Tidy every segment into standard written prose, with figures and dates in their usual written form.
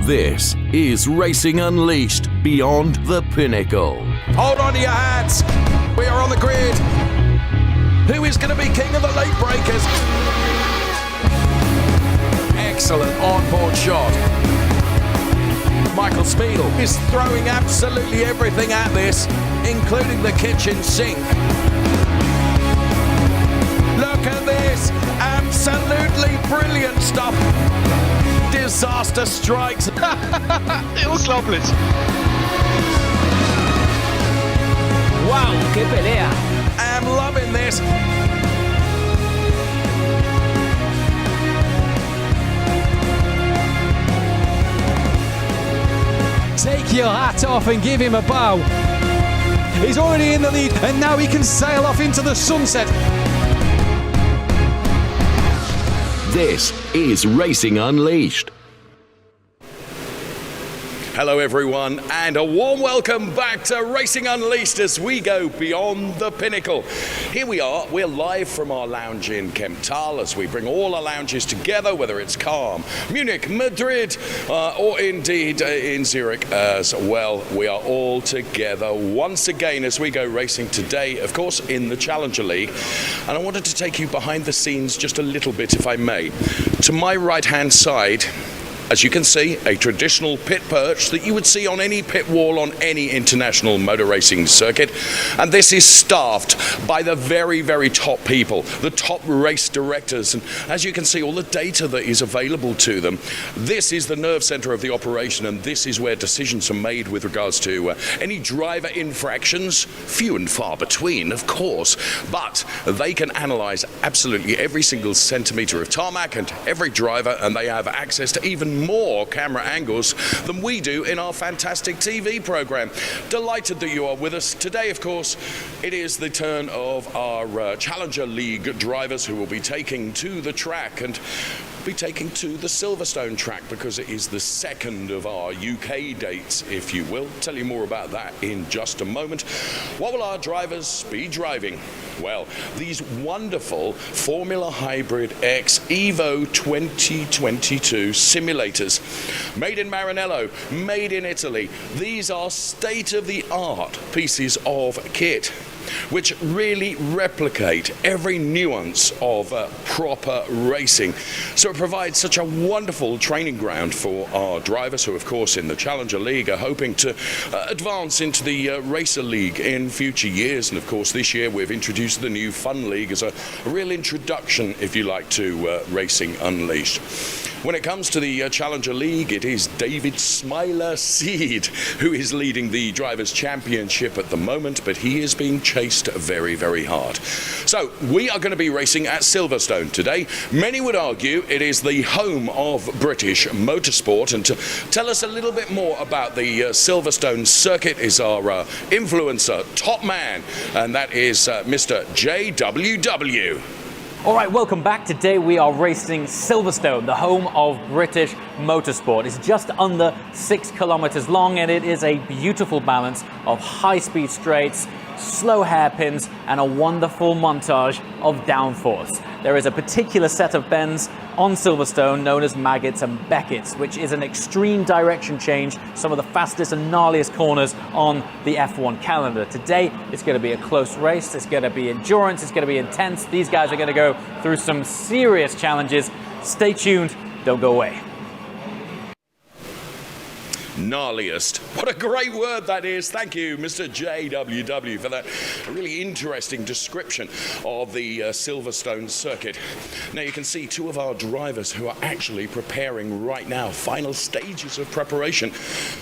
This is Racing Unleashed Beyond the Pinnacle. Hold on to your hats. We are on the grid. Who is going to be king of the late breakers? Excellent onboard shot. Michael Spiedel is throwing absolutely everything at this, including the kitchen sink. Look at this. Absolutely brilliant stuff. Disaster strikes. Unglaublich. Wow, qué pelea. I'm loving this. Take your hat off and give him a bow. He's already in the lead and now he can sail off into the sunset. This is Racing Unleashed. Hello everyone, and a warm welcome back to Racing Unleashed as we go beyond the pinnacle. Here we are, we're live from our lounge in Kemptal as we bring all our lounges together, whether it's Calm, Munich, Madrid, or indeed in Zurich as well. We are all together once again as we go racing today, of course, in the Challenger League. And I wanted to take you behind the scenes just a little bit, if I may. To my right-hand side, as you can see, a traditional pit perch that you would see on any pit wall on any international motor racing circuit. And this is staffed by the very, very top people, the top race directors. And as you can see, all the data that is available to them, this is the nerve center of the operation, and this is where decisions are made with regards to any driver infractions, few and far between, of course, but they can analyze absolutely every single centimeter of tarmac and every driver, and they have access to even more camera angles than we do in our fantastic TV program. Delighted that you are with us today. Of course, it is the turn of our Challenger League drivers who will be taking to the track and be taking to the Silverstone track because it is the second of our UK dates, if you will. Tell you more about that in just a moment. What will our drivers be driving? Well, these wonderful Formula Hybrid X Evo 2022 simulators, made in Maranello, made in Italy. These are state-of-the-art pieces of kit which really replicate every nuance of proper racing. So it provides such a wonderful training ground for our drivers who, of course, in the Challenger League are hoping to advance into the Razer League in future years. And of course, this year we've introduced the new Fun League as a real introduction, if you like, to Racing Unleashed. When it comes to the Challenger League, it is David Smiler Seed who is leading the Drivers' Championship at the moment, but he is being chased very, very hard. So we are going to be racing at Silverstone today. Many would argue it is the home of British motorsport, and to tell us a little bit more about the Silverstone Circuit is our influencer, top man, and that is Mr. JWW. All right, welcome back. Today we are racing Silverstone, the home of British motorsport. It's just under 6 kilometers long, and it is a beautiful balance of high-speed straights, slow hairpins, and a wonderful montage of downforce. There is a particular set of bends on Silverstone known as Maggots and Beckett's, which is an extreme direction change, some of the fastest and gnarliest corners on the F1 calendar. Today, it's going to be a close race, it's going to be endurance, it's going to be intense. These guys are going to go through some serious challenges. Stay tuned, don't go away. Gnarliest. What a great word that is. Thank you, Mr. JWW, for that really interesting description of the Silverstone Circuit. Now you can see two of our drivers who are actually preparing right now, final stages of preparation.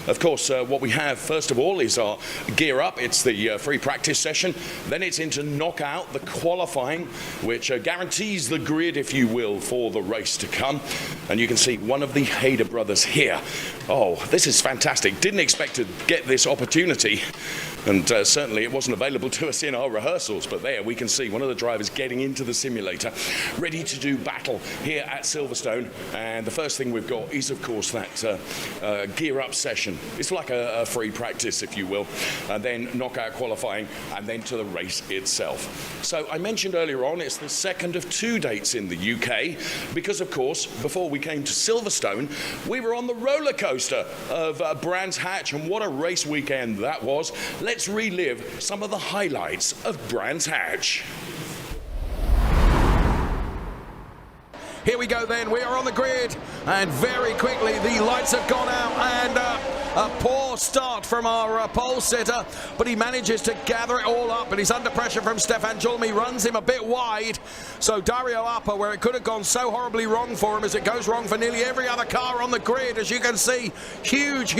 Of course, what we have first of all is our gear up. It's the free practice session. Then it's into knockout, the qualifying, which guarantees the grid, if you will, for the race to come. And you can see one of the Hyder brothers here. Oh, this is fantastic. Didn't expect to get this opportunity, And certainly it wasn't available to us in our rehearsals, but there we can see one of the drivers getting into the simulator, ready to do battle here at Silverstone. And the first thing we've got is, of course, that gear up session. It's like a free practice, if you will, and then knockout qualifying, and then to the race itself. So I mentioned earlier on, it's the second of 2 dates in the UK, because, of course, before we came to Silverstone, we were on the roller coaster of Brands Hatch, and what a race weekend that was. Let's relive some of the highlights of Brands Hatch. Here we go then, we are on the grid, and very quickly the lights have gone out, and a poor start from our pole sitter, but he manages to gather it all up, and he's under pressure from Stefan Julmi, runs him a bit wide. So Dario Appa, where it could have gone so horribly wrong for him, as it goes wrong for nearly every other car on the grid, as you can see, huge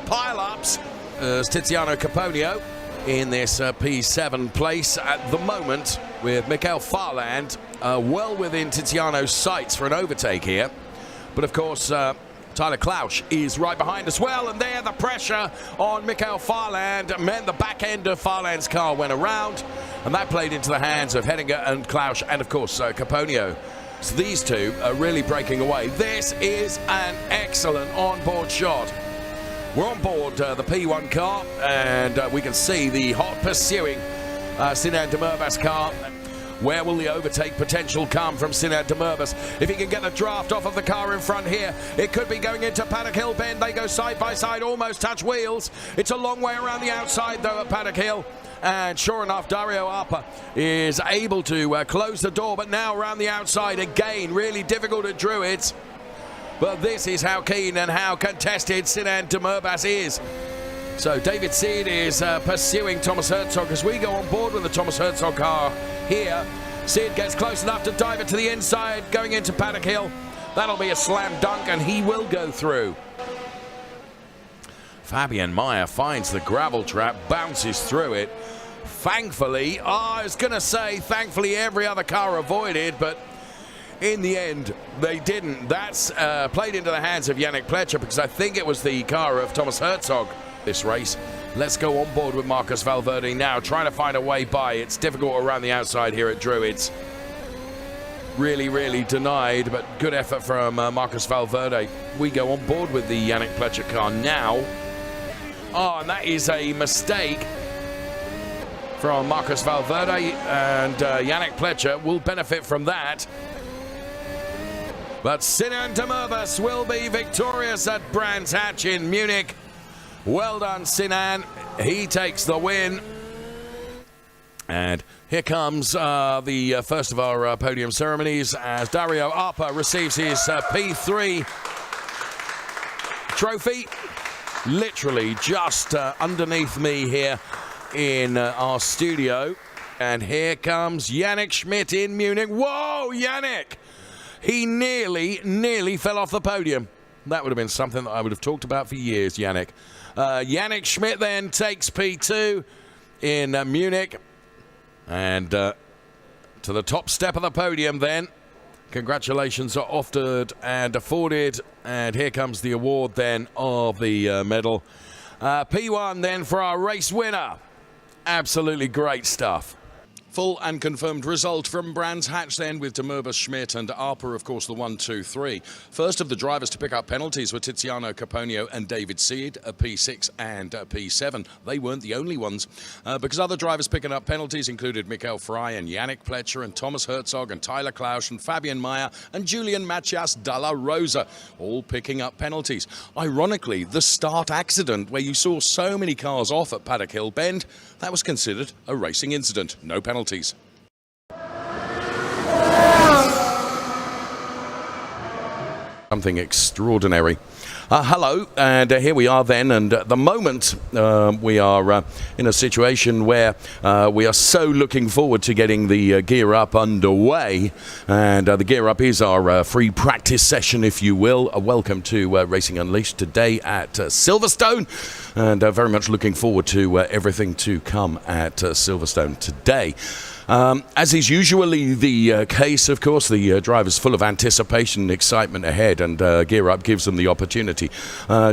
pile-ups. Tiziano Caponio in this P7 place at the moment, with Michael Farland well within Tiziano's sights for an overtake here. But of course, Tyler Klausch is right behind as well, and there the pressure on Michael Farland meant the back end of Farland's car went around, and that played into the hands of Henninger and Klausch, and of course Caponio. So these two are really breaking away. This is an excellent onboard shot. We're on board the P1 car, and we can see the hot pursuing Sinan Demirba's car. Where will the overtake potential come from Sinan Demirbas? If he can get the draft off of the car in front here, it could be going into Paddock Hill Bend. They go side by side, almost touch wheels. It's a long way around the outside though at Paddock Hill. And sure enough, Dario Appa is able to close the door, but now around the outside again, really difficult at Druids. But this is how keen and how contested Sinan Demirbas is. So David Seed is pursuing Thomas Herzog as we go on board with the Thomas Herzog car here. Seed gets close enough to dive it to the inside, going into Paddock Hill. That'll be a slam dunk, and he will go through. Fabian Meyer finds the gravel trap, bounces through it. Thankfully, I was going to say thankfully every other car avoided, but in the end, they didn't. That's played into the hands of Yannick Pletcher, because I think it was the car of Thomas Herzog this race. Let's go on board with Marcus Valverde now, trying to find a way by. It's difficult around the outside here at Druids. Really denied, but good effort from Marcus Valverde. We go on board with the Yannick Pletcher car now. Oh, and that is a mistake from Marcus Valverde, and Yannick Pletcher will benefit from that. But Sinan Demirbas will be victorious at Brands Hatch in Munich. Well done, Sinan. He takes the win. And here comes the first of our podium ceremonies as Dario Appa receives his P3 trophy. Literally just underneath me here in our studio. And here comes Yannick Schmidt in Munich. Whoa, Yannick! He nearly fell off the podium. That would have been something that I would have talked about for years, Yannick. Yannick Schmidt then takes P2 in Munich. And to the top step of the podium then. Congratulations are offered and afforded. And here comes the award then of the medal. P1 then for our race winner. Absolutely great stuff. Full and confirmed result from Brands Hatch then, with Demirbas, Schmidt and Appa, of course, the 1, 2, 3. First of the drivers to pick up penalties were Tiziano Caponio and David Seed, a P6 and a P7. They weren't the only ones, because other drivers picking up penalties included Michael Frey and Yannick Pletcher and Thomas Herzog and Tyler Klausch and Fabian Meyer and Julian Matias Dalla Rosa, all picking up penalties. Ironically, the start accident where you saw so many cars off at Paddock Hill Bend, that was considered a racing incident. No penalties. Something extraordinary. Hello, and here we are then, and at the moment we are in a situation where we are so looking forward to getting the gear up underway, and the gear up is our free practice session, if you will. Welcome to Racing Unleashed today at Silverstone, and very much looking forward to everything to come at Silverstone today. As is usually the case, of course, the drivers full of anticipation and excitement ahead, and Gear Up gives them the opportunity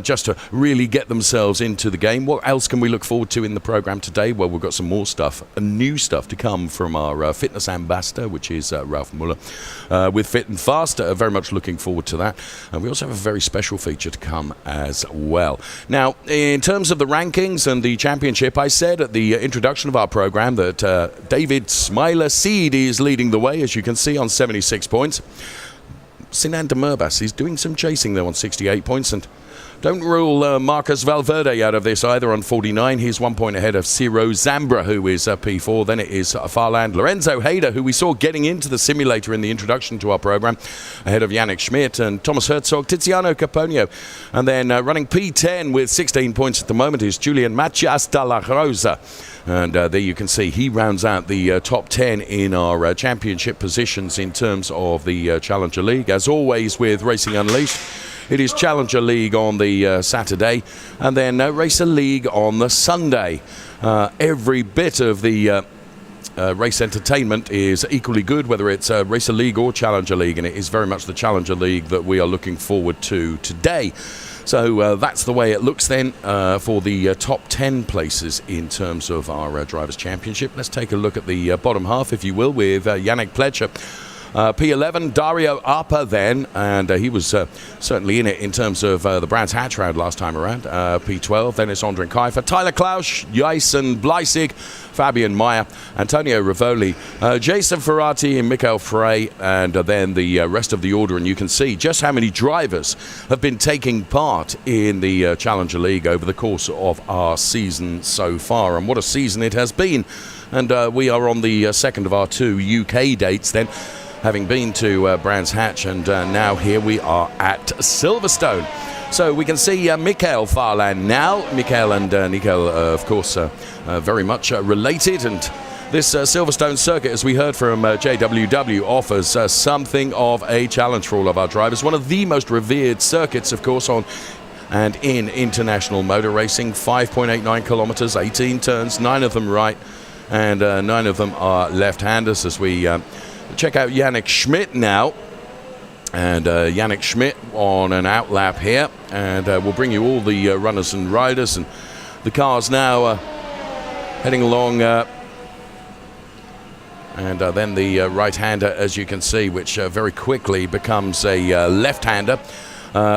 just to really get themselves into the game. What else can we look forward to in the program today? Well, we've got some more stuff, new stuff to come from our fitness ambassador, which is Ralph Muller, with Fit and Fast. Very much looking forward to that. And we also have a very special feature to come as well. Now, in terms of the rankings and the championship, I said at the introduction of our program that David Smiler Seed is leading the way, as you can see, on 76 points. Sinan Demurbas is doing some chasing though on 68 points, and don't rule Marcus Valverde out of this either on 49. He's 1 point ahead of Ciro Zambra, who is P4. Then it is Farland. Lorenzo Hyder, who we saw getting into the simulator in the introduction to our program, ahead of Yannick Schmidt and Thomas Herzog, Tiziano Caponio. And then running P10 with 16 points at the moment is Julian Matias de la Rosa. And there you can see he rounds out the top 10 in our championship positions in terms of the Challenger League. As always with Racing Unleashed, it is Challenger League on the Saturday, and then Racer League on the Sunday. Every bit of the race entertainment is equally good, whether it's Racer League or Challenger League, and it is very much the Challenger League that we are looking forward to today. So that's the way it looks then for the top 10 places in terms of our Drivers' Championship. Let's take a look at the bottom half, if you will, with Yannick Pletcher. P11, Dario Arpa then, and he was certainly in it in terms of the Brands Hatch round last time around. P12, then it's Andrin Kiefer, Tyler Klausch, Jason Bleissig, Fabian Meyer, Antonio Rivoli, Jason Ferrati and Mikael Frey, and then the rest of the order. And you can see just how many drivers have been taking part in the Challenger League over the course of our season so far. And what a season it has been. And we are on the second of our 2 UK dates then, having been to Brands Hatch, and now here we are at Silverstone. So we can see Mikael Farland now. Mikael and Nico, of course, very much related, and this Silverstone Circuit, as we heard from JWW, offers something of a challenge for all of our drivers. One of the most revered circuits, of course, on and in international motor racing. 5.89 kilometers, 18 turns, 9 of them right, and 9 of them are left-handers. As we check out Yannick Schmidt now, and Yannick Schmidt on an outlap here, and we'll bring you all the runners and riders, and the cars now heading along, and then the right-hander, as you can see, which very quickly becomes a left-hander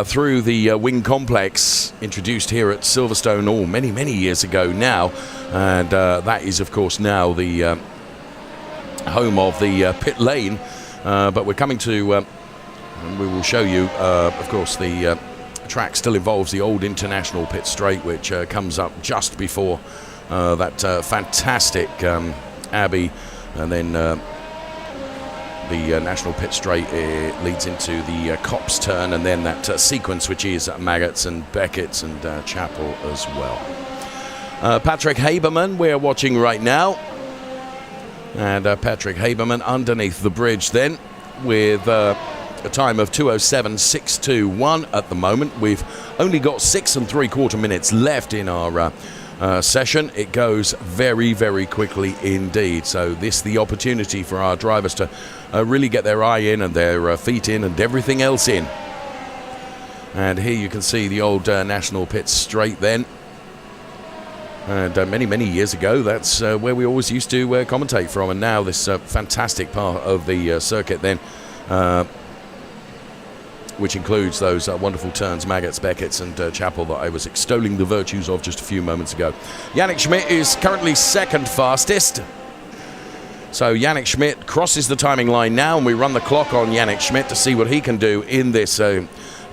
through the wing complex introduced here at Silverstone many years ago now, and that is of course now the home of the pit lane, but we're coming to and we will show you of course the track still involves the old international pit straight, which comes up just before that fantastic Abbey, and then the national pit straight leads into the Copse turn, and then that sequence which is Maggots and Beckett's and Chapel as well. Patrick Haberman we're watching right now, and Patrick Haberman underneath the bridge then with a time of 2:07.621 at the moment. We've only got 6 3/4 minutes left in our session. It goes very quickly indeed, so this the opportunity for our drivers to really get their eye in and their feet in and everything else in. And here you can see the old national pit straight then, and many years ago that's where we always used to commentate from, and now this fantastic part of the circuit then, which includes those wonderful turns, Maggots, Beckett's and Chapel that I was extolling the virtues of just a few moments ago. Yannick Schmidt is currently second fastest. So Yannick Schmidt crosses the timing line now, and we run the clock on Yannick Schmidt to see what he can do in this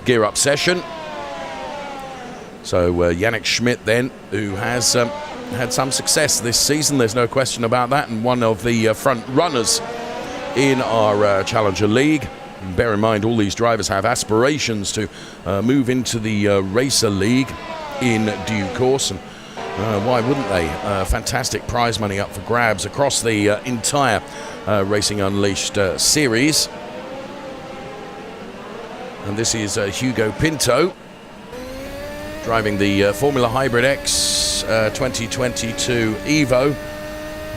gear up session. So Yannick Schmidt then, who has had some success this season, there's no question about that, and one of the front runners in our Challenger League. Bear in mind, all these drivers have aspirations to move into the Racer League in due course, and why wouldn't they? Fantastic prize money up for grabs across the entire Racing Unleashed series. And this is Hugo Pinto driving the Formula Hybrid X 2022 Evo.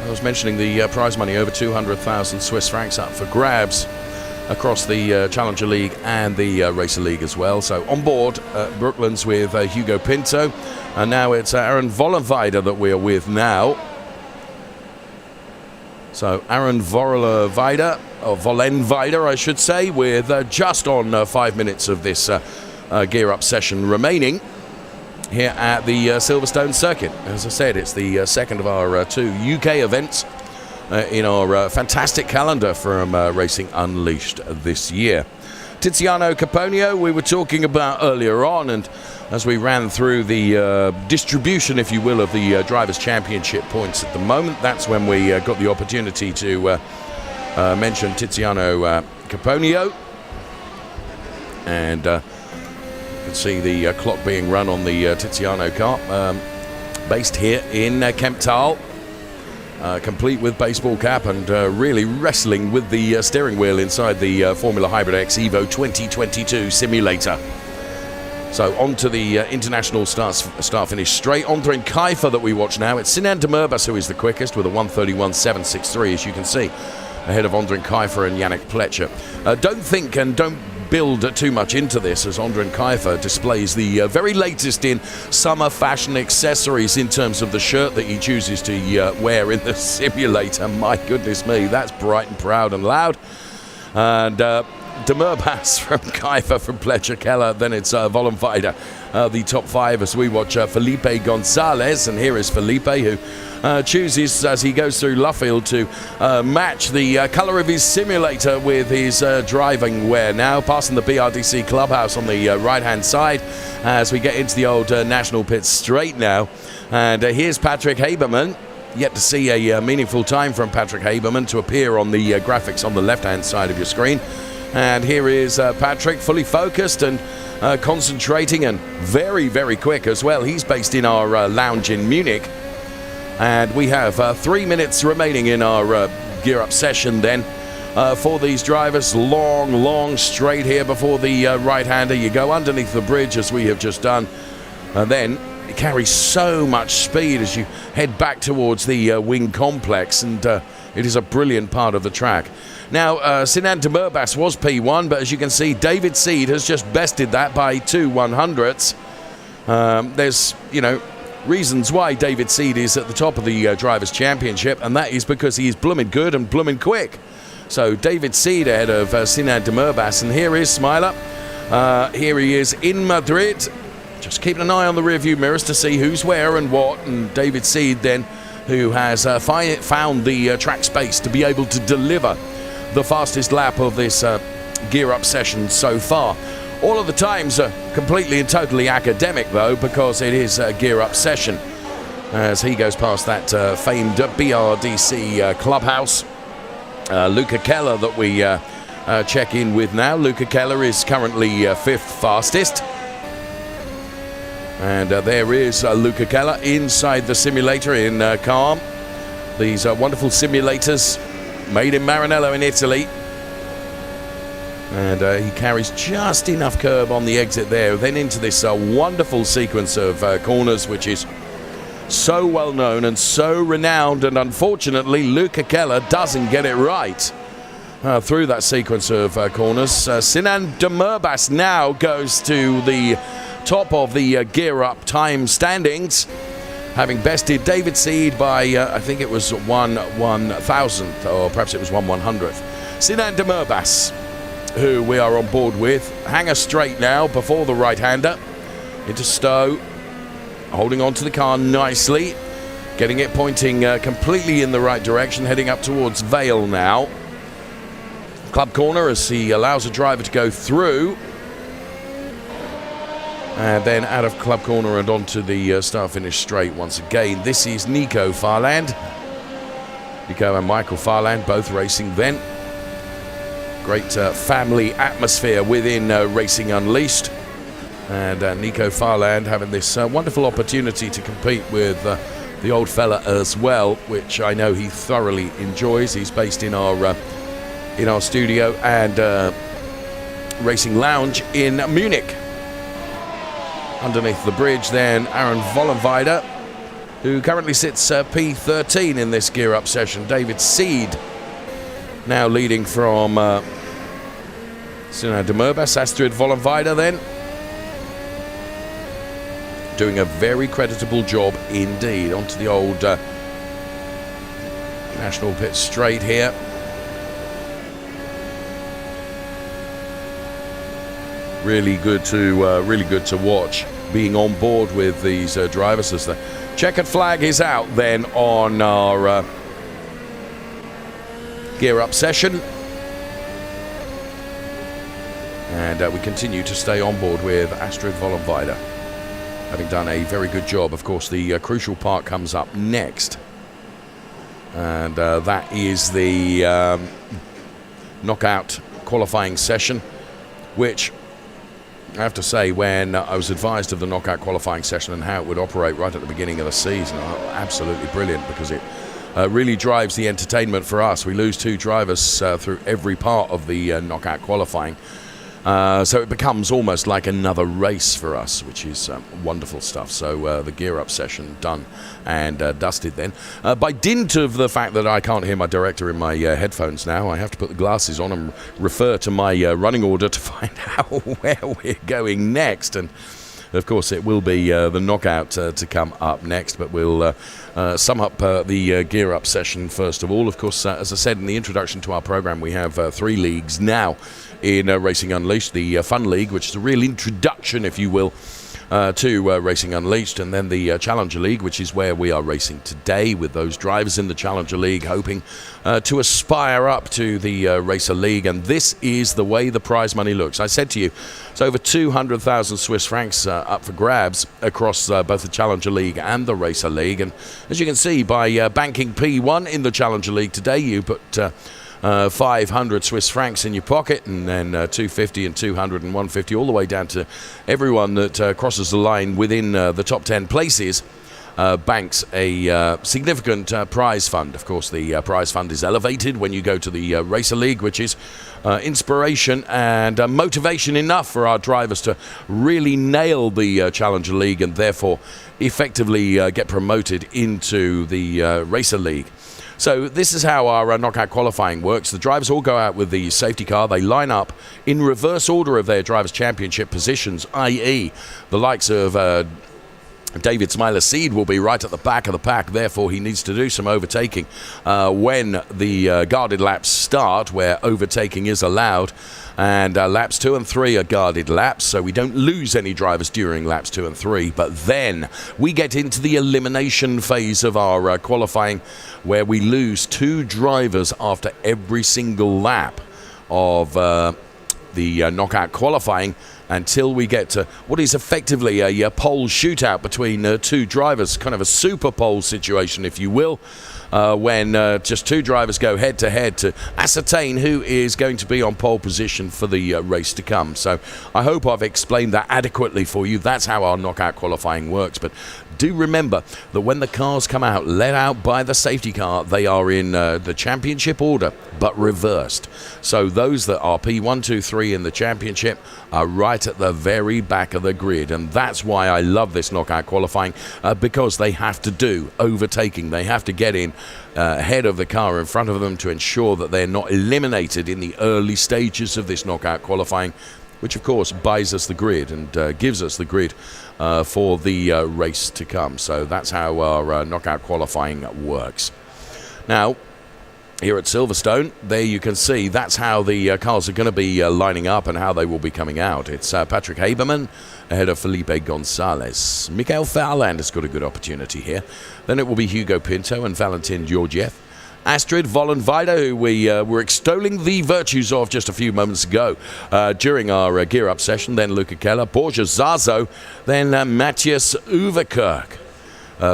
I was mentioning the prize money, over 200,000 Swiss francs up for grabs across the Challenger League and the Racer League as well. So on board Brooklands with Hugo Pinto, and now it's Aaron Vollenweider that we're with now. So Aaron Vollenweider, I should say, with just on 5 minutes of this gear-up session remaining here at the Silverstone Circuit. As I said, it's the second of our 2 UK events in our fantastic calendar from Racing Unleashed this year. Tiziano Caponio we were talking about earlier on, and as we ran through the distribution, if you will, of the Drivers' Championship points at the moment, that's when we got the opportunity to mention Tiziano Caponio. And you can see the clock being run on the Tiziano car, based here in Kemptal. Complete with baseball cap and really wrestling with the steering wheel inside the Formula Hybrid X Evo 2022 simulator. So on to the international start-finish straight. Andrin Kaifer that we watch now. It's Sinan Demirbaş who is the quickest with a 1:31.763, as you can see, ahead of Andrin Kaifer and Yannick Pletcher. Don't think and don't build too much into this, as Andrin Kaifer displays the very latest in summer fashion accessories in terms of the shirt that he chooses to wear in the simulator. My goodness me, that's bright and proud and loud. And Demirbaş from Kaifer, from Pletcher, Keller, then it's Vollenweider, the top 5 as we watch Felipe Gonzalez. And here is Felipe, who chooses, as he goes through Luffield, to match the colour of his simulator with his driving wear. Now passing the BRDC clubhouse on the right-hand side as we get into the old national pit straight now. And here's Patrick Haberman. Yet to see a meaningful time from Patrick Haberman to appear on the graphics on the left-hand side of your screen. And here is Patrick, fully focused and concentrating, and very, very quick as well. He's based in our lounge in Munich. And we have 3 minutes remaining in our gear-up session then for these drivers. Long straight here before the right-hander. You go underneath the bridge, as we have just done, and then it carries so much speed as you head back towards the wing complex, and it is a brilliant part of the track. Now, Sinan Demirbaş was P1, but as you can see, David Seed has just bested that by 2 100ths. There's, reasons why David Seed is at the top of the Drivers' Championship, and that is because he is blooming good and blooming quick. So David Seed ahead of Sinan Demirbaş, and here is Smiler. Here he is in Madrid, just keeping an eye on the rearview mirrors to see who's where and what, and David Seed then, who has found the track space to be able to deliver the fastest lap of this gear-up session so far. All of the times are completely and totally academic, though, because it is a gear-up session. As he goes past that famed BRDC clubhouse. Luca Keller that we check in with now. Luca Keller is currently 5th fastest. And there is Luca Keller inside the simulator in Calm. These wonderful simulators made in Maranello in Italy. And he carries just enough curb on the exit there, then into this wonderful sequence of corners, which is so well known and so renowned. And unfortunately, Luca Keller doesn't get it right through that sequence of corners. Sinan Demirbaş now goes to the top of the gear-up time standings, having bested David Seed by, I think it was 1/1000th, or perhaps it was 1/100th. Sinan Demirbaş, who we are on board with, hanger straight now before the right-hander, into Stowe, holding on to the car nicely, getting it pointing completely in the right direction, heading up towards Vale now. Club corner as he allows a driver to go through. And then out of club corner and onto the start-finish straight once again. This is Nico Farland. Nico and Michael Farland both racing then. Great family atmosphere within Racing Unleashed. And Nico Farland having this wonderful opportunity to compete with the old fella as well, which I know he thoroughly enjoys. He's based in our studio and racing lounge in Munich. Underneath the bridge then, Aaron Vollenweider who currently sits P13 in this gear-up session. David Seed now leading from Sinan de Murbas. Astrid Vollenweider then doing a very creditable job indeed. Onto the old national pit straight here. Really good to watch, being on board with these drivers as the checkered flag is out then on our gear up session, and we continue to stay on board with Astrid Vollenweider, having done a very good job. Of course, the crucial part comes up next, and that is the knockout qualifying session, which I have to say, when I was advised of the knockout qualifying session and how it would operate right at the beginning of the season, absolutely brilliant, because it really drives the entertainment for us. We lose 2 drivers through every part of the knockout qualifying, so it becomes almost like another race for us, which is wonderful stuff. So the gear up session done and dusted then. By dint of the fact that I can't hear my director in my headphones now, I have to put the glasses on and refer to my running order to find out where we're going next. And of course it will be the knockout to come up next, but we'll sum up the gear up session first of all. Of course, as I said in the introduction to our program, we have 3 leagues now in Racing Unleashed. The Fun League, which is a real introduction, if you will, to Racing Unleashed, and then the Challenger League, which is where we are racing today with those drivers in the Challenger League, hoping to aspire up to the Racer League. And this is the way the prize money looks. I said to you, it's over 200,000 Swiss francs up for grabs across both the Challenger League and the Racer League. And as you can see, by banking P1 in the Challenger League today, you put 500 Swiss francs in your pocket, and then 250 and 200 and 150, all the way down to everyone that crosses the line within the top 10 places banks a significant prize fund. Of course, the prize fund is elevated when you go to the Racer League, which is inspiration and motivation enough for our drivers to really nail the Challenger League and therefore effectively get promoted into the Racer League. So this is how our knockout qualifying works. The drivers all go out with the safety car. They line up in reverse order of their drivers' championship positions, i.e. the likes of David Smiler Seed will be right at the back of the pack. Therefore, he needs to do some overtaking when the guarded laps start, where overtaking is allowed. And laps 2 and 3 are guarded laps, so we don't lose any drivers during laps 2 and 3. But then we get into the elimination phase of our qualifying, where we lose 2 drivers after every single lap of the knockout qualifying, until we get to what is effectively a pole shootout between 2 drivers, kind of a super pole situation, if you will, when just 2 drivers go head-to-head to ascertain who is going to be on pole position for the race to come. So I hope I've explained that adequately for you. That's how our knockout qualifying works. But do remember that when the cars come out, let out by the safety car, they are in the championship order, but reversed. So those that are P1, 2, 3 in the championship are right at the very back of the grid. And that's why I love this knockout qualifying, because they have to do overtaking. They have to get in ahead of the car in front of them to ensure that they're not eliminated in the early stages of this knockout qualifying, which of course buys us the grid and gives us the grid for the race to come. So that's how our knockout qualifying works. Now, here at Silverstone, there you can see that's how the cars are going to be lining up and how they will be coming out. It's Patrick Haberman ahead of Felipe Gonzalez. Michael Farland has got a good opportunity here. Then it will be Hugo Pinto and Valentin Georgiev. Astrid Vollenweider, who we were extolling the virtues of just a few moments ago during our gear-up session. Then Luca Keller, Borja Zazo, then Matthias Uverkerk.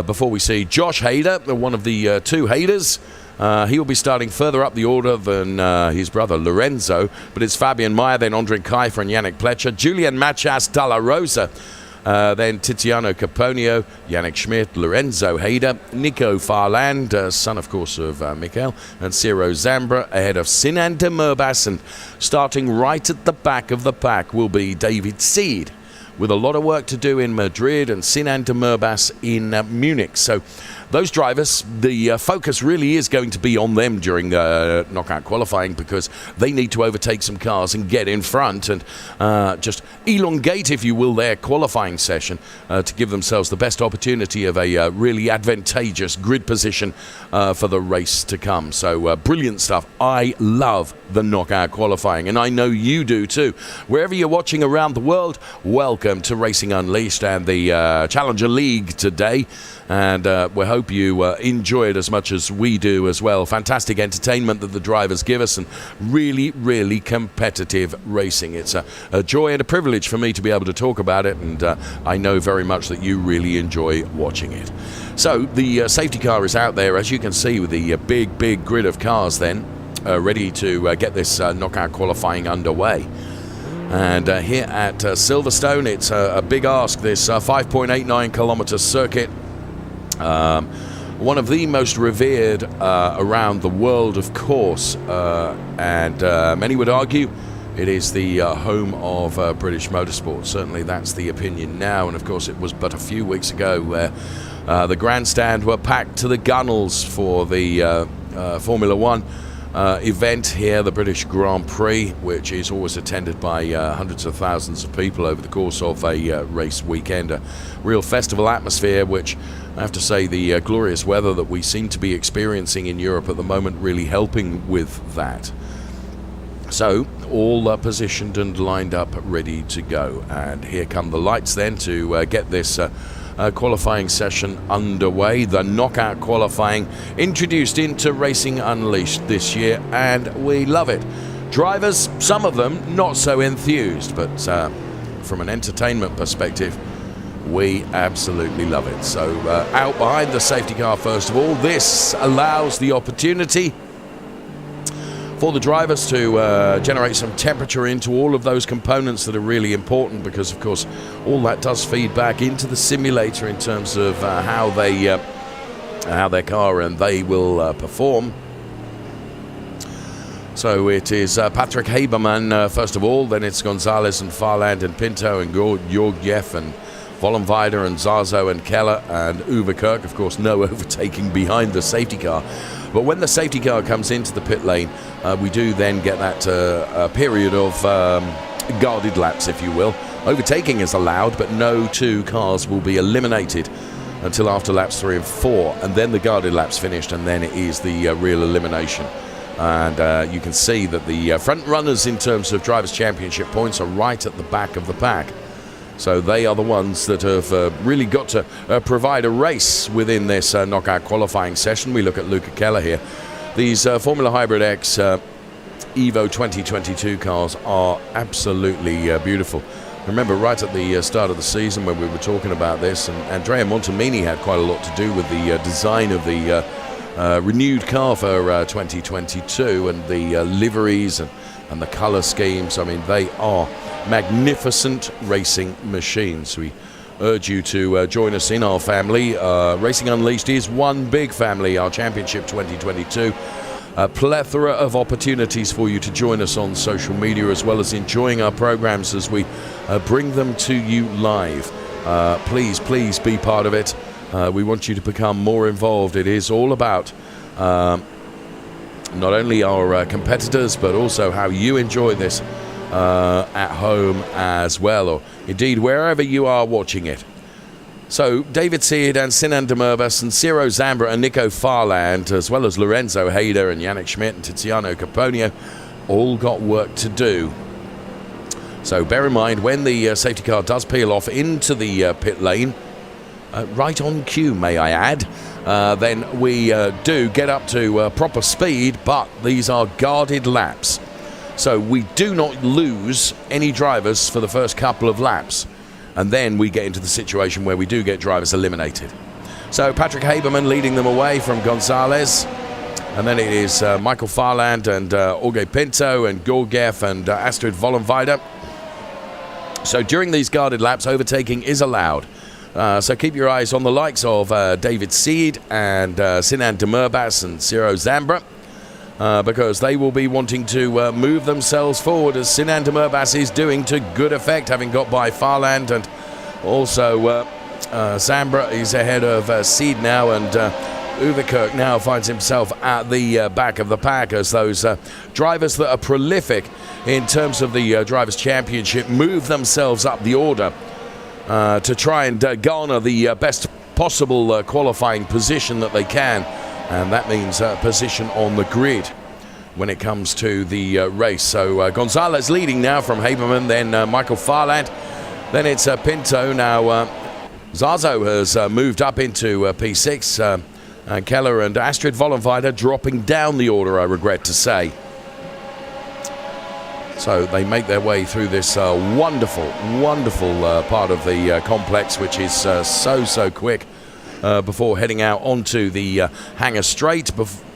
Before we see Josh Hyder, one of the 2 Hayders. He will be starting further up the order than his brother Lorenzo, but it's Fabian Meyer, then Andrin Kiefer and Yannick Pletcher, Julian Machas Dalla Rosa, then Tiziano Caponio, Yannick Schmidt, Lorenzo Hyder, Nico Farland, son of course of Michael, and Ciro Zambra ahead of Sinan de Murbas, and starting right at the back of the pack will be David Seed with a lot of work to do in Madrid and Sinan de Merbas in Munich. So those drivers, the focus really is going to be on them during knockout qualifying, because they need to overtake some cars and get in front and just elongate, if you will, their qualifying session to give themselves the best opportunity of a really advantageous grid position for the race to come. So brilliant stuff. I love the knockout qualifying, and I know you do too. Wherever you're watching around the world, welcome to Racing Unleashed and the Challenger League today. And we hope you enjoy it as much as we do as well. Fantastic entertainment that the drivers give us, and really, really competitive racing. It's a joy and a privilege for me to be able to talk about it, and I know very much that you really enjoy watching it. So the safety car is out there, as you can see, with the big grid of cars then ready to get this knockout qualifying underway. And here at Silverstone, it's a big ask, this 5.89 kilometer circuit. One of the most revered around the world, of course, and many would argue it is the home of British motorsport. Certainly that's the opinion now, and of course it was but a few weeks ago where the grandstand were packed to the gunnels for the Formula One event here, the British Grand Prix, which is always attended by hundreds of thousands of people over the course of a race weekend. A real festival atmosphere, which I have to say the glorious weather that we seem to be experiencing in Europe at the moment really helping with that. So all positioned and lined up, ready to go. And here come the lights then to get this qualifying session underway. The knockout qualifying introduced into Racing Unleashed this year, and we love it. Drivers, some of them not so enthused, but from an entertainment perspective, we absolutely love it. So out behind the safety car, first of all, this allows the opportunity for the drivers to generate some temperature into all of those components that are really important, because of course all that does feed back into the simulator in terms of how their car and they will perform. So it is Patrick Habermann first of all, then it's Gonzalez and Farland and Pinto and Georgiev and Vollenweider and Zarzo and Keller and Uwe Kirk. Of course, no overtaking behind the safety car. But when the safety car comes into the pit lane, we do then get that period of guarded laps, if you will. Overtaking is allowed, but no two cars will be eliminated until after laps 3 and 4. And then the guarded laps finished, and then it is the real elimination. And you can see that the front runners in terms of Drivers' Championship points are right at the back of the pack. So they are the ones that have really got to provide a race within this knockout qualifying session. We look at Luca Keller here. These Formula Hybrid X Evo 2022 cars are absolutely beautiful. Remember, right at the start of the season when we were talking about this, and Andrea Montemini had quite a lot to do with the design of the renewed car for 2022, and the liveries and the colour schemes. I mean, they are magnificent racing machines. We urge you to join us in our family. Racing Unleashed is one big family, our Championship 2022. A plethora of opportunities for you to join us on social media, as well as enjoying our programs as we bring them to you live. Please be part of it. We want you to become more involved. It is all about not only our competitors, but also how you enjoy this at home as well, or indeed wherever you are watching it. So David Seed and Sinan de Merbas and Ciro Zambra and Nico Farland, as well as Lorenzo Hyder and Yannick Schmidt and Tiziano Caponio, all got work to do. So bear in mind, when the safety car does peel off into the pit lane, right on cue, may I add, then we do get up to proper speed, but these are guarded laps. So we do not lose any drivers for the first couple of laps. And then we get into the situation where we do get drivers eliminated. So Patrick Habermann leading them away from Gonzalez. And then it is Michael Farland and Hugo Pinto and Georgiev and Astrid Vollenweider. So during these guarded laps, overtaking is allowed. So keep your eyes on the likes of David Seed and Sinan de Merbas and Ciro Zambra. because they will be wanting to move themselves forward, as Sinan Demirbaş is doing to good effect, having got by Farland, and also Zambra is ahead of Seed now, and Uverkirk now finds himself at the back of the pack, as those drivers that are prolific in terms of the Drivers' Championship move themselves up the order to try and garner the best possible qualifying position that they can, and that means position on the grid when it comes to the race. So Gonzalez leading now from Haberman, then Michael Farland, then it's Pinto. Now Zazo has moved up into P6, and Keller and Astrid Vollenweider dropping down the order, I regret to say. So they make their way through this wonderful part of the complex, which is so quick, before heading out onto the hangar straight.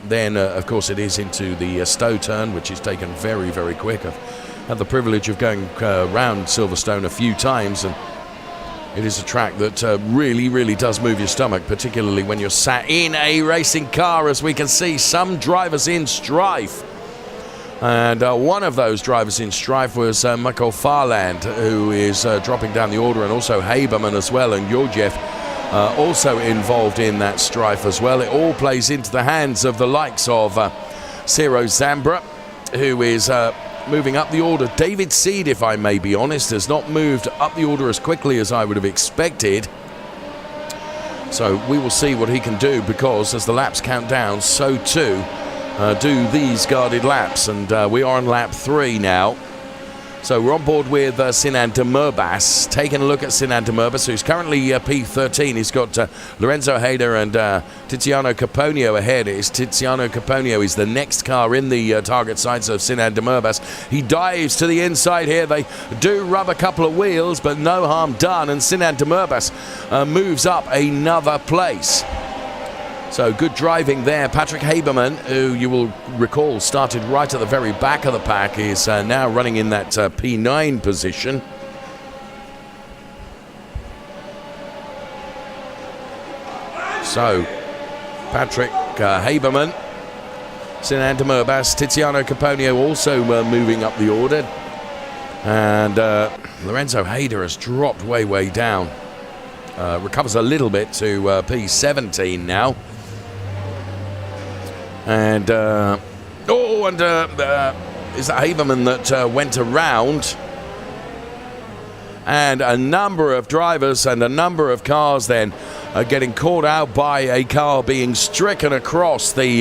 Then, of course, it is into the Stowe turn, which is taken very quick. I've had the privilege of going around Silverstone a few times, and it is a track that really does move your stomach, particularly when you're sat in a racing car, as we can see some drivers in strife. And one of those drivers in strife was Michael Farland, who is dropping down the order, and also Haberman as well, and Georgiev also involved in that strife as well. It all plays into the hands of the likes of Ciro Zambra, who is moving up the order. David Seed, if I may be honest, has not moved up the order as quickly as I would have expected. So we will see what he can do, because as the laps count down, so too do these guarded laps, and we are on lap 3 now. So we're on board with Sinan Demirbaş. Taking a look at Sinan Demirbaş, who's currently P13. He's got Lorenzo Hyder and Tiziano Caponio ahead. Tiziano Caponio is the next car in the target sights of Sinan Demirbaş. He dives to the inside here. They do rub a couple of wheels, but no harm done, and Sinan Demirbaş moves up another place. So good driving there. Patrick Haberman, who you will recall started right at the very back of the pack, is now running in that P9 position. So Patrick Haberman, Sinan Demirbaş, Tiziano Caponio also moving up the order, and Lorenzo Hyder has dropped way down. Recovers a little bit to P17 now. And is that Haberman that went around? And a number of drivers and a number of cars then are getting caught out by a car being stricken across the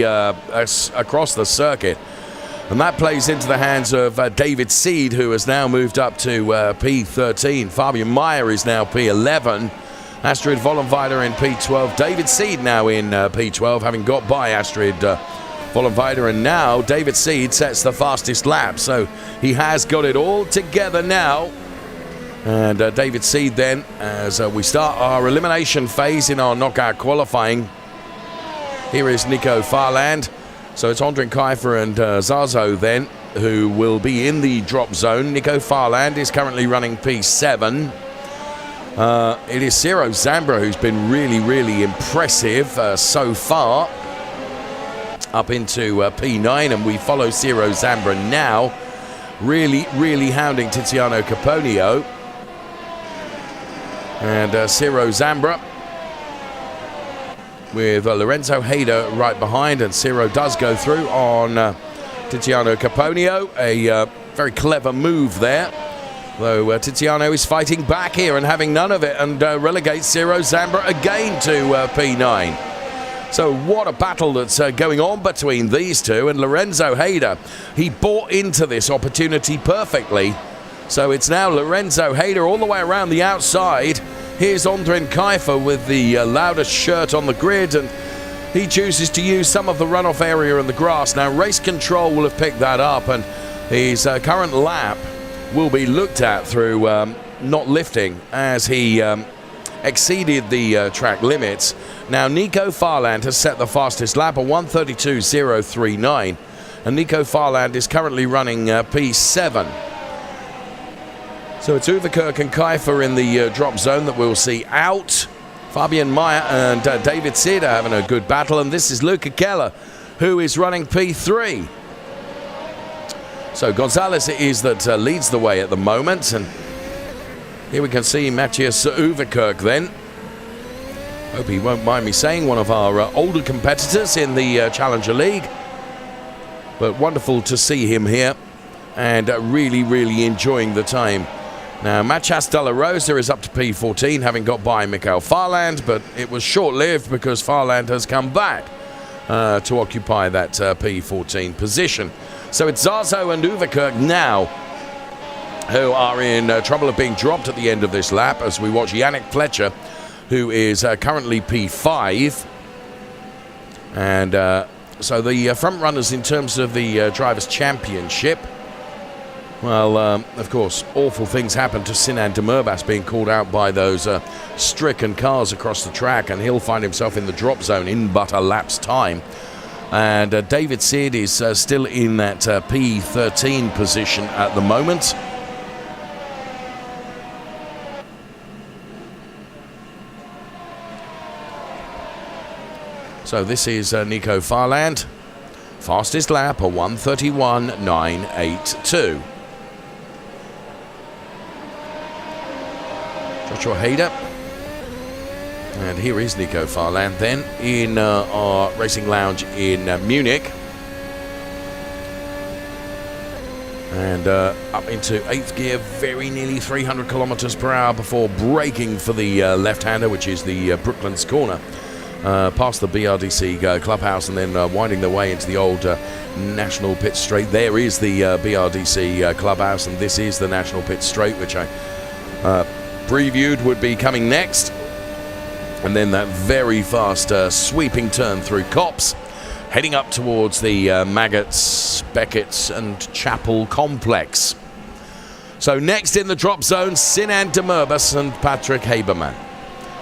circuit, and that plays into the hands of David Seed, who has now moved up to P13. Fabian Meyer is now P11. Astrid Vollenweider in P12. David Seed now in P12, having got by Astrid Vollenweider, and now David Seed sets the fastest lap. So he has got it all together now. And David Seed then, as we start our elimination phase in our knockout qualifying. Here is Nico Farland. So it's Ondrin Kiefer and Zazo then, who will be in the drop zone. Nico Farland is currently running P7. It is Ciro Zambra who's been really impressive so far, up into P9, and we follow Ciro Zambra now, really hounding Tiziano Caponio. And Ciro Zambra with Lorenzo Hyder right behind, and Ciro does go through on Tiziano Caponio. A very clever move there. Though Tiziano is fighting back here and having none of it, and relegates Ciro Zambra again to P9. So what a battle that's going on between these two. And Lorenzo Hyder, he bought into this opportunity perfectly. So it's now Lorenzo Hyder all the way around the outside. Here's Ondrin Kiefer with the loudest shirt on the grid, and he chooses to use some of the runoff area in the grass. Now Race Control will have picked that up, and his current lap will be looked at through not lifting, as he exceeded the track limits. Now Nico Farland has set the fastest lap, a 1:32.039, and Nico Farland is currently running P7. So it's Uverkirk and Kiefer in the drop zone that we'll see out. Fabian Meyer and David Seed are having a good battle, and this is Luca Keller who is running P3. So Gonzalez it is that leads the way at the moment, and here we can see Matthias Uverkirk then. Hope he won't mind me saying, one of our older competitors in the Challenger League. But wonderful to see him here, and really enjoying the time. Now, Matthias de la Rosa is up to P14, having got by Michael Farland, but it was short-lived because Farland has come back to occupy that P14 position. So it's Zazo and Uverkirk now who are in trouble of being dropped at the end of this lap, as we watch Yannick Fletcher, who is currently P5. And so the front runners in terms of the Drivers' Championship, well, of course, awful things happened to Sinan Demirbaş being called out by those stricken cars across the track, and he'll find himself in the drop zone in but a lap's time. And David Sid is still in that P13 position at the moment. So this is Nico Farland. Fastest lap, a 1:31.982. Joshua Hyder. And here is Nico Farland then in our racing lounge in Munich. And up into 8th gear, very nearly 300 kilometers per hour before braking for the left-hander, which is the Brooklands corner. Past the BRDC clubhouse and then winding their way into the old National Pit Straight. There is the BRDC clubhouse, and this is the National Pit Straight, which I previewed would be coming next. And then that very fast sweeping turn through Copse, heading up towards the Maggots, Beckett's and Chapel complex. So next in the drop zone, Sinan Demirbaş and Patrick Haberman.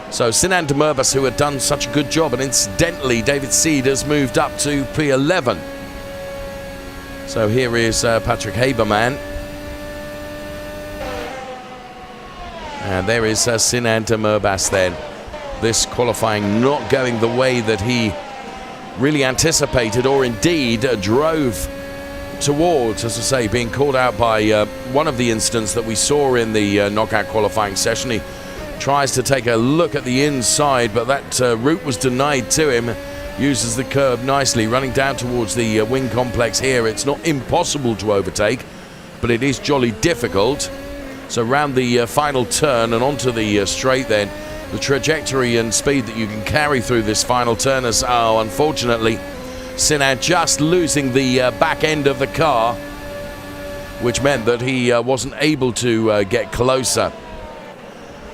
So Sinan Demirbaş, who had done such a good job, and incidentally David Seed has moved up to P11. So here is Patrick Haberman. And there is Sinan Demirbaş then. This qualifying not going the way that he really anticipated, or indeed drove towards, as I say, being called out by one of the incidents that we saw in the knockout qualifying session. He tries to take a look at the inside, but that route was denied to him. Uses the curb nicely, running down towards the wing complex here. It's not impossible to overtake, but it is jolly difficult. So round the final turn and onto the straight then, the trajectory and speed that you can carry through this final turn is, unfortunately, Sinan just losing the back end of the car, which meant that he wasn't able to get closer.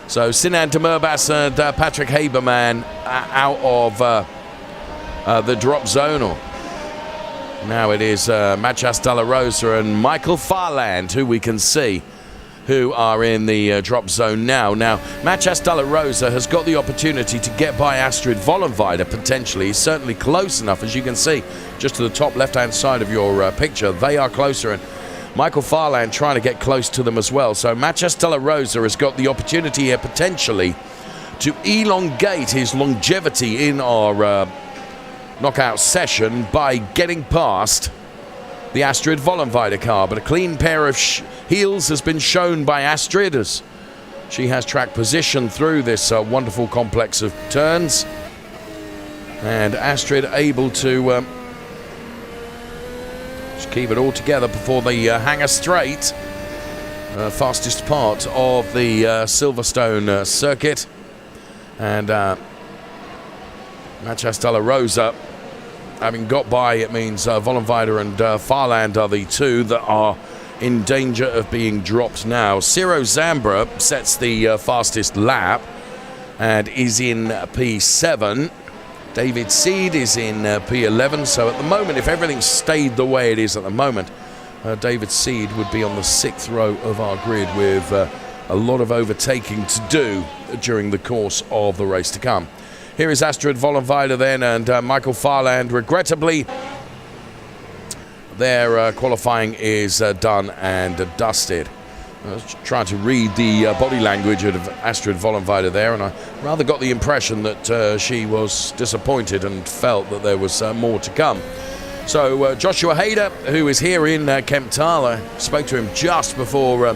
So Sinan Demirbaş and Patrick Haberman out of the drop zone. Now it is Matthias de la Rosa and Michael Farland, who we can see, who are in the drop zone now. Now, Matthias de la Rosa has got the opportunity to get by Astrid Vollenweider potentially. He's certainly close enough, as you can see, just to the top left-hand side of your picture. They are closer, and Michael Farland trying to get close to them as well. So Matthias de la Rosa has got the opportunity here potentially to elongate his longevity in our knockout session by getting past the Astrid Vollenweider car. But a clean pair of heels has been shown by Astrid as she has track position through this wonderful complex of turns. And Astrid able to just keep it all together before the hangar straight. Fastest part of the Silverstone Circuit. And Matthias de la Rosa having got by, it means Vollenweider and Farland are the two that are in danger of being dropped now. Ciro Zambra sets the fastest lap and is in P7. David Seed is in P11. So at the moment, if everything stayed the way it is at the moment, David Seed would be on the 6th row of our grid with a lot of overtaking to do during the course of the race to come. Here is Astrid Vollenweider then, and Michael Farland. Regrettably, their qualifying is done and dusted. I was trying to read the body language of Astrid Vollenweider there, and I rather got the impression that she was disappointed and felt that there was more to come. So Joshua Hyder, who is here in Kemptal, I spoke to him just before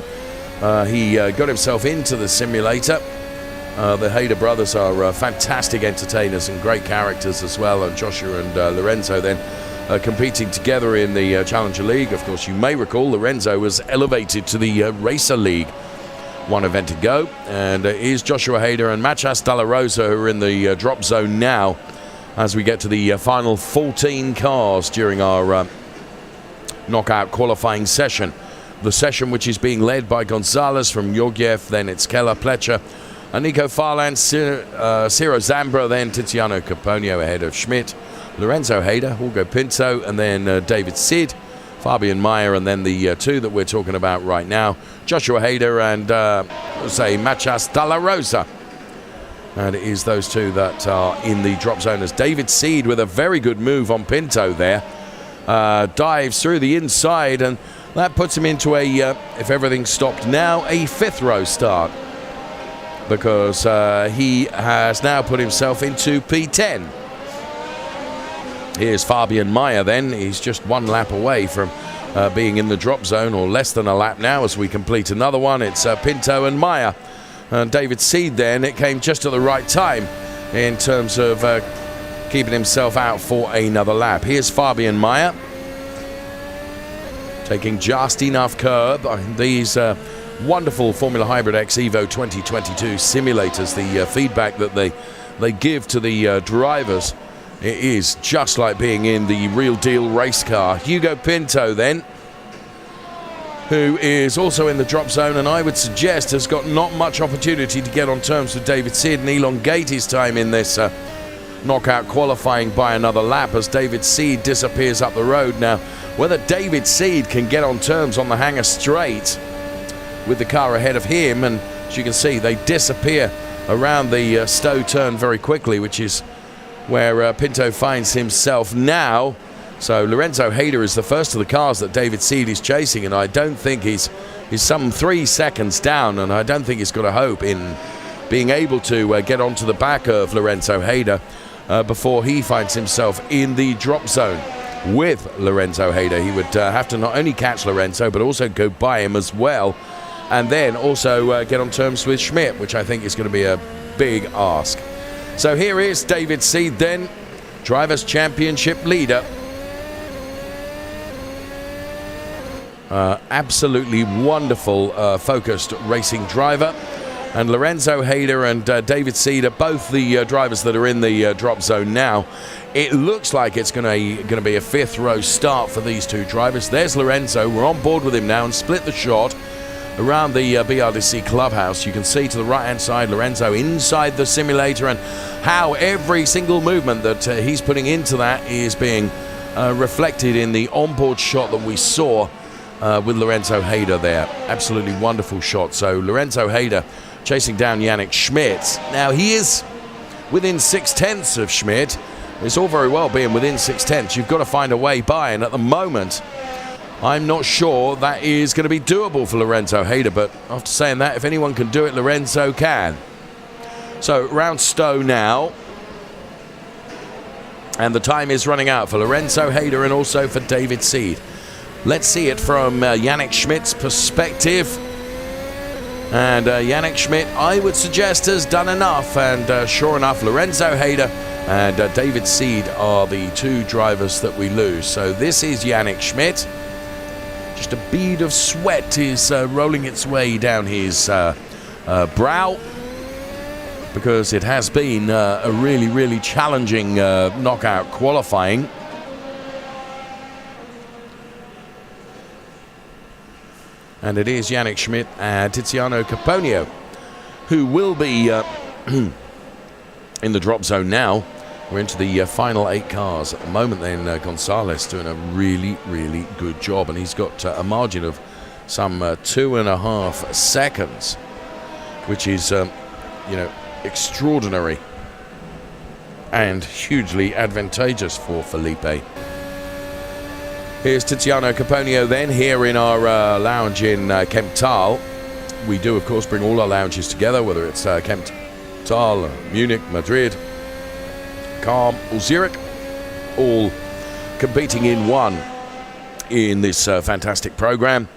he got himself into the simulator. The Hyder brothers are fantastic entertainers and great characters as well, and Joshua and Lorenzo then competing together in the Challenger League. Of course, you may recall Lorenzo was elevated to the Razer League one event ago, and it is Joshua Hyder and Machas Dalla Rosa who are in the drop zone now as we get to the final 14 cars during our knockout qualifying session. The session which is being led by Gonzalez from Georgiev, then it's Keller, Pletcher, and Nico, Farland, Ciro Zambra, then Tiziano Caponio ahead of Schmidt, Lorenzo Hyder, Hugo Pinto, and then David Sid, Fabian Meyer, and then the two that we're talking about right now, Joshua Hyder and, Machas Dalla Rosa. And it is those two that are in the drop zone as David Seed with a very good move on Pinto there. Dives through the inside, and that puts him into a, if everything stopped now, a 5th row start. Because he has now put himself into P10. Here's Fabian Meyer then. He's just 1 lap away from being in the drop zone, or less than a lap now as we complete another one. It's Pinto and Meyer. And David Seed then, it came just at the right time in terms of keeping himself out for another lap. Here's Fabian Meyer taking just enough curb. These wonderful Formula Hybrid X Evo 2022 simulators, the feedback that they give to the drivers, it is just like being in the real deal race car. Hugo Pinto then, who is also in the drop zone, and I would suggest has got not much opportunity to get on terms with David Seed and elongate his time in this knockout qualifying by another lap as David Seed disappears up the road. Now, whether David Seed can get on terms on the Hangar Straight with the car ahead of him, and as you can see, they disappear around the Stowe turn very quickly, which is where Pinto finds himself now. So Lorenzo Hyder is the first of the cars that David Seed is chasing, and I don't think he's some 3 seconds down, and I don't think he's got a hope in being able to get onto the back of Lorenzo Hyder before he finds himself in the drop zone. With Lorenzo Hyder, he would have to not only catch Lorenzo, but also go by him as well, and then also get on terms with Schmidt, which I think is going to be a big ask. So here is David Seed then, Drivers' Championship leader. Absolutely wonderful focused racing driver, and Lorenzo Hyder and David Seed are both the drivers that are in the drop zone now. It looks like it's going to be a 5th row start for these two drivers. There's Lorenzo, we're on board with him now, and split the shot around the BRDC clubhouse. You can see to the right hand side Lorenzo inside the simulator, and how every single movement that he's putting into that is being reflected in the onboard shot that we saw with Lorenzo Hyder there. Absolutely wonderful shot. So Lorenzo Hyder chasing down Yannick Schmidt. Now he is within 6/10 of Schmidt. It's all very well being within 6/10. You've got to find a way by, and at the moment I'm not sure that is going to be doable for Lorenzo Hyder, but after saying that, if anyone can do it, Lorenzo can. So round Stowe now, and the time is running out for Lorenzo Hyder and also for David Seed. Let's see it from Yannick Schmidt's perspective. And Yannick Schmidt, I would suggest, has done enough. And sure enough, Lorenzo Hyder and David Seed are the two drivers that we lose. So this is Yannick Schmidt. Just a bead of sweat is rolling its way down his brow, because it has been a really, really challenging knockout qualifying. And it is Yannick Schmidt and Tiziano Caponio who will be in the drop zone now. We're into the final 8 cars at the moment. Then Gonzalez doing a really, really good job, and he's got a margin of some 2.5 seconds, which is, extraordinary and hugely advantageous for Felipe. Here's Tiziano Caponio then, here in our lounge in Kemptal. We do, of course, bring all our lounges together, whether it's Kemptal, Munich, Madrid, Calm, or Zurich, all competing in one in this fantastic program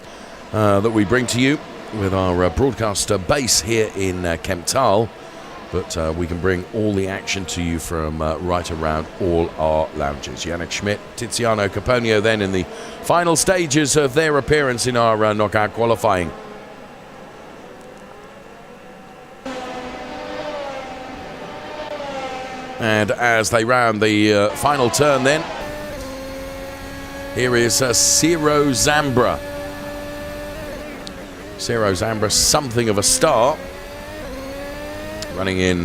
that we bring to you with our broadcaster base here in Kemptal. But we can bring all the action to you from right around all our lounges. Yannick Schmidt, Tiziano Caponio then in the final stages of their appearance in our knockout qualifying. And as they round the final turn then, here is Ciro Zambra. Ciro Zambra, something of a star. Running in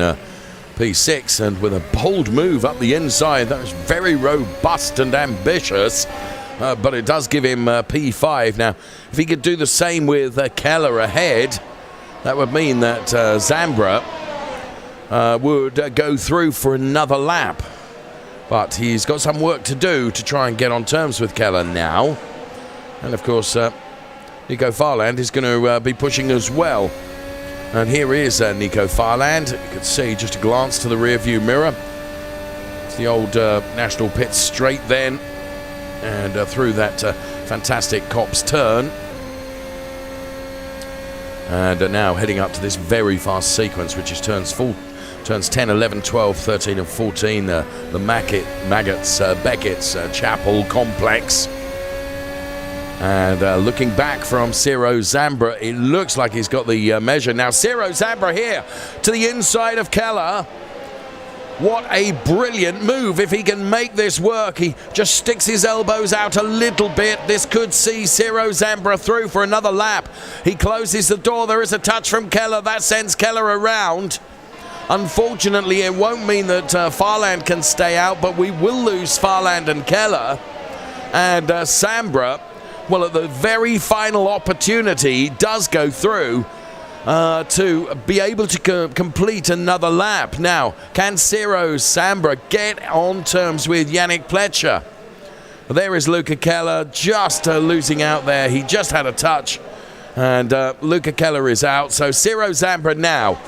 P6 and with a bold move up the inside. That was very robust and ambitious, but it does give him P5. Now, if he could do the same with Keller ahead, that would mean that Zambra would go through for another lap. But he's got some work to do to try and get on terms with Keller now. And of course, Nico Farland is going to be pushing as well. And here is Nico Farland. You can see just a glance to the rear view mirror. It's the old National Pit straight then. And through that fantastic Copse turn. And now heading up to this very fast sequence, which is turns 10, 11, 12, 13 and 14. The Beckett's Chapel Complex. And looking back from Ciro Zambra, it looks like he's got the measure. Now Ciro Zambra here to the inside of Keller. What a brilliant move. If he can make this work, he just sticks his elbows out a little bit. This could see Ciro Zambra through for another lap. He closes the door. There is a touch from Keller. That sends Keller around. Unfortunately, it won't mean that Farland can stay out, but we will lose Farland and Keller. And Zambra, well, at the very final opportunity, does go through to be able to complete another lap. Now, can Ciro Zambra get on terms with Yannick Pletcher? There is Luca Keller just losing out there. He just had a touch, and Luca Keller is out. So Ciro Zambra now.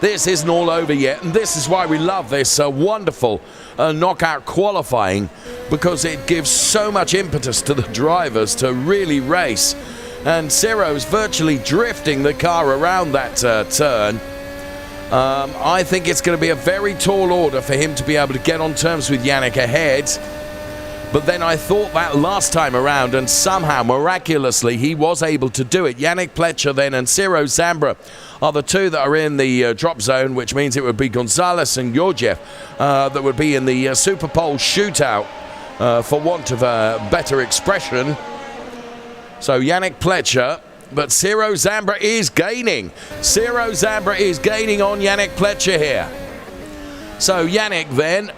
This isn't all over yet, and this is why we love this wonderful knockout qualifying, because it gives so much impetus to the drivers to really race. And Ciro's virtually drifting the car around that turn. I think it's going to be a very tall order for him to be able to get on terms with Yannick ahead. But then I thought that last time around, and somehow, miraculously, he was able to do it. Yannick Pletcher then and Ciro Zambra are the two that are in the drop zone, which means it would be Gonzalez and Georgiev that would be in the Super Pole shootout, for want of a better expression. So Yannick Pletcher, but Ciro Zambra is gaining. Ciro Zambra is gaining on Yannick Pletcher here. So Yannick then...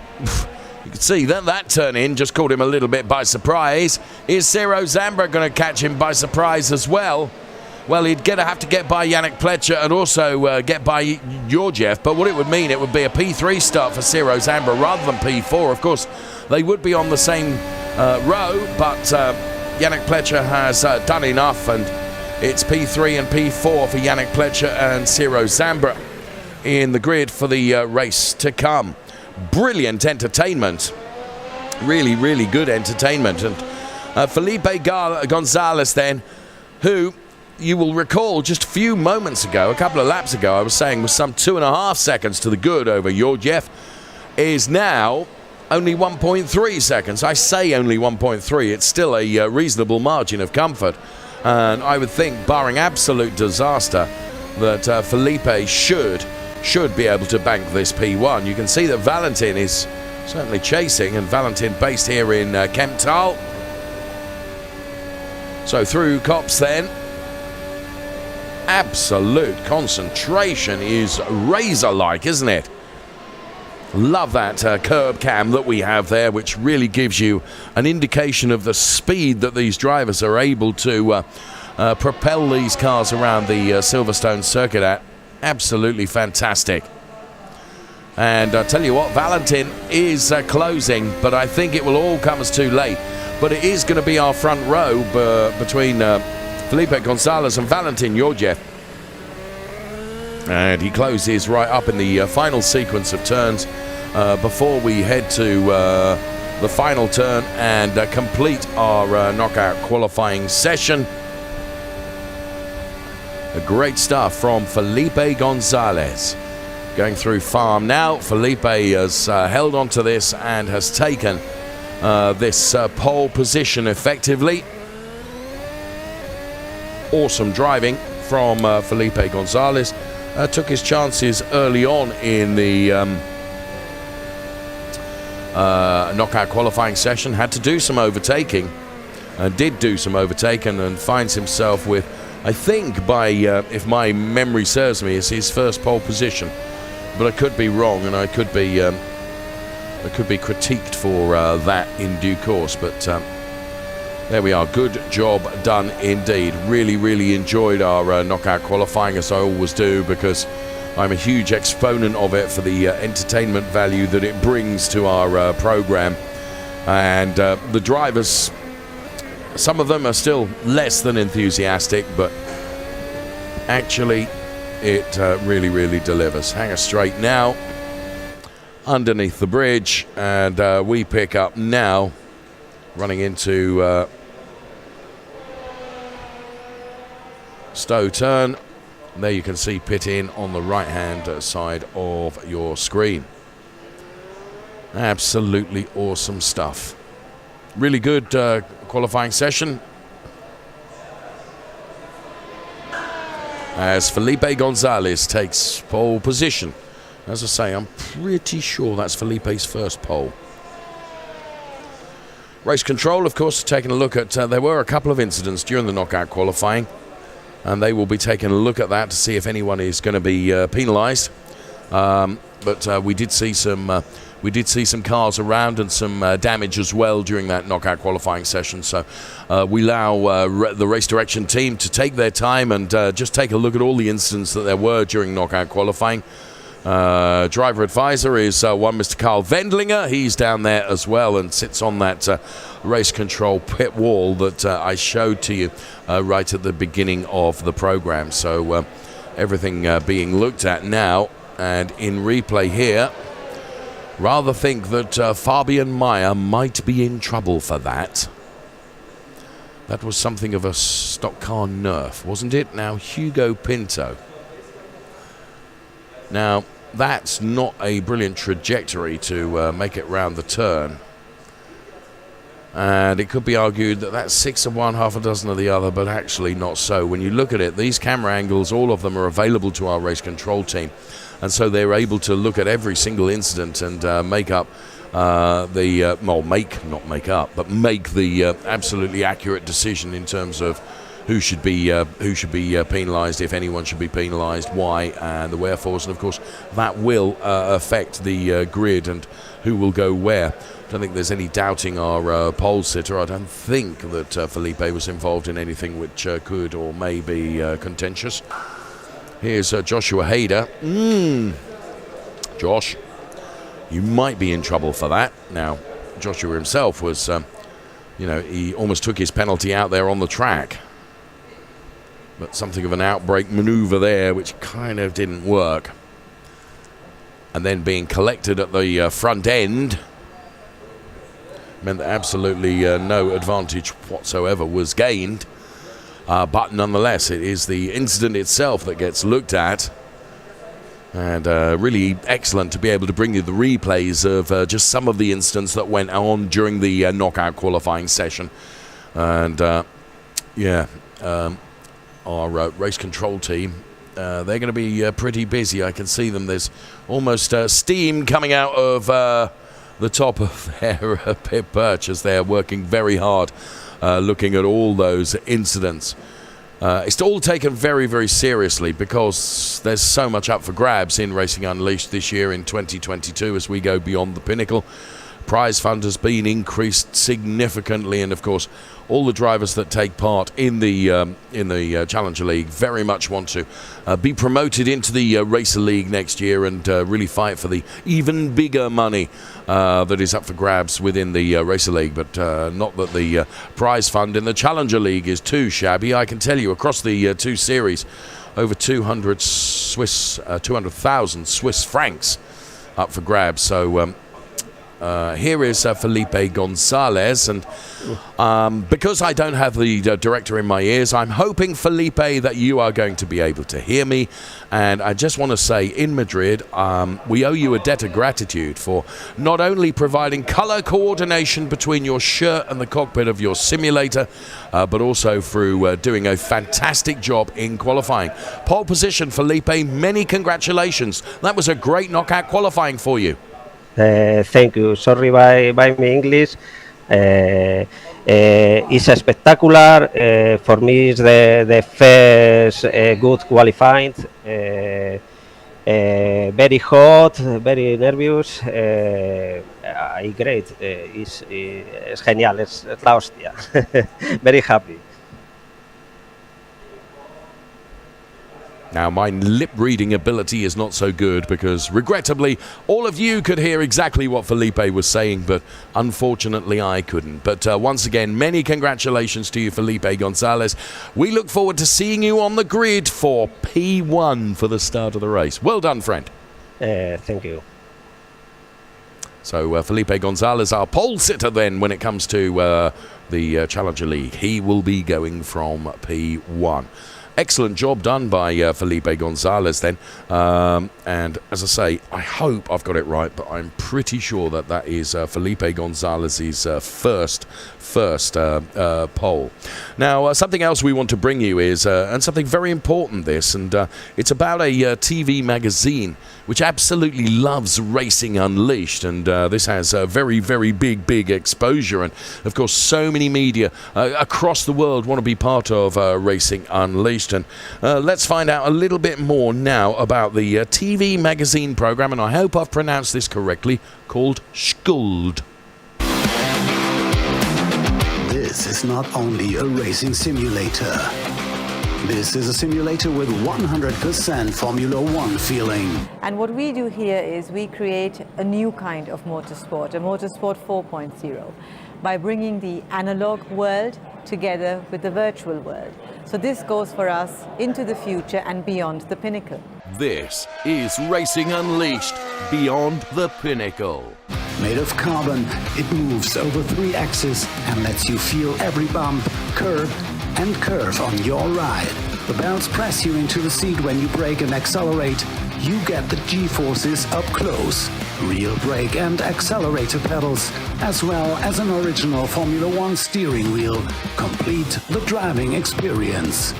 You can see that turn in just caught him a little bit by surprise. Is Ciro Zambra going to catch him by surprise as well? Well, he'd have to get by Yannick Pletcher and also get by Georgiev. But what it would mean, it would be a P3 start for Ciro Zambra rather than P4. Of course, they would be on the same row, but Yannick Pletcher has done enough, and it's P3 and P4 for Yannick Pletcher and Ciro Zambra in the grid for the race to come. Brilliant entertainment, really, really good entertainment. And Felipe Gonzalez then, who you will recall just a few moments ago, a couple of laps ago, I was saying was some 2.5 seconds to the good over Georgiev, is now only 1.3 seconds. I say only 1.3, it's still a reasonable margin of comfort. And I would think, barring absolute disaster, that Felipe should be able to bank this P1. You can see that Valentin is certainly chasing, and Valentin based here in Kemptal. So through Copse then. Absolute concentration is razor-like, isn't it? Love that curb cam that we have there, which really gives you an indication of the speed that these drivers are able to propel these cars around the Silverstone Circuit at. Absolutely fantastic. And I tell you what, Valentin is closing, but I think it will all come as too late. But it is going to be our front row between Felipe Gonzalez and Valentin Georgiev. And he closes right up in the final sequence of turns before we head to the final turn and complete our knockout qualifying session. Great stuff from Felipe Gonzalez. Going through farm now. Felipe has held on to this and has taken this pole position effectively. Awesome driving from Felipe Gonzalez. Took his chances early on in the knockout qualifying session. Had to do some overtaking. Did do some overtaking and finds himself with, I think by, if my memory serves me, is his first pole position. But I could be wrong, and I could be critiqued for that in due course. But there we are. Good job done indeed. Really, really enjoyed our knockout qualifying, as I always do, because I'm a huge exponent of it for the entertainment value that it brings to our program. And the drivers, some of them are still less than enthusiastic, but actually it really, really delivers. Hang us straight now underneath the bridge, and we pick up now running into Stowe turn. There you can see pit in on the right hand side of your screen. Absolutely awesome stuff. Really good qualifying session, as Felipe Gonzalez takes pole position. As I say, I'm pretty sure that's Felipe's first pole. Race control, of course, taking a look at, there were a couple of incidents during the knockout qualifying, and they will be taking a look at that to see if anyone is going to be penalised. But we did see some cars around and some damage as well during that knockout qualifying session. So we allow the race direction team to take their time and just take a look at all the incidents that there were during knockout qualifying. Driver advisor is one Mr. Carl Wendlinger. He's down there as well and sits on that race control pit wall that I showed to you right at the beginning of the program. So everything being looked at now and in replay here. Rather think that Fabian Meyer might be in trouble for that. That was something of a stock car nerf, wasn't it? Now, Hugo Pinto. Now, that's not a brilliant trajectory to make it round the turn. And it could be argued that that's 6 of one, half a dozen of the other, but actually not so. When you look at it, these camera angles, all of them are available to our race control team. And so they're able to look at every single incident and make up make the absolutely accurate decision in terms of who should be penalised, if anyone should be penalised, why, and the wherefores. And of course, that will affect the grid and who will go where. I don't think there's any doubting our pole sitter. I don't think that Felipe was involved in anything which could or may be contentious. Here's Joshua Hyder. Josh, you might be in trouble for that. Now, Joshua himself was, he almost took his penalty out there on the track. But something of an outbreak manoeuvre there, which kind of didn't work. And then being collected at the front end meant that absolutely no advantage whatsoever was gained. But nonetheless, it is the incident itself that gets looked at. And really excellent to be able to bring you the replays of just some of the incidents that went on during the knockout qualifying session. And our race control team, they're going to be pretty busy. I can see them. There's almost steam coming out of the top of their pit perch as they're working very hard, looking at all those incidents. It's all taken very, very seriously because there's so much up for grabs in Racing Unleashed this year in 2022 as we go beyond the Pinnacle. Prize fund has been increased significantly, and of course all the drivers that take part in the Challenger League very much want to be promoted into the Razer League next year and really fight for the even bigger money that is up for grabs within the Razer League. But not that the prize fund in the Challenger League is too shabby. I can tell you across the two series, over 200,000 Swiss francs up for grabs. So here is Felipe Gonzalez, and because I don't have the director in my ears, I'm hoping, Felipe, that you are going to be able to hear me. And I just want to say, in Madrid, we owe you a debt of gratitude for not only providing color coordination between your shirt and the cockpit of your simulator, but also through doing a fantastic job in qualifying. Pole position, Felipe, many congratulations. That was a great knockout qualifying for you. Thank you. Sorry by my English. It's a spectacular. For me, it's the first good qualifying. Very hot, very nervous. Great. It's genial. Es la hostia. Very happy. Now, my lip-reading ability is not so good because, regrettably, all of you could hear exactly what Felipe was saying, but unfortunately I couldn't. But once again, many congratulations to you, Felipe Gonzalez. We look forward to seeing you on the grid for P1 for the start of the race. Well done, friend. Thank you. So Felipe Gonzalez, our pole sitter then when it comes to the Challenger League. He will be going from P1. Excellent job done by Felipe Gonzalez then. And as I say, I hope I've got it right, but I'm pretty sure that that is Felipe Gonzalez's first pole. Now, something else we want to bring you is, and something very important this, and it's about a TV magazine which absolutely loves Racing Unleashed, and this has a very, very big exposure, and of course so many media across the world want to be part of Racing Unleashed, and let's find out a little bit more now about the TV magazine program, and I hope I've pronounced this correctly, called Skuld. This is not only a racing simulator. This is a simulator with 100% Formula One feeling. And what we do here is we create a new kind of motorsport, a motorsport 4.0, by bringing the analog world together with the virtual world. So this goes for us into the future and beyond the pinnacle. This is Racing Unleashed, Beyond the Pinnacle. Made of carbon, it moves over 3 axes and lets you feel every bump, curb and curve on your ride. The belts press you into the seat when you brake and accelerate. You get the G-forces up close. Real brake and accelerator pedals, as well as an original Formula One steering wheel, complete the driving experience.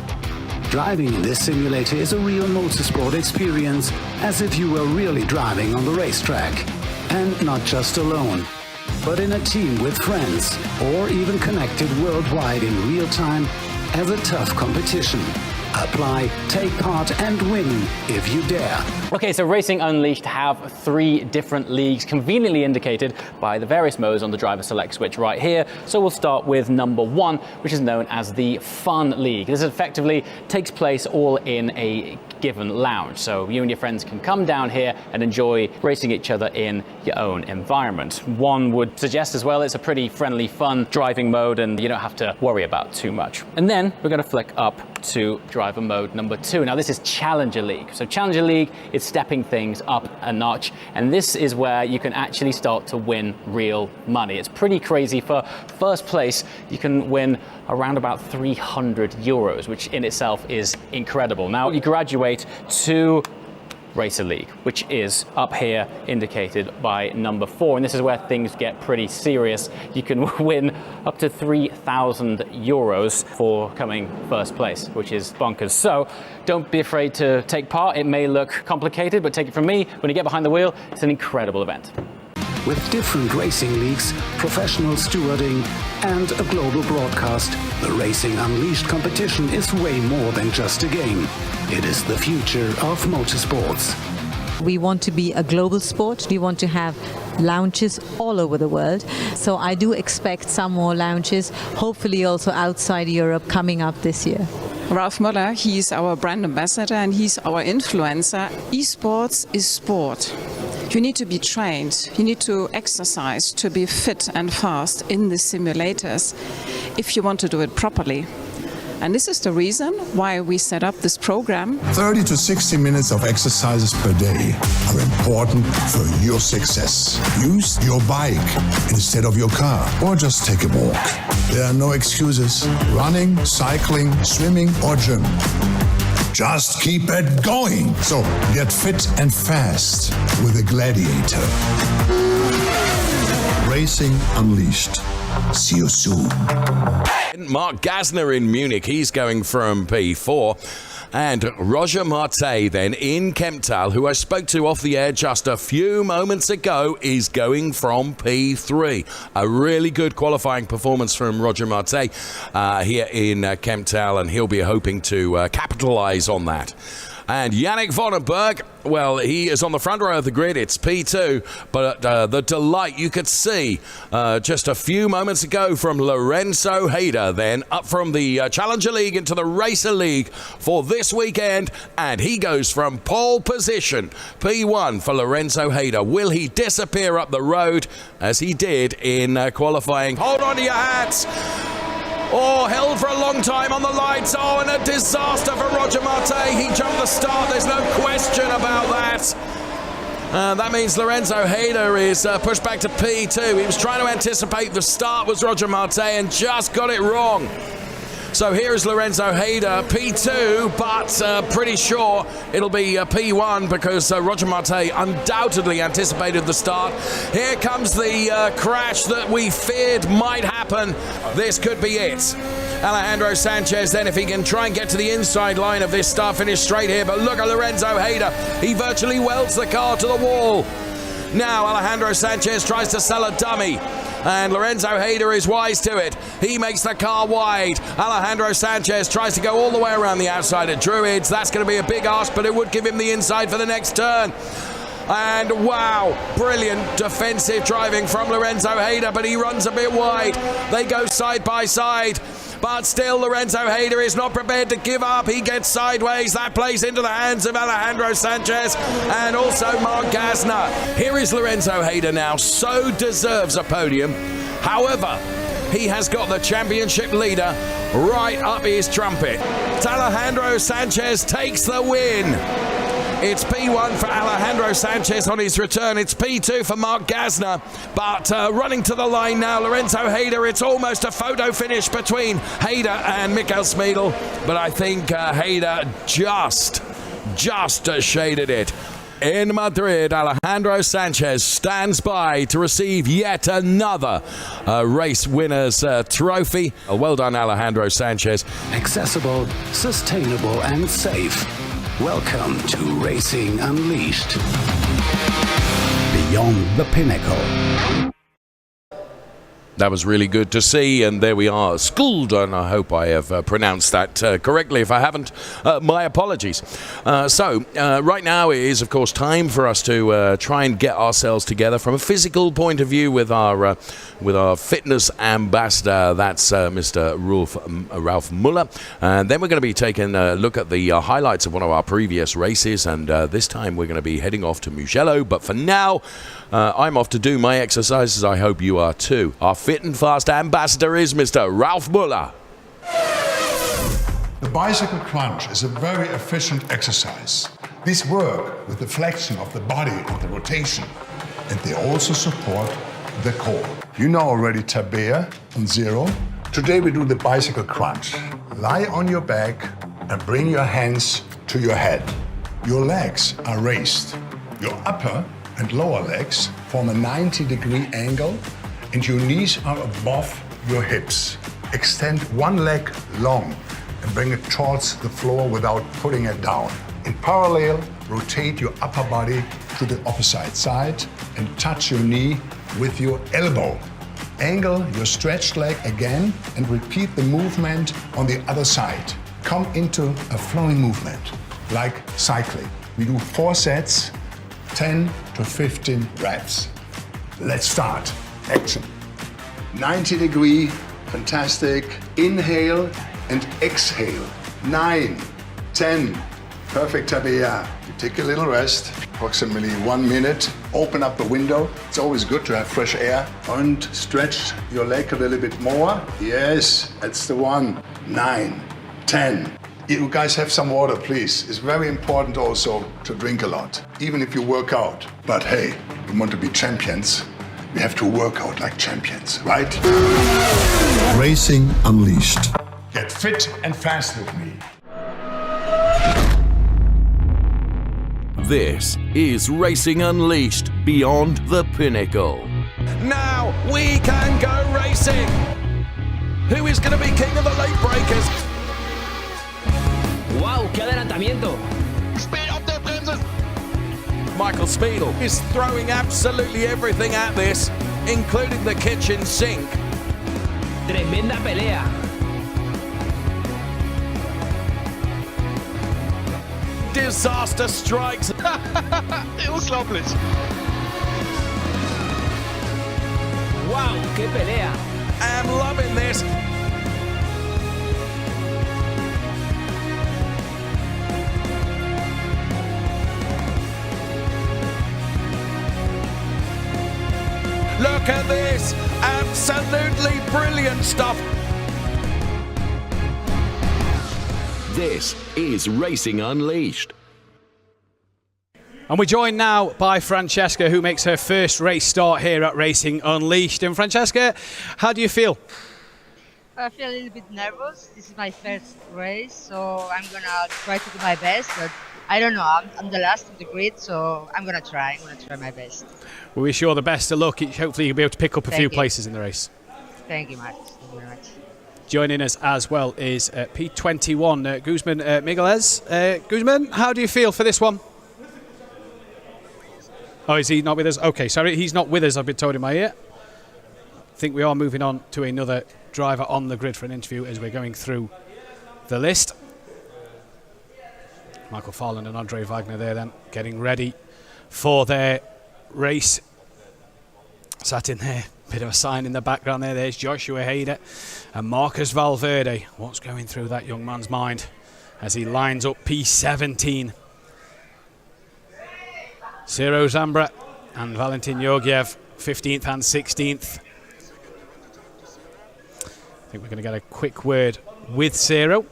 Driving in this simulator is a real motorsport experience, as if you were really driving on the racetrack. And not just alone, but in a team with friends, or even connected worldwide in real time as a tough competition. Apply, take part and win if you dare. Okay, so Racing Unleashed have 3 different leagues conveniently indicated by the various modes on the driver select switch right here. So we'll start with number 1, which is known as the Fun League. This effectively takes place all in a given lounge. So you and your friends can come down here and enjoy racing each other in your own environment. One would suggest as well it's a pretty friendly, fun driving mode and you don't have to worry about too much. And then we're going to flick up to driver mode number 2. Now this is Challenger League. So Challenger League is stepping things up a notch, and this is where you can actually start to win real money. It's pretty crazy. For first place, you can win around about 300 euros, which in itself is incredible. Now you graduate to Razer League, which is up here indicated by number 4, and this is where things get pretty serious. You can win up to 3,000 euros for coming first place, which is bonkers. So don't be afraid to take part. It may look complicated, but take it from me, when you get behind the wheel, it's an incredible event. With different racing leagues, professional stewarding, and a global broadcast, the Racing Unleashed competition is way more than just a game. It is the future of motorsports. We want to be a global sport. We want to have lounges all over the world. So I do expect some more lounges, hopefully also outside Europe, coming up this year. Ralph Muller, he's our brand ambassador and he's our influencer. Esports is sport. You need to be trained, you need to exercise to be fit and fast in the simulators if you want to do it properly. And this is the reason why we set up this program. 30 to 60 minutes of exercises per day are important for your success. Use your bike instead of your car, or just take a walk. There are no excuses. Running, cycling, swimming, or gym. Just keep it going. So get fit and fast with a Gladiator. Racing Unleashed. See you soon. Mark Gasner in Munich, he's going from P4. And Roger Marte then in Kemptal, who I spoke to off the air just a few moments ago, is going from P3. A really good qualifying performance from Roger Marte here in Kemptal, and he'll be hoping to capitalise on that. And Yannick Vonenberg, well, he is on the front row of the grid. It's P2, but the delight you could see just a few moments ago from Lorenzo Hyder, then up from the Challenger League into the Razer League for this weekend, and he goes from pole position, P1 for Lorenzo Hyder. Will he disappear up the road as he did in qualifying? Hold on to your hats. Oh, held for a long time on the lights. Oh, and a disaster for Roger Marte. He jumped the start. There's no question about that. That means Lorenzo Hyder is pushed back to P2. He was trying to anticipate the start was Roger Marte and just got it wrong. So here is Lorenzo Hyder, P2, but pretty sure it'll be P1 because Roger Marte undoubtedly anticipated the start. Here comes the crash that we feared might happen. This could be it. Alejandro Sanchez then, if he can try and get to the inside line of this start-finish straight here. But look at Lorenzo Hyder. He virtually welds the car to the wall. Now Alejandro Sanchez tries to sell a dummy. And Lorenzo Hyder is wise to it. He makes the car wide. Alejandro Sanchez tries to go all the way around the outside at Druids. That's going to be a big ask, but it would give him the inside for the next turn. And wow, brilliant defensive driving from Lorenzo Hyder, but he runs a bit wide. They go side by side. But still, Lorenzo Hyder is not prepared to give up. He gets sideways. That plays into the hands of Alejandro Sanchez and also Mark Gasner. Here is Lorenzo Hyder now. So deserves a podium. However, he has got the championship leader right up his trumpet. Alejandro Sanchez takes the win. It's P1 for Alejandro Sanchez on his return. It's P2 for Mark Gasner. But running to the line now, Lorenzo Hyder. It's almost a photo finish between Hyder and Mikkel Smeedel. But I think Hyder just shaded it. In Madrid, Alejandro Sanchez stands by to receive yet another race winner's trophy. Well done, Alejandro Sanchez. Accessible, sustainable, and safe. Welcome to Racing Unleashed. Beyond the Pinnacle. That was really good to see, and there we are, schooled, and I hope I have pronounced that correctly. If I haven't, my apologies. So right now it is, of course, time for us to try and get ourselves together from a physical point of view with our fitness ambassador. That's Mr. Ralf Muller. And then we're going to be taking a look at the highlights of one of our previous races, and this time we're going to be heading off to Mugello. But for now, I'm off to do my exercises. I hope you are too. Our fit and fast ambassador is Mr. Ralf Muller. The bicycle crunch is a very efficient exercise. These work with the flexion of the body and the rotation, and they also support the core. You know already tabea and zero. Today we do the bicycle crunch. Lie on your back and bring your hands to your head. Your legs are raised. Your upper and lower legs form a 90-degree angle, and your knees are above your hips. Extend one leg long and bring it towards the floor without putting it down. In parallel, rotate your upper body to the opposite side and touch your knee with your elbow. Angle your stretched leg again and repeat the movement on the other side. Come into a flowing movement, like cycling. We do 4 sets, 10 to 15 reps. Let's start. Action. 90-degree, fantastic. Inhale and exhale. 9, 10, perfect tabea. You take a little rest, approximately 1 minute. Open up the window. It's always good to have fresh air. And stretch your leg a little bit more. Yes, that's the one. 9, 10. You guys have some water, please. It's very important also to drink a lot, even if you work out. But hey, we want to be champions. We have to work out like champions, right? Racing Unleashed. Get fit and fast with me. This is Racing Unleashed Beyond the Pinnacle. Now we can go racing. Who is going to be king of the late breakers? Wow, qué adelantamiento. Speed up the bremses. Michael Speedle is throwing absolutely everything at this, including the kitchen sink. Tremenda pelea. Disaster strikes. Unglaublich. Wow, qué pelea. I'm loving this. Look at this. Absolutely brilliant stuff. This is Racing Unleashed. And we're joined now by Francesca, who makes her first race start here at Racing Unleashed. And Francesca, how do you feel? I feel a little bit nervous. This is my first race, so I'm gonna try to do my best, but I don't know. I'm the last of the grid, so I'm gonna try my best. We wish you all the best of luck. Hopefully you'll be able to pick up a few places in the race. Thank you much. Thank you very much. Joining us as well is P21, Guzman Miguelez. Guzman, how do you feel for this one? Oh, is he not with us? Okay, sorry, he's not with us, I've been told in my ear. I think we are moving on to another driver on the grid for an interview as we're going through the list. Michael Farland and Andre Wagner there then, getting ready for their race. Sat in there, bit of a sign in the background there. There's Joshua Hyder and Marcus Valverde. What's going through that young man's mind as he lines up P17? Ciro Zambra and Valentin Georgiev, 15th and 16th. I think we're going to get a quick word with Ciro.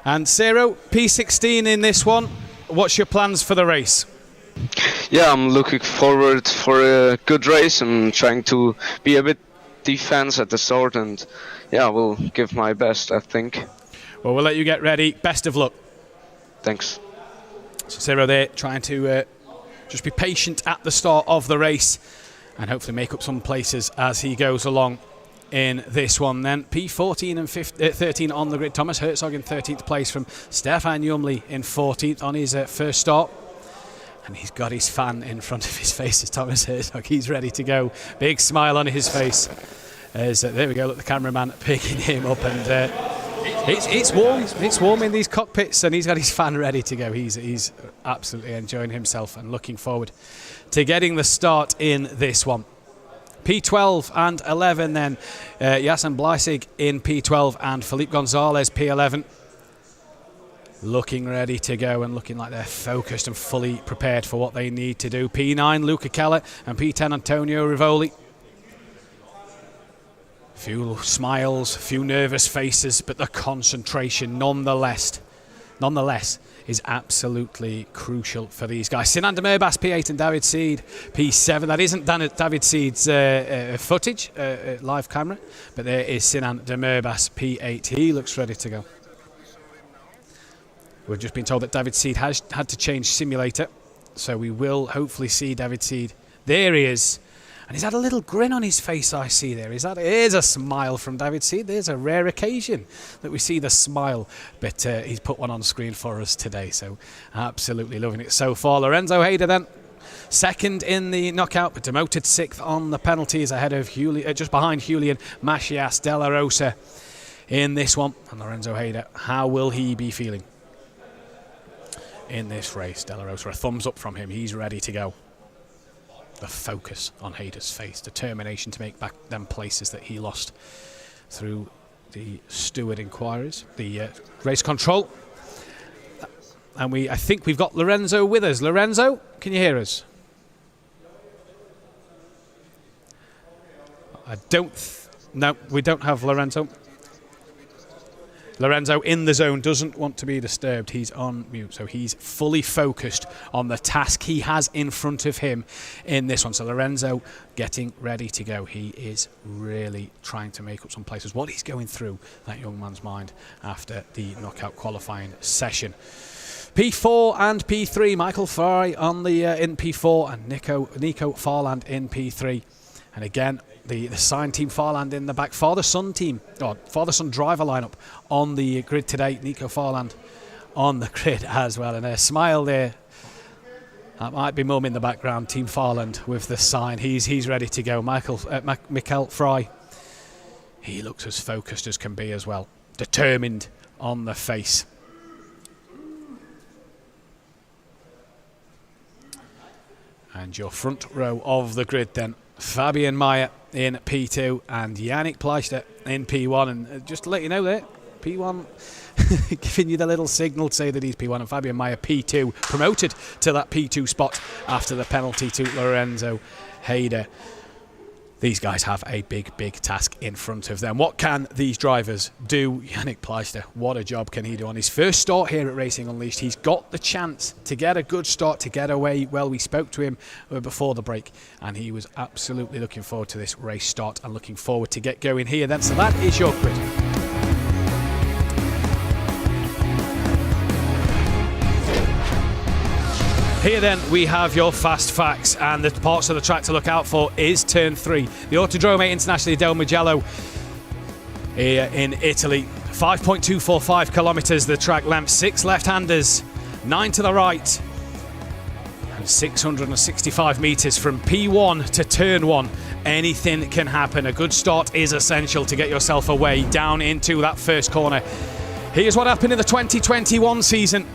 And Ciro, P16 in this one. What's your plans for the race? Yeah, I'm looking forward for a good race. I'm trying to be a bit defense at the start, and yeah, we'll give my best, I think. Well, we'll let you get ready. Best of luck. Thanks. So Ciro there trying to just be patient at the start of the race and hopefully make up some places as he goes along in this one. Then P14 and 13 on the grid. Thomas Herzog in 13th place from Stefan Jumli in 14th on his first start. And he's got his fan in front of his face as Thomas Herzog. He's ready to go. Big smile on his face. As there we go, look, the cameraman picking him up, and it's warm. It's warm in these cockpits, and he's got his fan ready to go. He's absolutely enjoying himself and looking forward to getting the start in this one. P12 and 11 then. Jason Bleisig in P12 and Felipe Gonzalez P11. Looking ready to go and looking like they're focused and fully prepared for what they need to do. P9 Luca Keller and P10 Antonio Rivoli. Few smiles, few nervous faces, but the concentration nonetheless is absolutely crucial for these guys. Sinan Demirbas P8 and David Seed P7. That isn't David Seed's footage, live camera, but there is Sinan Demirbas P8. He looks ready to go. We've just been told that David Seed has had to change simulator, so we will hopefully see David Seed. There he is. And he's had a little grin on his face, I see there. Here's a smile from David Seed. There's a rare occasion that we see the smile. But he's put one on screen for us today, so absolutely loving it so far. Lorenzo Hyder then, second in the knockout, but demoted 6th on the penalties ahead of just behind Julian Macias de la Rosa in this one. And Lorenzo Hyder, how will he be feeling in this race? De la Rosa, a thumbs up from him. He's ready to go. The focus on Hyder's face, determination to make back them places that he lost through the steward inquiries, the race control. And I think we've got Lorenzo with us. Lorenzo, can you hear us? I don't No, we don't have Lorenzo. Lorenzo in the zone, doesn't want to be disturbed. He's on mute, so he's fully focused on the task he has in front of him in this one. So Lorenzo getting ready to go. He is really trying to make up some places. What he's going through that young man's mind after the knockout qualifying session. P4 and P3, Michael Fry on the in P4 and Nico Farland in P3. And again, the signed team Farland in the back. Father-son team, or father-son driver lineup on the grid today. Nico Farland on the grid as well. And a smile there. That might be mum in the background. Team Farland with the sign. He's ready to go. Michael Fry. He looks as focused as can be as well. Determined on the face. And your front row of the grid then. Fabian Meyer in P2 and Yannick Pleister in P1. And just to let you know there, P1 giving you the little signal to say that he's P1, and Fabian Meyer P2, promoted to that P2 spot after the penalty to Lorenzo Hyder. These guys have a big task in front of them. What can these drivers do? Yannick Pleister, what a job can he do on his first start here at Racing Unleashed. He's got the chance to get a good start, to get away. Well, we spoke to him before the break, and he was absolutely looking forward to this race start and looking forward to get going here then. So that is your grid. Here then we have your fast facts, and the parts of the track to look out for is turn 3. The Autodrome Internazionale del Mugello here in Italy. 5.245 kilometres the track length, 6 left-handers, 9 to the right, and 665 metres from P1 to turn 1. Anything can happen. A good start is essential to get yourself away down into that first corner. Here's what happened in the 2021 season.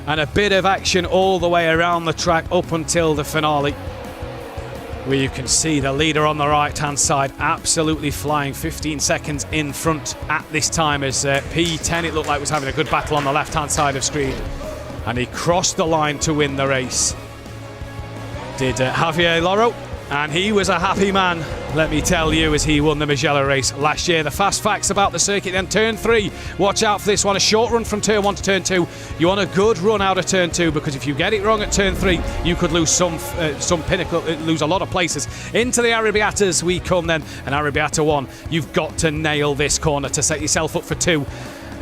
And a bit of action all the way around the track up until the finale, where you can see the leader on the right-hand side absolutely flying, 15 seconds in front at this time, as P10, it looked like, was having a good battle on the left-hand side of screen. And he crossed the line to win the race. Did Javier Loro, and he was a happy man, let me tell you, as he won the Mugello race last year. The fast facts about the circuit then. Turn 3, watch out for this one. A short run from turn 1 to turn 2. You want a good run out of turn 2, because if you get it wrong at turn 3, you could lose some pinnacle, lose a lot of places. Into the Arrabbiatas we come then, and Arrabbiata 1. You've got to nail this corner to set yourself up for 2.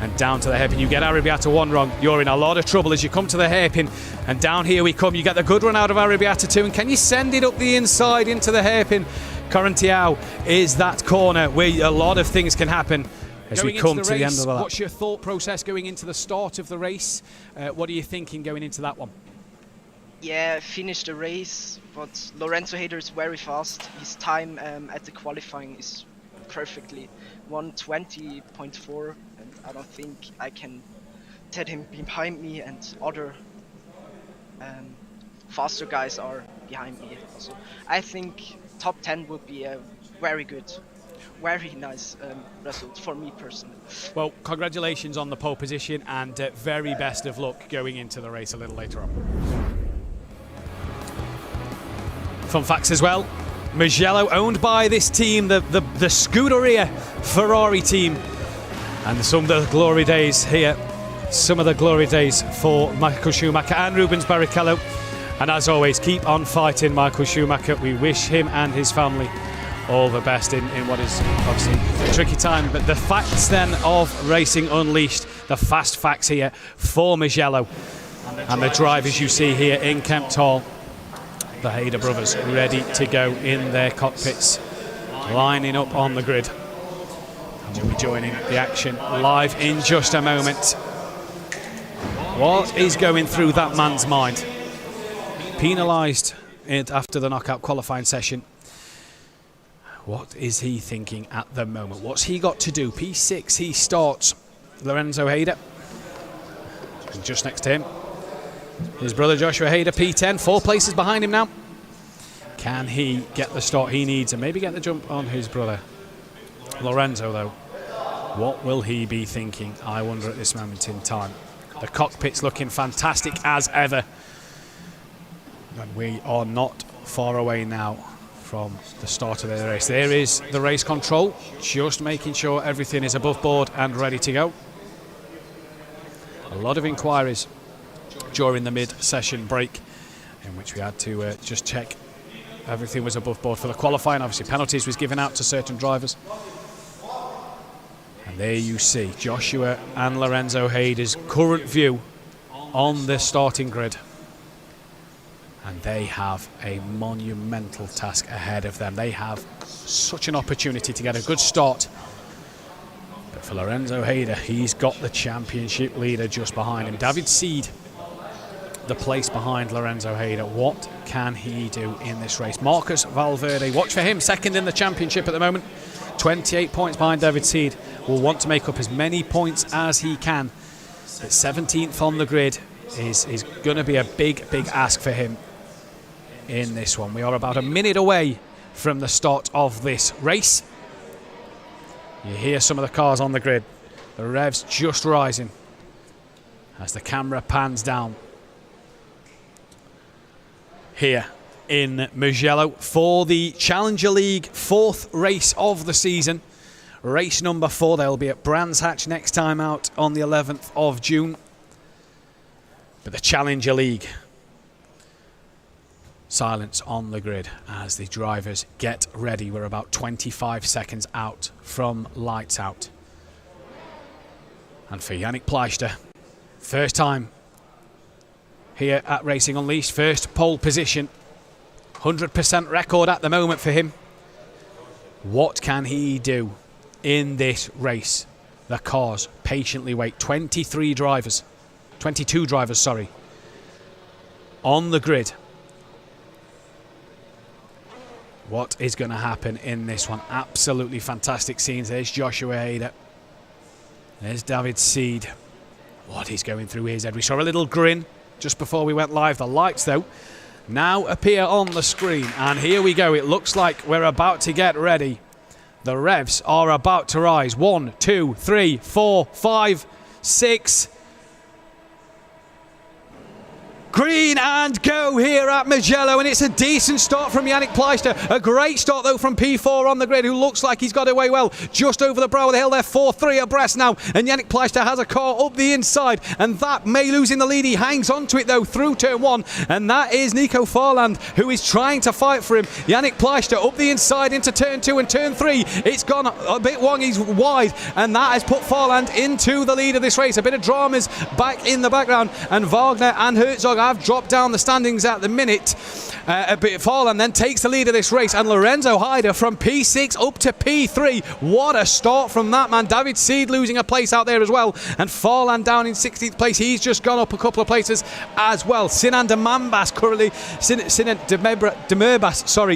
And down to the hairpin. You get Arrabbiata 1 wrong, you're in a lot of trouble as you come to the hairpin. And down here we come. You get the good run out of Arrabbiata 2. And can you send it up the inside into the hairpin? Correntiao is that corner where a lot of things can happen as we come to the end of the lap. What's your thought process going into the start of the race? What are you thinking going into that one? Yeah, finished the race, but Lorenzo Hyder is very fast. His time at the qualifying is perfectly 1:20.4, and I don't think I can take him behind me, and other faster guys are behind me. So I think top 10 would be a very good, very nice result for me personally. Well, congratulations on the pole position, and very best of luck going into the race a little later on. Fun facts as well. Mugello owned by this team, the Scuderia Ferrari team. And some of the glory days here. Some of the glory days for Michael Schumacher and Rubens Barrichello. And as always, keep on fighting, Michael Schumacher. We wish him and his family all the best in what is obviously a tricky time. But the facts then of Racing Unleashed, the fast facts here for Mugello. And the drivers you see here in Kempt Hall. The Hyder brothers ready to go in their cockpits, lining up on the grid. And we'll be joining the action live in just a moment. What is going through that man's mind? Penalised after the knockout qualifying session. What is he thinking at the moment? What's he got to do? P6 he starts. Lorenzo Hyder. And just next to him, his brother Joshua Hyder, P10, 4 places behind him now. Can he get the start he needs and maybe get the jump on his brother? Lorenzo, though, what will he be thinking, I wonder, at this moment in time? The cockpit's looking fantastic as ever. And we are not far away now from the start of the race. There is the race control, just making sure everything is above board and ready to go. A lot of inquiries during the mid-session break in which we had to just check everything was above board for the qualifying. Obviously penalties was given out to certain drivers. And there you see Joshua and Lorenzo Hyder's current view on the starting grid. And they have a monumental task ahead of them. They have such an opportunity to get a good start. But for Lorenzo Hyder, he's got the championship leader just behind him. David Seed, the place behind Lorenzo Hyder. What can he do in this race? Marcus Valverde, watch for him, second in the championship at the moment. 28 points behind David Seed. Will want to make up as many points as he can. But 17th on the grid is going to be a big ask for him in this one. We are about a minute away from the start of this race. You hear some of the cars on the grid. The revs just rising as the camera pans down here in Mugello for the Challenger League 4th race of the season. Race number 4. They'll be at Brands Hatch next time out on the 11th of June. But the Challenger League. Silence on the grid as the drivers get ready. We're about 25 seconds out from lights out. And for Yannick Pleister, first time here at Racing Unleashed, first pole position. 100% record at the moment for him. What can he do in this race? The cars patiently wait. 22 drivers, sorry, on the grid. What is going to happen in this one? Absolutely fantastic scenes. There's Joshua Hyder. There's David Seed. What he's going through his head. We saw a little grin just before we went live. The lights, though, now appear on the screen. And here we go. It looks like we're about to get ready. The revs are about to rise. 1, 2, 3, 4, 5, 6. Green and go here at Mugello, and it's a decent start from Yannick Pleister. A great start, though, from P4 on the grid, who looks like he's got away well. Just over the brow of the hill, they're 4-3 abreast now, and Yannick Pleister has a car up the inside, and that may lose in the lead. He hangs on to it, though, through turn 1, and that is Nico Farland, who is trying to fight for him. Yannick Pleister up the inside into turn 2 and turn 3. It's gone a bit long, he's wide, and that has put Farland into the lead of this race. A bit of dramas back in the background, and Wagner and Herzog have dropped down the standings at the minute. Farland then takes the lead of this race, and Lorenzo Hyder from P6 up to P3. What a start from that man. David Seed losing a place out there as well, and Farland down in 16th place. He's just gone up a couple of places as well. Sinan Demerbas currently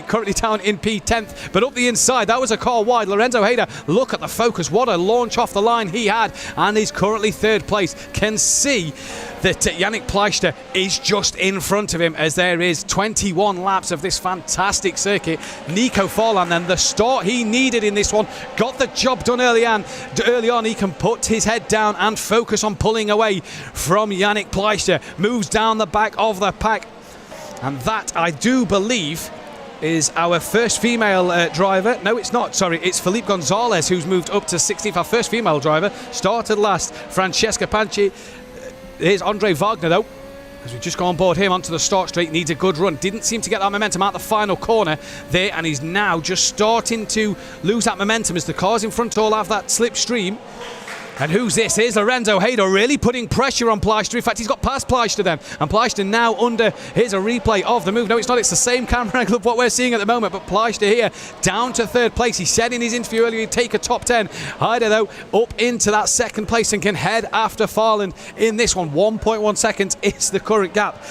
currently down in P10th, but up the inside that was a car wide. Lorenzo Hyder, look at the focus, what a launch off the line he had, and he's currently 3rd place. Can see that Yannick Pleister is just in front of him as there is 21 laps of this fantastic circuit. Nico Farland, then the start he needed in this one, got the job done early on. He can put his head down and focus on pulling away from Yannick Pleister. Moves down the back of the pack, and that, I do believe, is our first female driver. No, it's not. Sorry, it's Felipe Gonzalez who's moved up to 16th. Our first female driver. Started last, Francesca Panchi. Here's Andre Wagner, though, as we just go on board him onto the start straight. Needs a good run. Didn't seem to get that momentum out the final corner there, and he's now just starting to lose that momentum as the cars in front all have that slipstream. And who's this? Here's Lorenzo Hyder really putting pressure on Pleister. In fact, he's got past Pleister then. And Pleister now under. Here's a replay of the move. No, it's not. It's the same camera angle of what we're seeing at the moment. But Pleister here down to 3rd place. He said in his interview earlier he'd take a top 10. Hyder, though, up into that 2nd place and can head after Farland in this one. 1.1 seconds is the current gap.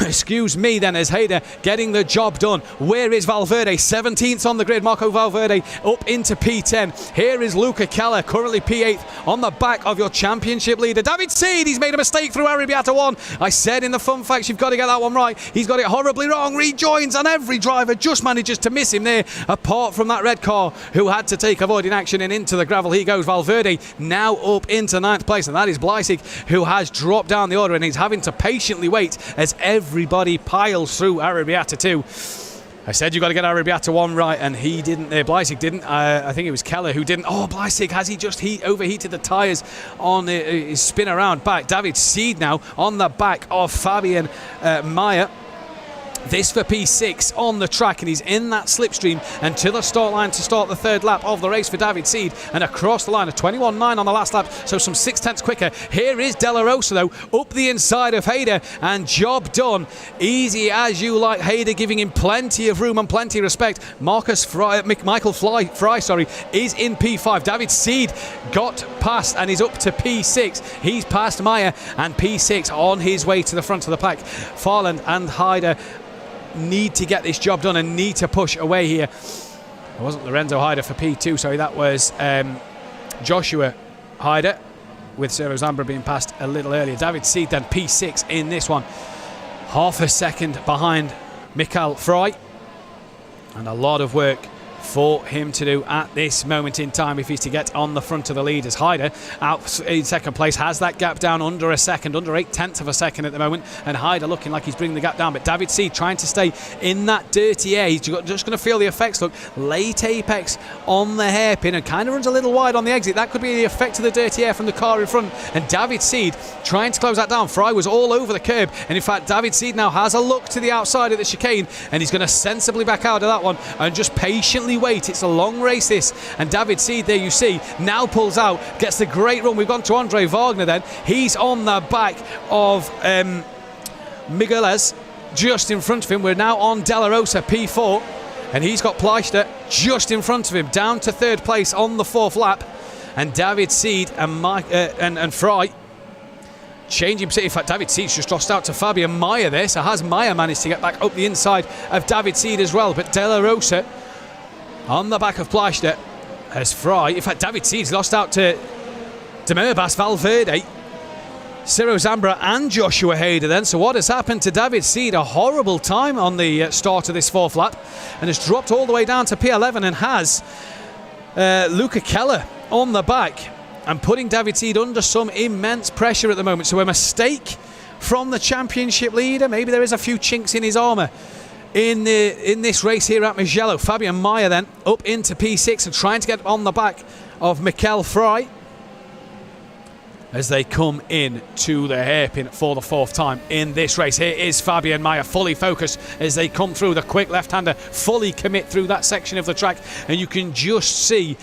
Excuse me then, as Hyder getting the job done. Where is Valverde? 17th on the grid. Marco Valverde up into P10. Here is Luca Keller, currently P8. On the back of your championship leader, David Seed. He's made a mistake through Arabiata 1. I said in the fun facts, you've got to get that one right. He's got it horribly wrong. Rejoins, and every driver just manages to miss him there, apart from that red car who had to take avoiding action, and into the gravel he goes. Valverde now up into 9th place, and that is Bleisig, who has dropped down the order, and he's having to patiently wait as everybody piles through Arabiata 2. I said you got to get Arabiata one right, and he didn't. Bleisig didn't. I think it was Keller who didn't. Oh, Bleisig, has he just overheated the tyres on his spin around back? David Seed now on the back of Fabian Meyer. This for P6 on the track, and he's in that slipstream and to the start line to start the third lap of the race for David Seed, and across the line, a 21.9 on the last lap, so some 6/10 quicker. Here is De La Rosa though, up the inside of Hyder, and job done. Easy as you like. Hyder giving him plenty of room and plenty of respect. Michael Fry is in P5. David Seed got past and is up to P6. He's past Meyer, and P6 on his way to the front of the pack. Farland and Hyder need to get this job done and need to push away here. It wasn't Lorenzo Hyder for P2, sorry, that was Joshua Hyder, with Ciro Zambra being passed a little earlier. David Seed then P6 in this one, half a second behind Mikael Fry, and a lot of work for him to do at this moment in time if he's to get on the front of the lead, as Hyder out in second place has that gap down under a second, under 0.8 of a second at the moment, and Hyder looking like he's bringing the gap down, but David Seed trying to stay in that dirty air. He's just going to feel the effects. Look, late apex on the hairpin and kind of runs a little wide on the exit. That could be the effect of the dirty air from the car in front, and David Seed trying to close that down. Fry was all over the curb, and in fact David Seed now has a look to the outside of the chicane, and he's going to sensibly back out of that one and just patiently wait. It's a long race this, and David Seed, there you see, now pulls out, gets the great run. We've gone to Andre Wagner then. He's on the back of Migueles, just in front of him. We're now on De La Rosa P4, and he's got Pleister just in front of him, down to third place on the fourth lap, and David Seed and Fry changing position. In fact, David Seed's just lost out to Fabian Meyer there, so has Meyer managed to get back up the inside of David Seed as well, but De La Rosa on the back of Pleister as Fry. In fact, David Seed's lost out to Demerbas, Valverde, Ciro Zambra and Joshua Hyder then. So what has happened to David Seed? A horrible time on the start of this fourth lap, and has dropped all the way down to P11, and has Luca Keller on the back and putting David Seed under some immense pressure at the moment. So a mistake from the championship leader. Maybe there is a few chinks in his armour in this race here at Mugello. Fabian Meyer then up into P6 and trying to get on the back of Mikael Fry as they come in to the hairpin for the fourth time in this race. Here is Fabian Meyer fully focused as they come through. The quick left-hander fully commit through that section of the track, and you can just see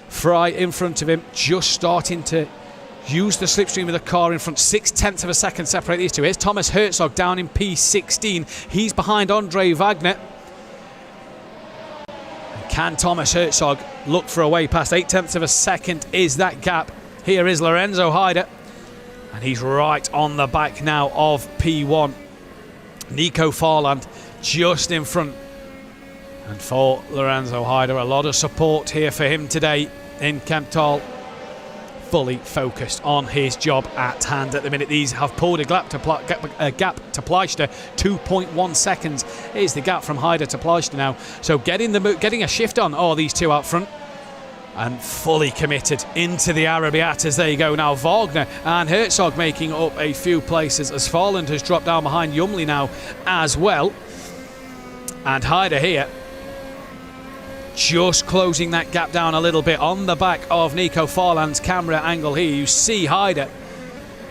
Fry in front of him just starting to use the slipstream of the car in front. 0.6 of a second separate these two. Here's Thomas Herzog down in P16. He's behind Andre Wagner. Can Thomas Herzog look for a way past? 0.8 of a second is that gap. Here is Lorenzo Hyder, and he's right on the back now of P1. Nico Farland just in front. And for Lorenzo Hyder, a lot of support here for him today in Kemptal. Fully focused on his job at hand at the minute. These have pulled a gap to Pleister. 2.1 seconds is the gap from Hyder to Pleister now. So getting a shift on these two out front, and fully committed into the Arabiatas. There you go now. Wagner and Herzog making up a few places as Farland has dropped down behind Yumley now as well. And Hyder here just closing that gap down a little bit on the back of Nico Farland's camera angle here. You see Hyder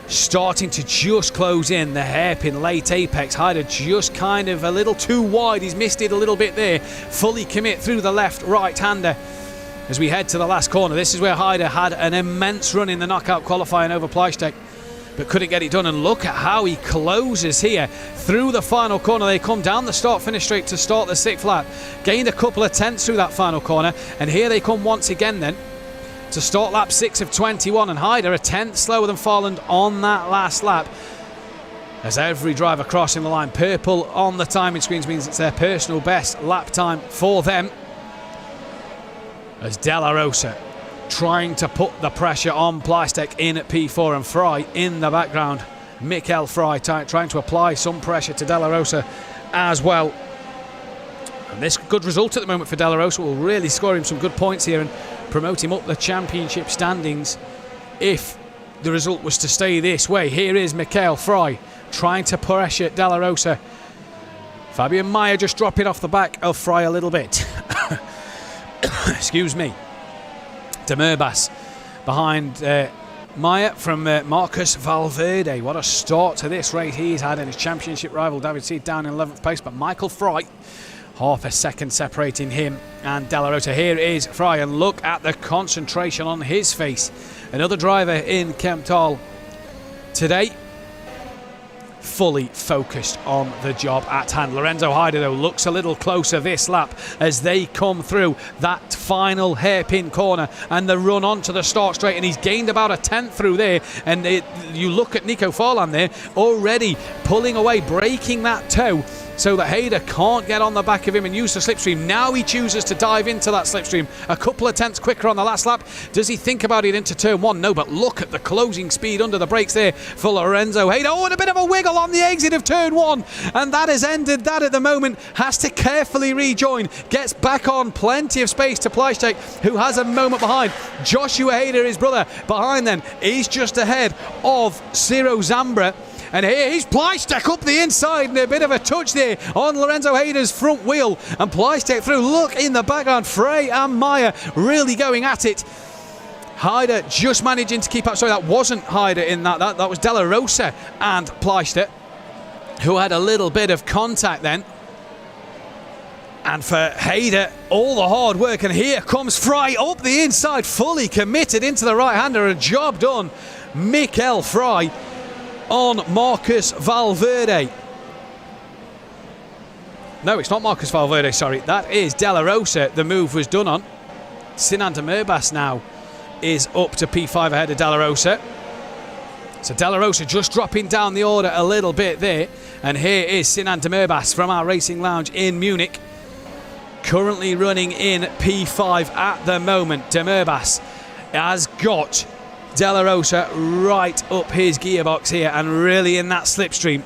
starting to just close in the hairpin late apex. Hyder just kind of a little too wide. He's missed it a little bit there. Fully commit through the left right-hander as we head to the last corner. This is where Hyder had an immense run in the knockout qualifying over Pleister, but couldn't get it done. And look at how he closes here through the final corner. They come down the start-finish straight to start the sixth lap. Gained a couple of tenths through that final corner, and here they come once again then to start lap 6 of 21. And Hyder a tenth slower than Farland on that last lap. As every driver crossing the line, purple on the timing screens means it's their personal best lap time for them. As De La Rosa trying to put the pressure on Pleister in at P4, and Fry in the background. Mikael Fry trying to apply some pressure to De La Rosa as well. And this good result at the moment for De La Rosa will really score him some good points here and promote him up the championship standings if the result was to stay this way. Here is Mikael Fry trying to pressure De La Rosa Fabian Meyer just dropping off the back of Fry a little bit. Excuse me. De Merbas behind Meyer from Marcus Valverde. What a start to this race he's had, in his championship rival David Seed down in 11th place, but Michael Fry half a second separating him and De La Rosa. Here is Fry, and look at the concentration on his face. Another driver in Kempthal today, fully focused on the job at hand. Lorenzo Hyder, though, looks a little closer this lap as they come through that final hairpin corner and the run onto the start straight, and he's gained about a tenth through there. And you look at Nico Farland there, already pulling away, breaking that toe so that Hyder can't get on the back of him and use the slipstream. Now he chooses to dive into that slipstream a couple of tenths quicker on the last lap. Does he think about it into turn one? No, but look at the closing speed under the brakes there for Lorenzo Hyder. Oh, and a bit of a wiggle on the exit of turn one, and that has ended that at the moment. Has to carefully rejoin, gets back on, plenty of space to Pleistek, who has a moment behind. Joshua Hyder, his brother, behind then. He's just ahead of Ciro Zambra. And here he's Pleistek up the inside, and a bit of a touch there on Lorenzo Hyder's front wheel, and Pleistek through. Look in the background, Frey and Meyer really going at it. Hyder just managing to keep up. Sorry, that wasn't Hyder in that was De La Rosa and Pleistek, who had a little bit of contact then. And for Hyder, all the hard work, and here comes Fry up the inside, fully committed into the right-hander, and job done. Mikel Fry on Marcus Valverde. No, it's not Marcus Valverde, sorry. That is De La Rosa the move was done on. Sinan de Merbas now is up to P5 ahead of De La Rosa. So De La Rosa just dropping down the order a little bit there. And here is Sinan de Merbas from our racing lounge in Munich, currently running in P5 at the moment. De Merbas has got De La Rosa right up his gearbox here, and really in that slipstream.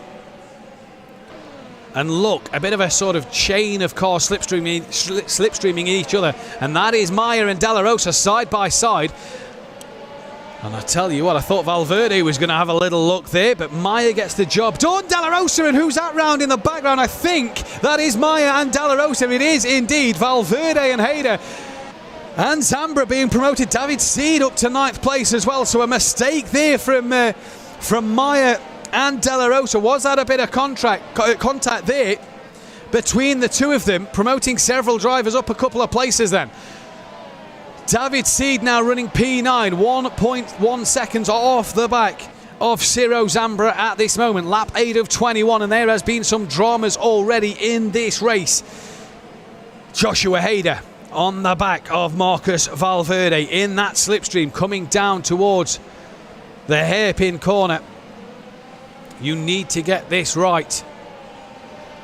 And look, a bit of a sort of chain of cars slipstreaming each other, and that is Meyer and De La Rosa side by side. And I tell you what, I thought Valverde was going to have a little look there, but Meyer gets the job done. De La Rosa, and who's that round in the background? I think that is Meyer and De La Rosa. It is indeed Valverde and Hyder. And Zambra being promoted. David Seed up to 9th place as well. So a mistake there from Meyer and De La Rosa. Was that a bit of contact there between the two of them, promoting several drivers up a couple of places then? David Seed now running P9, 1.1 seconds off the back of Ciro Zambra at this moment. Lap 8 of 21, and there has been some dramas already in this race. Joshua Hyder on the back of Marcus Valverde in that slipstream, coming down towards the hairpin corner. You need to get this right,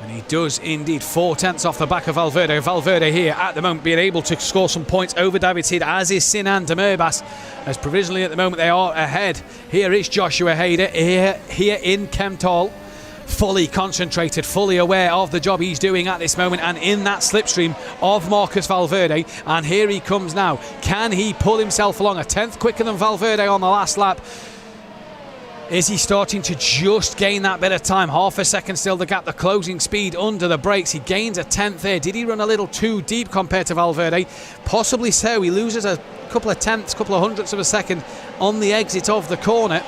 and he does indeed. 4 tenths off the back of Valverde. Valverde here at the moment being able to score some points over David Seed, as is Sinan de Merbas, as provisionally at the moment they are ahead. Here is Joshua Hyder here in Kempthal, fully concentrated, fully aware of the job he's doing at this moment, and in that slipstream of Marcus Valverde. And here he comes now. Can he pull himself along? A tenth quicker than Valverde on the last lap. Is he starting to just gain that bit of time? Half a second still the gap. The closing speed under the brakes. He gains a tenth there. Did he run a little too deep compared to Valverde? Possibly so. He loses a couple of tenths, couple of hundredths of a second on the exit of the corner.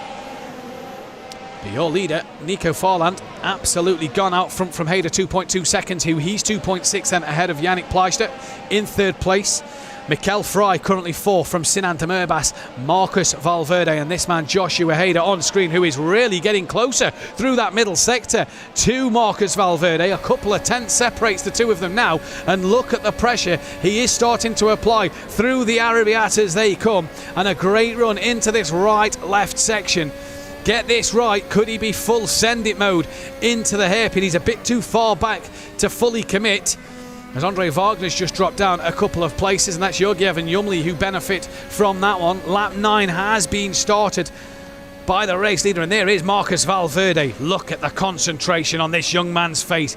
But your leader, Nico Farland, absolutely gone out front from Hyder, 2.2 seconds. He's 2.6 then ahead of Yannick Pleistek in 3rd place. Mikel Fry currently 4th from Sinan de Merbas, Marcus Valverde, and this man Joshua Hyder on screen, who is really getting closer through that middle sector to Marcus Valverde. A couple of tenths separates the two of them now, and look at the pressure he is starting to apply through the Arabiat as they come, and a great run into this right-left section. Get this right, could he be full send it mode into the hairpin? He's a bit too far back to fully commit, as Andre Wagner's just dropped down a couple of places, and that's Georgiev and Yumli who benefit from that one. Lap 9 has been started by the race leader, and there is Marcus Valverde. Look at the concentration on this young man's face.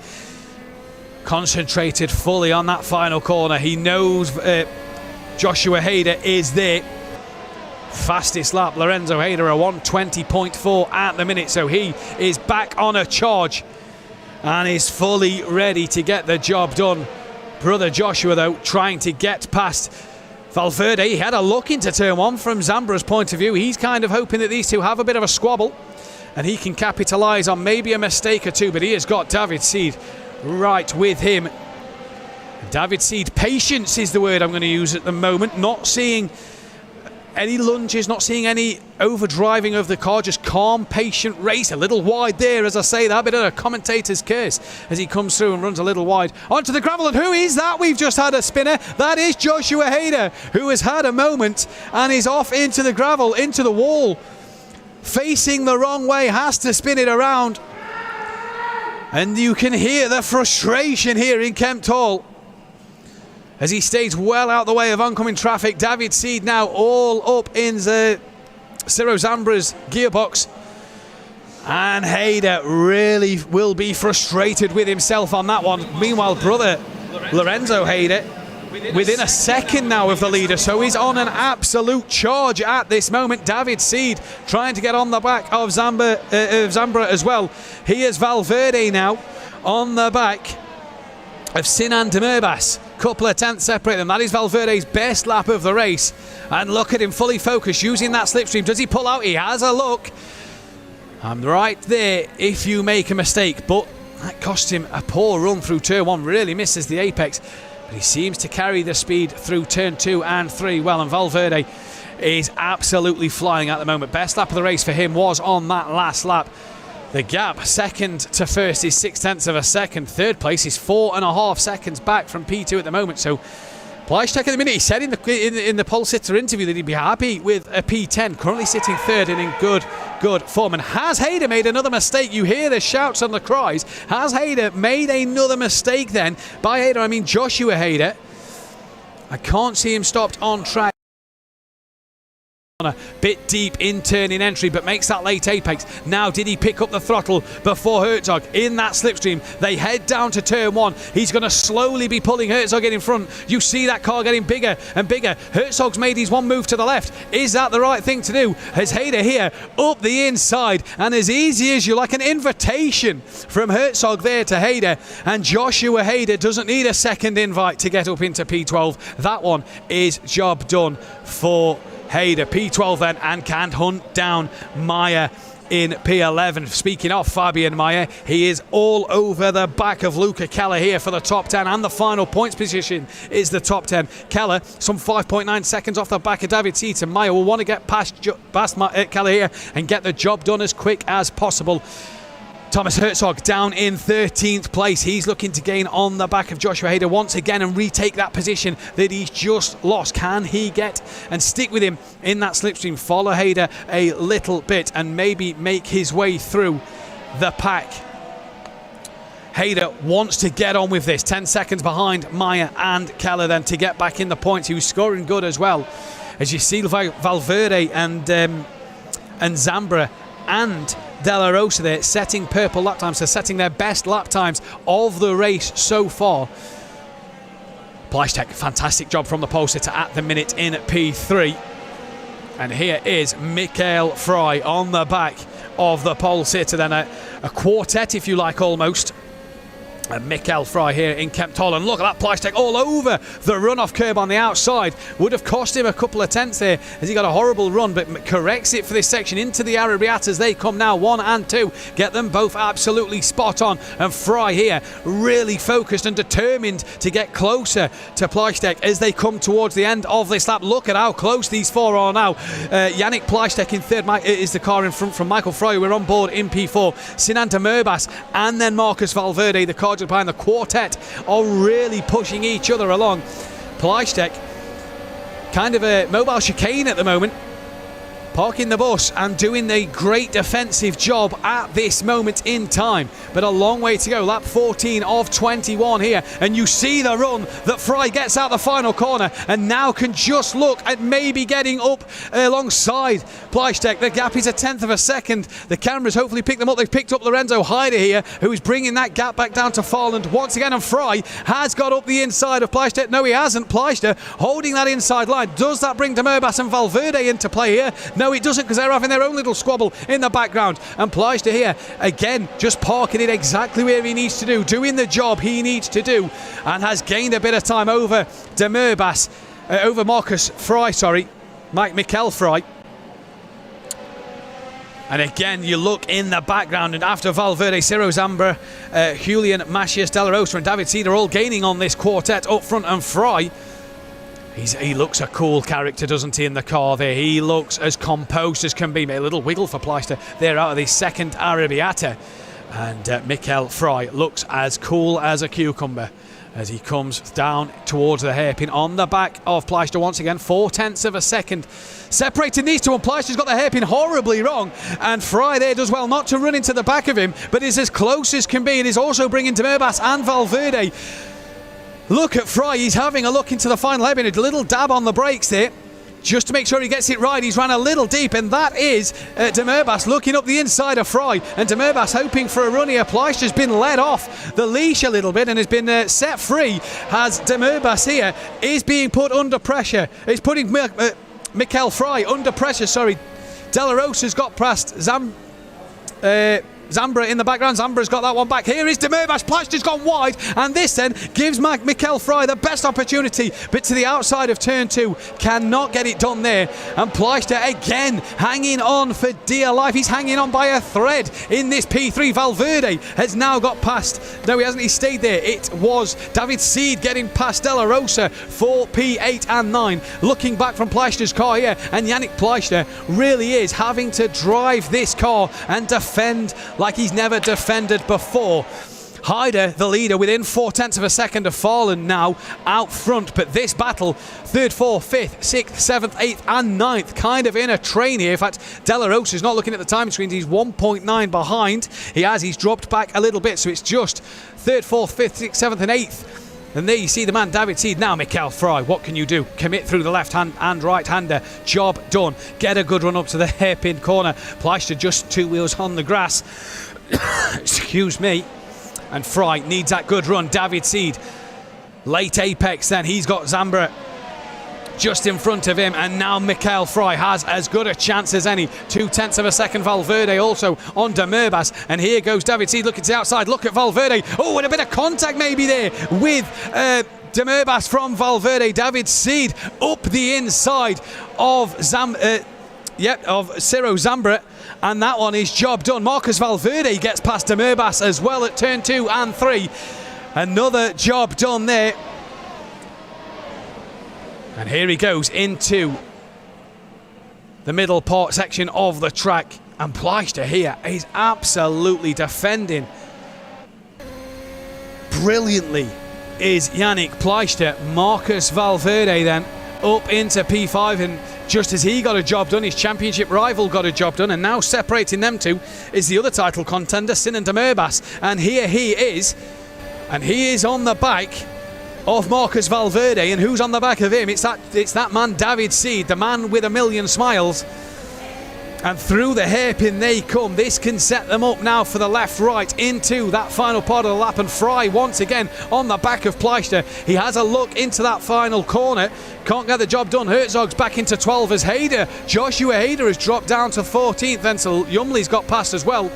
Concentrated fully on that final corner. He knows Joshua Hyder is there. Fastest lap, Lorenzo Hyder, a 1:20.4 at the minute, so he is back on a charge. and is fully ready to get the job done. Brother Joshua, though, trying to get past Valverde. He had a look into turn one from Zambra's point of view. He's kind of hoping that these two have a bit of a squabble and he can capitalise on maybe a mistake or two, but he has got David Seed right with him. David Seed, patience is the word I'm going to use at the moment. Not seeing any lunges, not seeing any overdriving of the car, just calm, patient race. A little wide there, as I say that, bit of a commentator's curse as he comes through and runs a little wide onto the gravel. And who is that? We've just had a spinner. That is Joshua Hyder, who has had a moment and is off into the gravel, into the wall, facing the wrong way, has to spin it around. And you can hear the frustration here in Kempt Hall as he stays well out the way of oncoming traffic. David Seed now all up in the Ciro Zambra's gearbox. And Hyder really will be frustrated with himself on that one. Meanwhile, brother Lorenzo Hyder within a second now of the leader, so he's on an absolute charge at this moment. David Seed trying to get on the back of Zambra as well. Here's Valverde now on the back of Sinan Demirbaş. Couple of tenths separate them. That is Valverde's best lap of the race. And look at him fully focused, using that slipstream. Does he pull out? He has a look. I'm right there if you make a mistake. But that cost him a poor run through turn one. Really misses the apex. But he seems to carry the speed through turn 2 and 3 well. And Valverde is absolutely flying at the moment. Best lap of the race for him was on that last lap. The gap second to first is 0.6 of a second. Third place is 4.5 seconds back from P2 at the moment. So Pleisztek at the minute, he said in the pole sitter interview that he'd be happy with a P10. Currently sitting third and in good form. And has Hyder made another mistake? You hear the shouts and the cries. Has Hyder made another mistake then? By Hyder, I mean Joshua Hyder. I can't see him stopped on track. A bit deep in turning entry, but makes that late apex. Now did he pick up the throttle before Herzog in that slipstream? They head down to turn 1. He's going to slowly be pulling Herzog in front. You see that car getting bigger and bigger. Herzog's made his one move to the left. Is that the right thing to do? Has Hyder here up the inside, and as easy as you like, an invitation from Herzog there to Hyder, and Joshua Hyder doesn't need a second invite to get up into P12. That one is job done for Hyder. P12 then, and can hunt down Meyer in P11. Speaking of Fabian Meyer, he is all over the back of Luca Keller here for the top 10, and the final points position is the top 10. Keller some 5.9 seconds off the back of David Seed, and Meyer will want to get past Keller here and get the job done as quick as possible. Thomas Herzog down in 13th place. He's looking to gain on the back of Joshua Hyder once again and retake that position that he's just lost. Can he get and stick with him in that slipstream, follow Hyder a little bit and maybe make his way through the pack? Hyder wants to get on with this. 10 seconds behind Meyer and Keller then to get back in the points. He was scoring good as well. As you see Valverde and Zambra and De La Rosa there setting purple lap times, so setting their best lap times of the race so far. Pleisztek, fantastic job from the pole sitter at the minute in P3. And here is Mikael Fry on the back of the pole sitter, then a quartet if you like almost. And Mikael Fry here in Kempt Hall, and look at that Pleisztek all over the runoff curb on the outside. Would have cost him a couple of tenths there as he got a horrible run, but corrects it for this section into the Arabiat as they come now 1 and 2. Get them both absolutely spot on, and Fry here really focused and determined to get closer to Pleisztek as they come towards the end of this lap. Look at how close these four are now. Yannick Pleisztek in third is the car in front from Michael Fry. We're on board in P4. Sinan Demirbaş and then Marcus Valverde, the car just behind. The quartet are really pushing each other along. Pleisztek kind of a mobile chicane at the moment, parking the bus and doing the great defensive job at this moment in time, but a long way to go. Lap 14 of 21 here, and you see the run that Fry gets out the final corner and now can just look at maybe getting up alongside Pleisztek. The gap is a tenth of a second. The cameras hopefully pick them up. They've picked up Lorenzo Hyder here, who is bringing that gap back down to Farland once again, and Fry has got up the inside of Pleisztek. No, he hasn't. Pleisztek holding that inside line. Does that bring Demirbaş and Valverde into play here? No, No, it doesn't, because they're having their own little squabble in the background. And Pleister here, again, just parking it exactly where he needs to do, doing the job he needs to do, and has gained a bit of time over over Marcus Fry, Mikel Fry. And again, you look in the background, and after Valverde, Ciro Zambra, Julian Macias, De La Rosa and David Seed are all gaining on this quartet up front, and Fry, he looks a cool character, doesn't he, in the car there? He looks as composed as can be. A little wiggle for Pleister there out of the second Arrabbiata. And Mikel Fry looks as cool as a cucumber as he comes down towards the hairpin on the back of Pleister once again. 0.4 of a second separating these two, and Pleister's got the hairpin horribly wrong, and Fry there does well not to run into the back of him, but is as close as can be. It is also bringing de Murbas and Valverde. Look at Fry, he's having a look into the final hairpin, a little dab on the brakes there just to make sure he gets it right. He's ran a little deep, and that is de Murbas looking up the inside of Fry, and de Murbas hoping for a run here. Pleister's been led off the leash a little bit and has been set free, as de Murbas here is being put under pressure. He's putting Mikel Fry under pressure, De La Rosa's got past Zambra in the background. Zambra's got that one back. Here is de Murbas. Pleister's gone wide, and this then gives Mikel Fry the best opportunity, but to the outside of turn 2, cannot get it done there. And Pleister again hanging on for dear life. He's hanging on by a thread in this P3. Valverde has now got past. No, he hasn't. He stayed there. It was David Seed getting past De La Rosa for P8 and 9. Looking back from Pleister's car here, and Yannick Pleister really is having to drive this car and defend like he's never defended before. Hyder, the leader, within 0.4 of a second of Farland now out front, but this battle, 3rd, 4th, 5th, 6th, 7th, 8th and 9th, kind of in a train here. In fact, De La Rosa is not looking at the time screens. He's 1.9 behind. He's dropped back a little bit, so it's just 3rd, 4th, 5th, 6th, 7th and 8th. And there you see the man, David Seed. Now Mikel Fry, what can you do? Commit through the left hand and right hander. Job done. Get a good run up to the hairpin corner. Pleister just 2 wheels on the grass. Excuse me. And Fry needs that good run. David Seed, late apex then. He's got Zambra just in front of him, and now Mikel Fry has as good a chance as any. 0.2 of a second. Valverde also on de Murbas, and here goes David Seed looking to the outside. Look at Valverde. Oh, and a bit of contact maybe there with de Murbas from Valverde. David Seed up the inside of Ciro Zambra, and that one is job done. Marcus Valverde gets past de Murbas as well at turn 2 and 3. Another job done there. And here he goes into the middle part section of the track. And Pleister here is absolutely defending brilliantly, is Yannick Pleister. Marcus Valverde then up into P5, and just as he got a job done, his championship rival got a job done, and now separating them two is the other title contender, Sinan de Murbas. And here he is, and he is on the back of Marcus Valverde, and who's on the back of him? It's that man David Seed, the man with a million smiles. And through the hairpin they come. This can set them up now for the left-right into that final part of the lap, and Fry once again on the back of Pleister. He has a look into that final corner, can't get the job done. Herzog's back into 12 as Joshua Hayder has dropped down to 14th, and so Yumley's got past as well.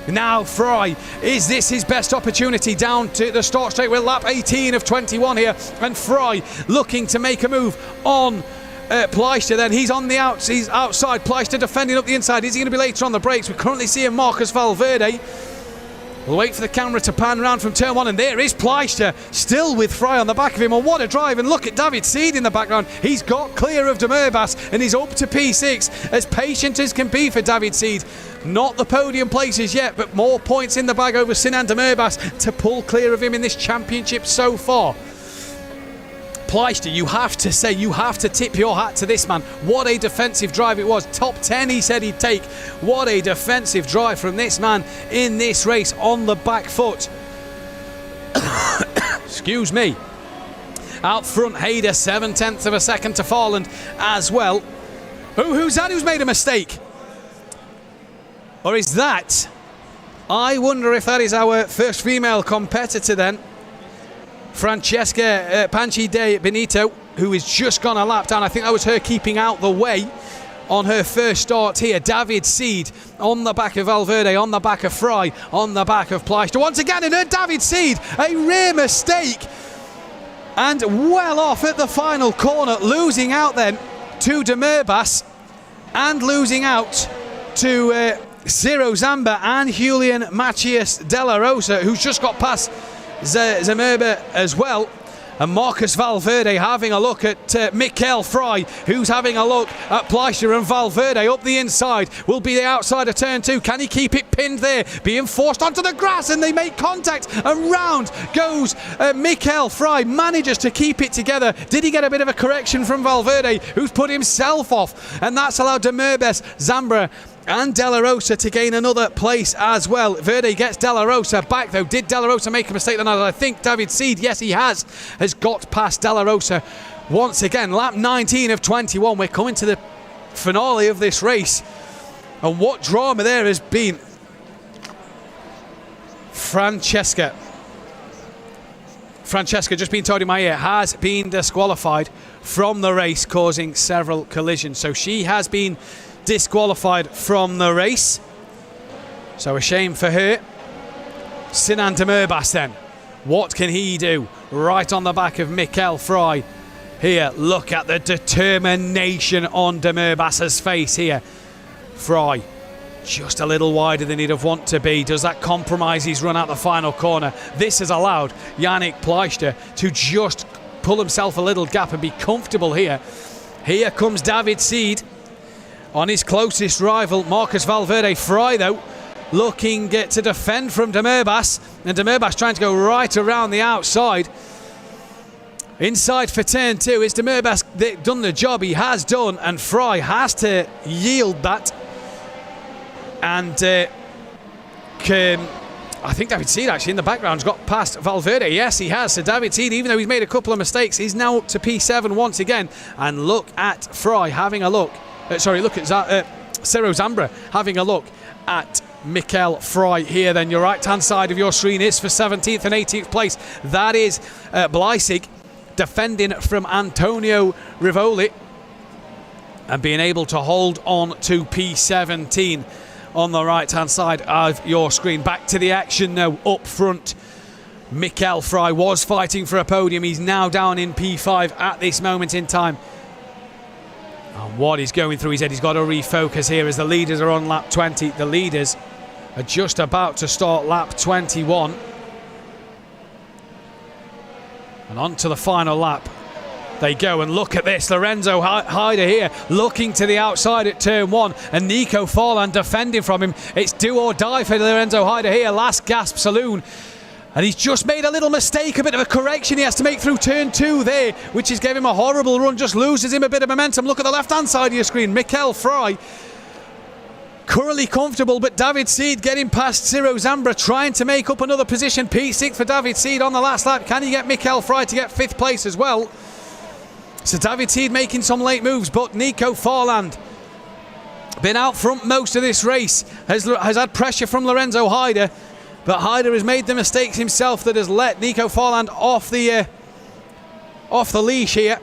Now Fry, is this his best opportunity down to the start straight with lap 18 of 21 here, and Fry looking to make a move on Pleister. Then he's on the he's outside. Pleister defending up the inside. Is he going to be later on the brakes? We're currently seeing Marcus Valverde. We'll wait for the camera to pan round from turn 1, and there is Pleister still with Fry on the back of him. And what a drive, and look at David Seed in the background. He's got clear of de Murbas and he's up to P6, as patient as can be for David Seed. Not the podium places yet, but more points in the bag over Sinan de Murbas to pull clear of him in this championship so far. Pleister, you have to tip your hat to this man. What a defensive drive it was. Top 10 he said he'd take. What a defensive drive from this man in this race on the back foot. Excuse me. Out front, Hayder, 0.7 of a second to Farland as well. Who's that who's made a mistake? Or is that? I wonder if that is our first female competitor then. Francesca Panchi de Benito, who has just gone a lap down. I think that was her keeping out the way on her first start here. David Seed on the back of Valverde, on the back of Fry, on the back of Pleister. Once again, and David Seed, a rare mistake. And well off at the final corner, losing out then to De Merbas and losing out to Ciro Zamba and Julian Macias de la Rosa, who's just got past Zemerba as well. And Marcus Valverde having a look at Mikel Fry, who's having a look at Pleister, and Valverde up the inside will be the outside of turn 2. Can he keep it pinned there? Being forced onto the grass, and they make contact, and round goes Mikel Fry, manages to keep it together. Did he get a bit of a correction from Valverde, who's put himself off? And that's allowed De Merbas, Zambra and De La Rosa to gain another place as well. Verde gets De La Rosa back though. Did De La Rosa make a mistake then? I think David Seed, yes he has got past De La Rosa once again. Lap 19 of 21. We're coming to the finale of this race. And what drama there has been. Francesca, just being told in my ear, has been disqualified from the race, causing several collisions. So she has been disqualified from the race. So a shame for her. Sinan De Merbas then. What can he do? Right on the back of Mikel Fry. Here, look at the determination on De Merbas's face here. Fry, just a little wider than he'd have wanted to be. Does that compromise his run out the final corner? This has allowed Yannick Pleister to just pull himself a little gap and be comfortable here. Here comes David Seed on his closest rival, Marcus Valverde. Fry, though, looking to defend from De Merbas, and De Merbas trying to go right around the outside. Inside for turn 2. Is De Merbas done the job? He has done, and Fry has to yield that. And I think David Seed actually in the background has got past Valverde. Yes, he has. So David Seed, even though he's made a couple of mistakes, he's now up to P7 once again. And look at Fry having a look. Look at Ciro Zambra having a look at Mikel Fry here. Then your right-hand side of your screen is for 17th and 18th place. That is Bleisig defending from Antonio Rivoli and being able to hold on to P17 on the right-hand side of your screen. Back to the action now up front. Mikel Fry was fighting for a podium. He's now down in P5 at this moment in time. And what he's going through his head, he's got to refocus here as the leaders are on lap 20. The leaders are just about to start lap 21. And on to the final lap they go, and look at this. Lorenzo Hyder here looking to the outside at turn 1, and Nico Farland defending from him. It's do or die for Lorenzo Hyder here. Last gasp saloon. And he's just made a little mistake, a bit of a correction he has to make through turn 2 there, which is giving him a horrible run, just loses him a bit of momentum. Look at the left-hand side of your screen. Mikel Fry, currently comfortable, but David Seed getting past Ciro Zambra, trying to make up another position. P6 for David Seed on the last lap. Can he get Mikel Fry to get 5th place as well? So David Seed making some late moves, but Nico Farland, been out front most of this race, has had pressure from Lorenzo Hyder. But Hyder has made the mistakes himself that has let Nico Farland off the leash here.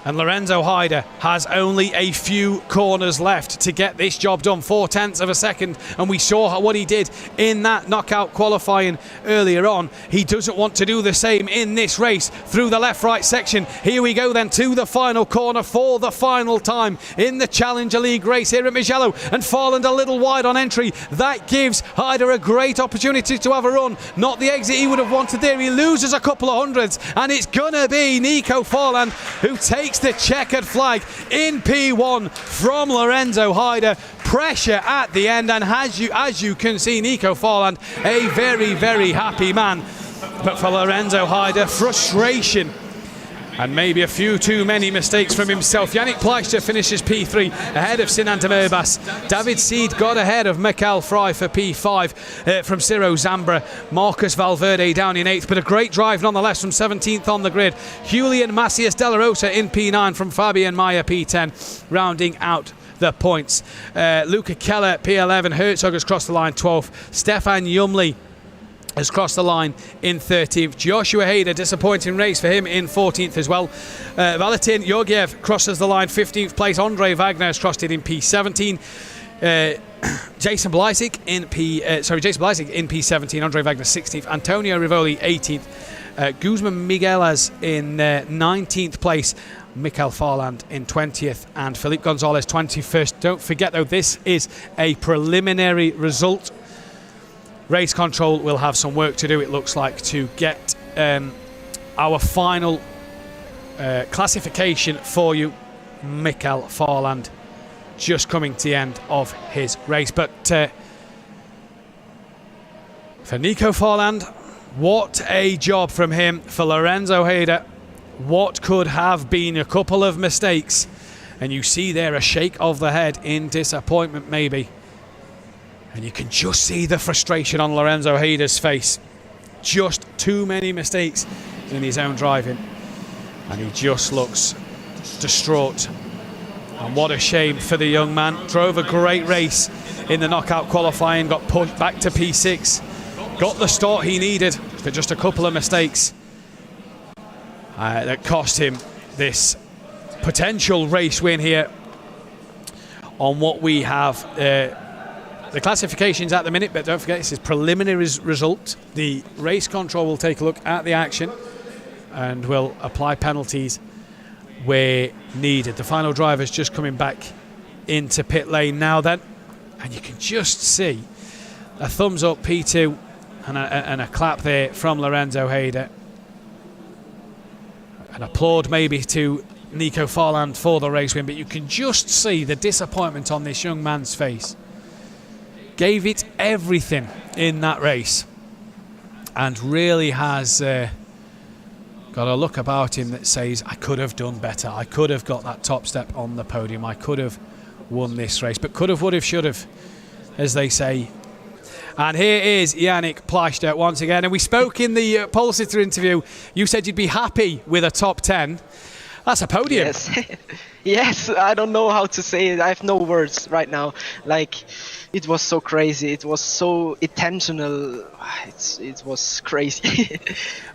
And Lorenzo Hyder has only a few corners left to get this job done. 0.4 of a second, and we saw what he did in that knockout qualifying earlier on. He doesn't want to do the same in this race through the left-right section. Here we go then to the final corner for the final time in the Challenger League race here at Mugello, and Farland a little wide on entry. That gives Hyder a great opportunity to have a run. Not the exit he would have wanted there. He loses a couple of hundreds, and it's gonna be Nico Farland who takes the checkered flag in P1 from Lorenzo Hyder. Pressure at the end, and as you can see, Nico Farland, a very, very happy man. But for Lorenzo Hyder, frustration and maybe a few too many mistakes from himself. Yannick Pleister finishes P3 ahead of Sinan De Merbas. David Seed got ahead of Mikel Fry for P5 from Ciro Zambra. Marcus Valverde down in 8th, but a great drive nonetheless from 17th on the grid. Julian Macias de la Rosa in P9 from Fabian Mayer P10, rounding out the points. Luca Keller P11, Herzog has crossed the line 12th. Stefan Yumli has crossed the line in 13th. Joshua Hyder, disappointing race for him, in 14th as well. Valentin Georgiev crosses the line 15th place. Andre Wagner has crossed it in P17. Jason Blysick in P17. Andre Wagner 16th. Antonio Rivoli 18th. Guzman Miguelas in 19th place. Mikael Farland in 20th and Felipe Gonzalez 21st. Don't forget though, this is a preliminary result. Race control will have some work to do, it looks like, to get our final classification for you. Mikael Farland just coming to the end of his race. But for Nico Farland, what a job from him. For Lorenzo Hyder, what could have been a couple of mistakes. And you see there a shake of the head in disappointment maybe. And you can just see the frustration on Lorenzo Hyder's face. Just too many mistakes in his own driving. And he just looks distraught. And what a shame for the young man. Drove a great race in the knockout qualifying, got pushed back to P6. Got the start he needed, but just a couple of mistakes that cost him this potential race win here on what we have. The classifications at the minute, but don't forget this is preliminary result. The race control will take a look at the action and will apply penalties where needed. The final driver's just coming back into pit lane now then, and you can just see a thumbs up P2 and a clap there from Lorenzo Hyder. An applaud maybe to Nico Farland for the race win, but you can just see the disappointment on this young man's face. Gave it everything in that race and really has got a look about him that says, I could have done better. I could have got that top step on the podium. I could have won this race. But could have, would have, should have, as they say. And here is Yannick Plachter once again. And we spoke in the pole sitter interview. You said you'd be happy with a top 10. That's a podium. Yes. Yes, I don't know how to say it. I have no words right now. Like, it was so crazy. It was so intentional. It was crazy.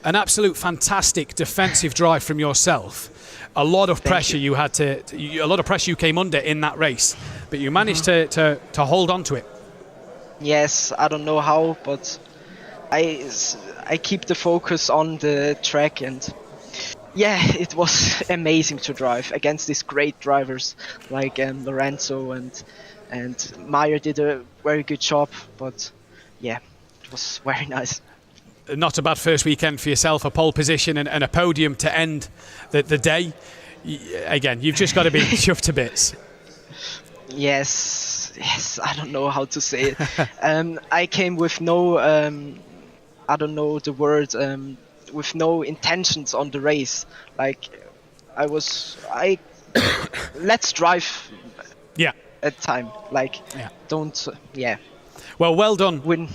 An absolute fantastic defensive drive from yourself. A lot of pressure you had a lot of pressure you came under in that race, but you managed to hold on to it. Yes, I don't know how, but I keep the focus on the track, and yeah, it was amazing to drive against these great drivers like Lorenzo and Meyer did a very good job, but yeah, it was very nice. Not a bad first weekend for yourself, a pole position and a podium to end the day. Again, you've just got to be chuffed to bits. Yes, I don't know how to say it. I came with no, I don't know the word, with no intentions on the race. Like, let's drive. Yeah. At time, like, yeah. Don't, yeah. Well done. Win.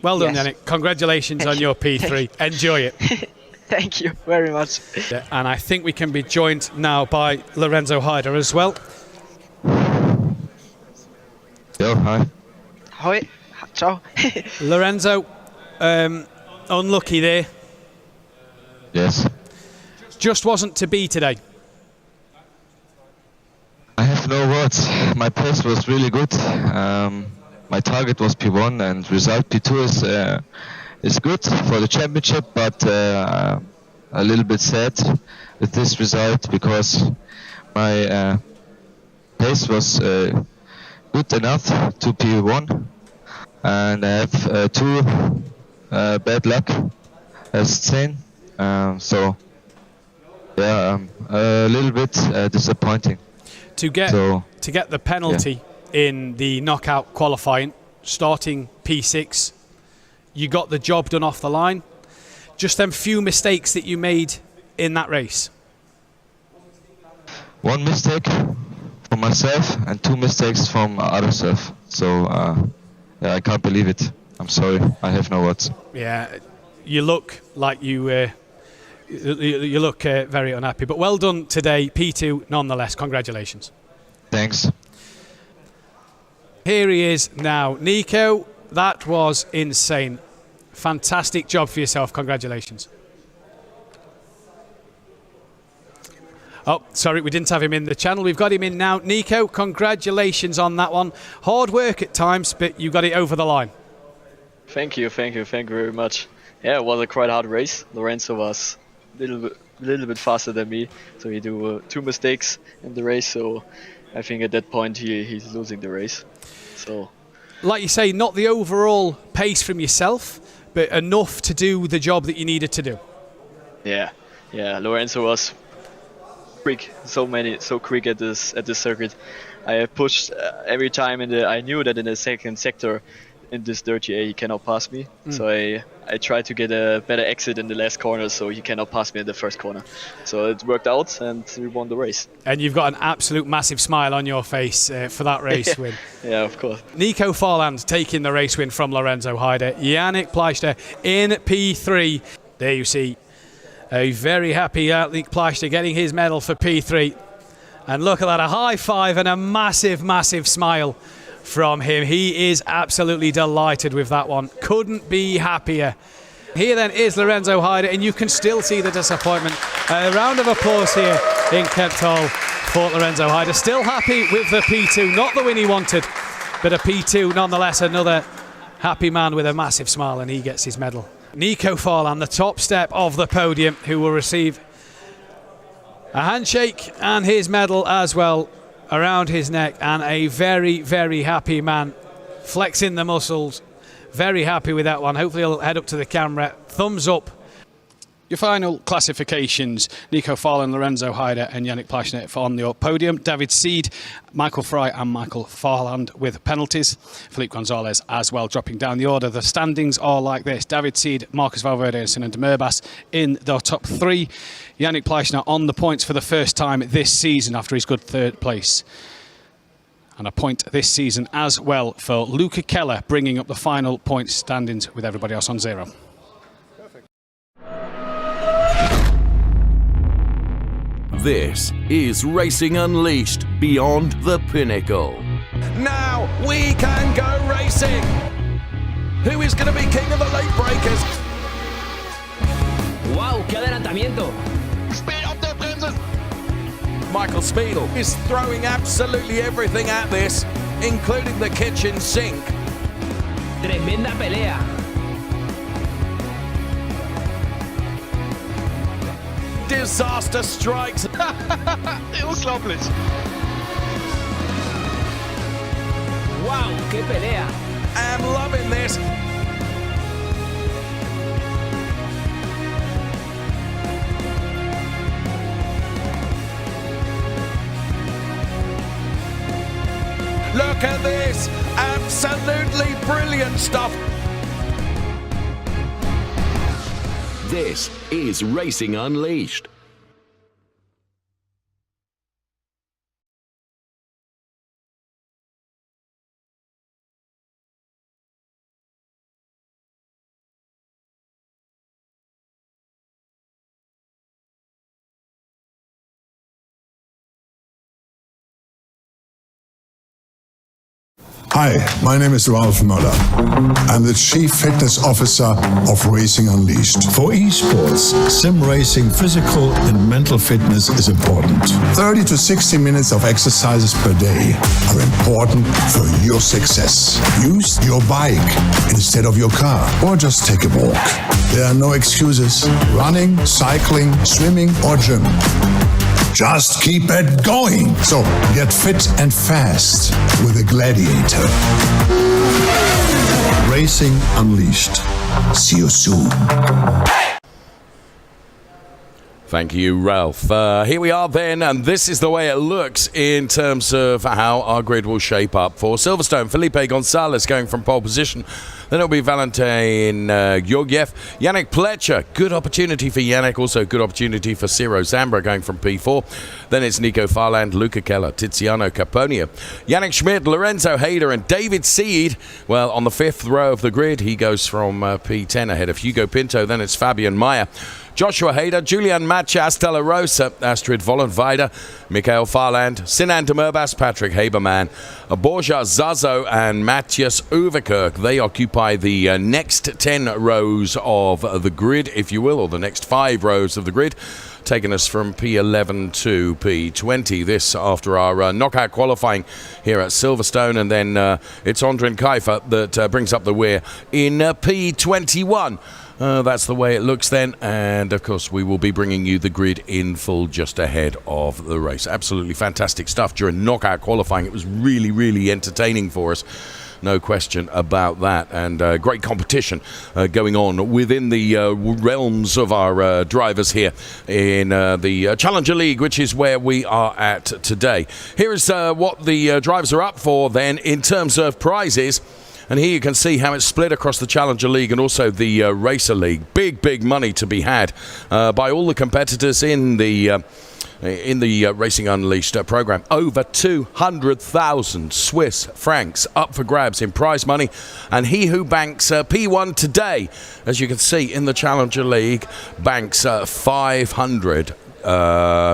Well done, Yes. Yannick. Congratulations on your P3. Enjoy it. Thank you very much. And I think we can be joined now by Lorenzo Hyder as well. Yo, hi. Hi. Ciao. Lorenzo, unlucky there. Yes. Just wasn't to be today. I have no words. My pace was really good. My target was P1 and result P2 is good for the championship, but a little bit sad with this result because my pace was good enough to P1, and I have two bad luck as seen. So yeah, a little bit disappointing. To get the penalty in the knockout qualifying, starting P6, you got the job done off the line. Just them few mistakes that you made in that race. One mistake from myself and two mistakes from other self. So yeah, I can't believe it. I'm sorry. I have no words. Yeah, you look like you look very unhappy, but well done today, P2 nonetheless. Congratulations. Thanks. Here he is now. Nico, that was insane. fantastic job for yourself. Congratulations. Oh, sorry, we didn't have him in the channel. We've got him in now. Nico, congratulations on that one. Hard work at times, but you got it over the line. Thank you very much. Yeah, it was a quite hard race. Lorenzo was a little bit faster than me, so he do 2 mistakes in the race. So I think at that point he's losing the race. So, like you say, not the overall pace from yourself, but enough to do the job that you needed to do. Yeah. Lorenzo was so quick at this circuit. I pushed every time I knew that in the second sector in this dirty A he cannot pass me. So I tried to get a better exit in the last corner so he cannot pass me in the first corner. So it worked out and we won the race. And you've got an absolute massive smile on your face for that race win. Yeah, of course. Nico Farland taking the race win from Lorenzo Hyder. Yannick Pleister in P3. There you see a very happy Yannick Pleister getting his medal for P3. And look at that, a high five and a massive, massive smile from him. He is absolutely delighted with that one. Couldn't be happier. Here then is Lorenzo Hyder, and you can still see the disappointment. A round of applause here in Kemptthal for Lorenzo Hyder. Still happy with the P2, not the win he wanted, but a P2 nonetheless. Another happy man with a massive smile, and he gets his medal. Nico Farland, the top step of the podium, who will receive a handshake and his medal as well around his neck, and a very, very happy man, flexing the muscles. Very happy with that one. Hopefully he'll head up to the camera. Thumbs up. Your final classifications: Nico Farland, Lorenzo Hyder and Yannick Pleister on the podium. David Seed, Michael Fry and Michael Farland with penalties. Felipe Gonzalez as well dropping down the order. The standings are like this: David Seed, Marcus Valverde and Sinan Demerbas in the top 3. Yannick Pleister on the points for the first time this season after his good 3rd place. And a point this season as well for Luca Keller, bringing up the final point standings with everybody else on 0. This is Racing Unleashed Beyond the Pinnacle. Now we can go racing. Who is going to be king of the late breakers? Wow, qué adelantamiento. Speed up the bremses. Michael Speedle is throwing absolutely everything at this, including the kitchen sink. Tremenda pelea. Disaster strikes. Unglaublich. Wow, qué pelea. I'm loving this. Look at this. Absolutely brilliant stuff. This is Racing Unleashed. Hi, my name is Ralph Möller. I'm the Chief Fitness Officer of Racing Unleashed. For esports, sim racing, physical and mental fitness is important. 30 to 60 minutes of exercises per day are important for your success. Use your bike instead of your car, or just take a walk. There are no excuses. Running, cycling, swimming, or gym. Just keep it going. So get fit and fast with a Gladiator. Racing Unleashed. See you soon. Thank you, Ralph. Here we are then, and this is the way it looks in terms of how our grid will shape up for Silverstone. Felipe Gonzalez going from pole position. Then it'll be Valentin Georgiev. Yannick Pleister, good opportunity for Yannick. Also good opportunity for Ciro Zambra going from P4. Then it's Nico Farland, Luca Keller, Tiziano Caponia, Yannick Schmidt, Lorenzo Hyder and David Seed. Well, on the 5th row of the grid, he goes from P10 ahead of Hugo Pinto. Then it's Fabian Meyer, Joshua Hyder, Julian Mathias de la Rosa, Astrid Vollenweider, Michael Farland, Sinan Demerbas, Patrick Haberman, Borja Zazo and Matthias Overkirk. They occupy by the next 10 rows of the grid, if you will, or the next 5 rows of the grid, taking us from P11 to P20. This after our knockout qualifying here at Silverstone, and then it's Ondrin Kaifer that brings up the rear in P21. That's the way it looks then, and of course we will be bringing you the grid in full just ahead of the race. Absolutely fantastic stuff during knockout qualifying. It was really, really entertaining for us. No question about that, and great competition going on within the realms of our drivers here in the Challenger League, which is where we are at today. Here is what the drivers are up for then in terms of prizes. And here you can see how it's split across the Challenger League and also the Razer League. Big money to be had by all the competitors in the Racing Unleashed program. Over 200,000 Swiss francs up for grabs in prize money. And he who banks P1 today, as you can see in the Challenger League, banks 500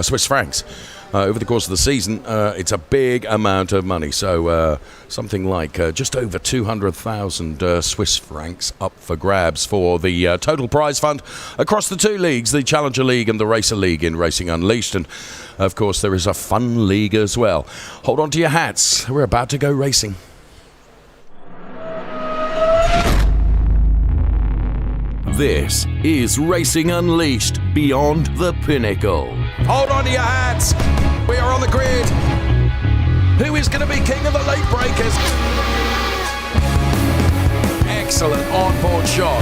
Swiss francs. Over the course of the season, it's a big amount of money. So something like just over 200,000 Swiss francs up for grabs for the total prize fund across the 2 leagues, the Challenger League and the Racer League in Racing Unleashed. And of course, there is a fun league as well. Hold on to your hats. We're about to go racing. This is Racing Unleashed Beyond the Pinnacle. Hold on to your hats. We are on the grid. Who is going to be king of the late breakers? Excellent onboard shot.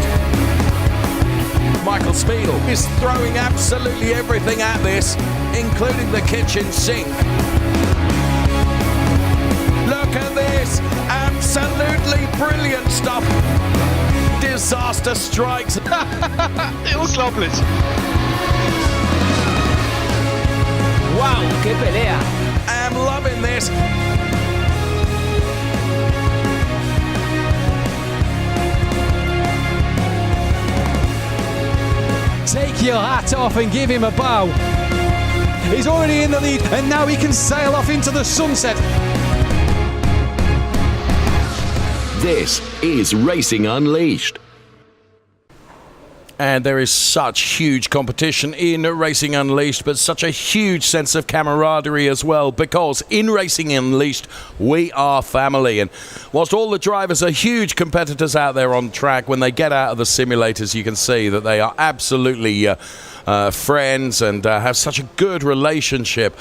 Michael Spiegel is throwing absolutely everything at this, including the kitchen sink. Look at this. Absolutely brilliant stuff. Disaster strikes. Unglaublich. ¡Wow! ¡Qué pelea! I'm loving this. Take your hat off and give him a bow. He's already in the lead, and now he can sail off into the sunset. This is Racing Unleashed. And there is such huge competition in Racing Unleashed, but such a huge sense of camaraderie as well, because in Racing Unleashed, we are family. And whilst all the drivers are huge competitors out there on track, when they get out of the simulators, you can see that they are absolutely friends and have such a good relationship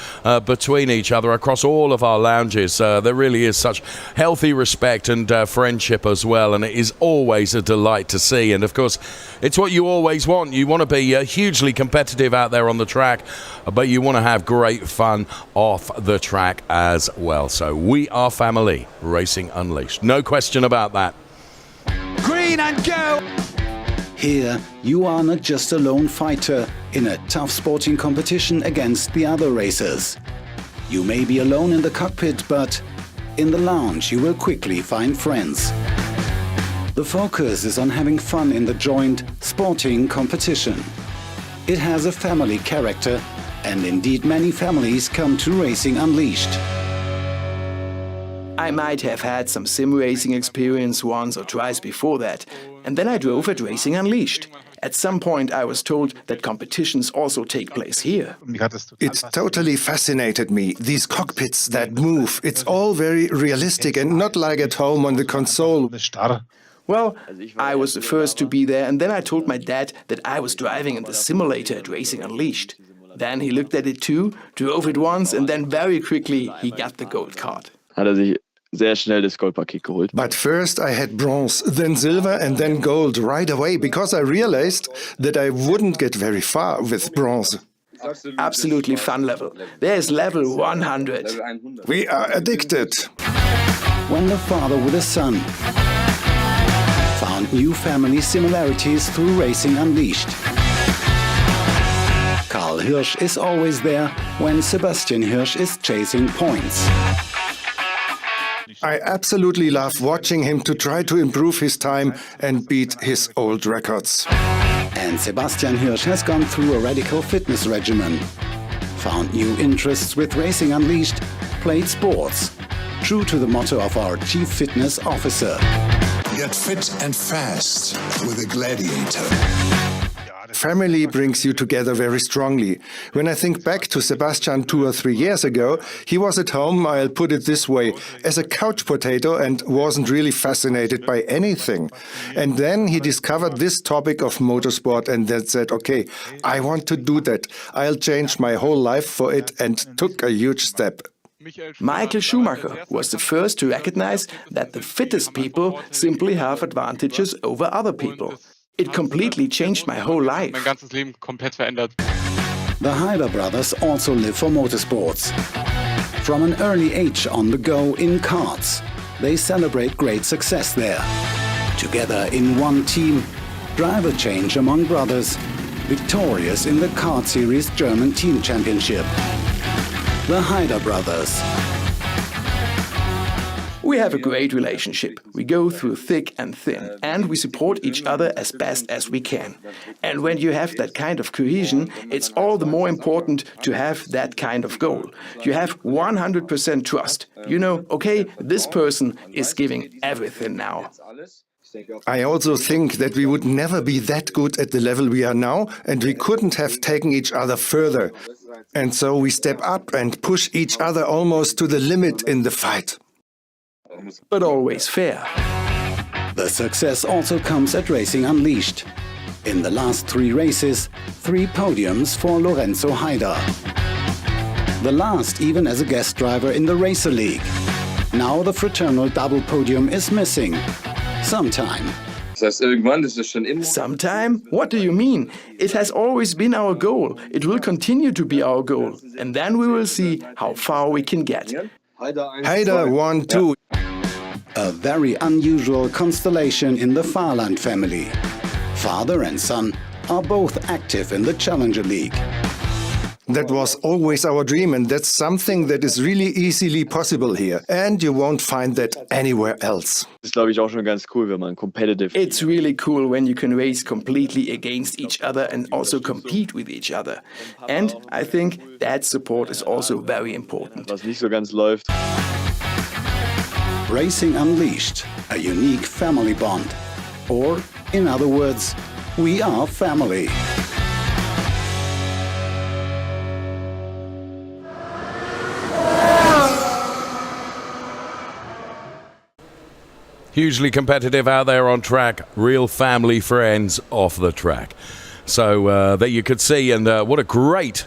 between each other across all of our lounges. There really is such healthy respect and friendship as well, and it is always a delight to see. And of course, it's what you always want. You want to be hugely competitive out there on the track, but you want to have great fun off the track as well. So we are family, Racing Unleashed. No question about that. Green and go! Here, you are not just a lone fighter in a tough sporting competition against the other racers. You may be alone in the cockpit, but in the lounge you will quickly find friends. The focus is on having fun in the joint sporting competition. It has a family character, and indeed many families come to Racing Unleashed. I might have had some sim racing experience once or twice before that, and then I drove at Racing Unleashed. At some point I was told that competitions also take place here. It totally fascinated me, these cockpits that move. It's all very realistic and not like at home on the console. Well, I was the first to be there, and then I told my dad that I was driving in the simulator at Racing Unleashed. Then he looked at it too, drove it once, and then very quickly he got the gold card. Sehr schnell das Goldpaket geholt. But first I had bronze, then silver and then gold right away, because I realized that I wouldn't get very far with bronze. Absolutely fun level. There's level 100. We are addicted. When the father with a son found new family similarities through Racing Unleashed. Karl Hirsch is always there when Sebastian Hirsch is chasing points. I absolutely love watching him to try to improve his time and beat his old records. And Sebastian Hirsch has gone through a radical fitness regimen, found new interests with Racing Unleashed, played sports, true to the motto of our Chief Fitness Officer. Get fit and fast with a gladiator. Family brings you together very strongly. When I think back to Sebastian 2 or 3 years ago, he was at home, I'll put it this way, as a couch potato and wasn't really fascinated by anything. And then he discovered this topic of motorsport and then said, okay, I want to do that. I'll change my whole life for it, and took a huge step. Michael Schumacher was the first to recognize that the fittest people simply have advantages over other people. It completely changed my whole life. Mein ganzes Leben komplett verändert. The Hyder brothers also live for motorsports. From an early age on the go in karts, they celebrate great success there. Together in one team, driver change among brothers, victorious in the Kart Series German Team Championship. The Hyder brothers. We have a great relationship. We go through thick and thin, and we support each other as best as we can. And when you have that kind of cohesion, it's all the more important to have that kind of goal. You have 100% trust. You know, okay, this person is giving everything now. I also think that we would never be that good at the level we are now, and we couldn't have taken each other further. And so we step up and push each other almost to the limit in the fight. But always fair. The success also comes at Racing Unleashed. In the last 3 races, 3 podiums for Lorenzo Hyder. The last even as a guest driver in the Razer League. Now the fraternal double podium is missing. Sometime. Sometime? What do you mean? It has always been our goal. It will continue to be our goal. And then we will see how far we can get. Hyder 1-2. A very unusual constellation in the Farland family. Father and son are both active in the Challenger League. That was always our dream, and that's something that is really easily possible here. And you won't find that anywhere else. Ist, glaube ich, auch schon ganz cool, wenn man competitive. It's really cool when you can race completely against each other and also compete with each other. And I think that support is also very important. Was nicht so ganz läuft. Racing Unleashed, a unique family bond. Or, in other words, we are family. Hugely competitive out there on track, real family friends off the track. So there you could see, and what a great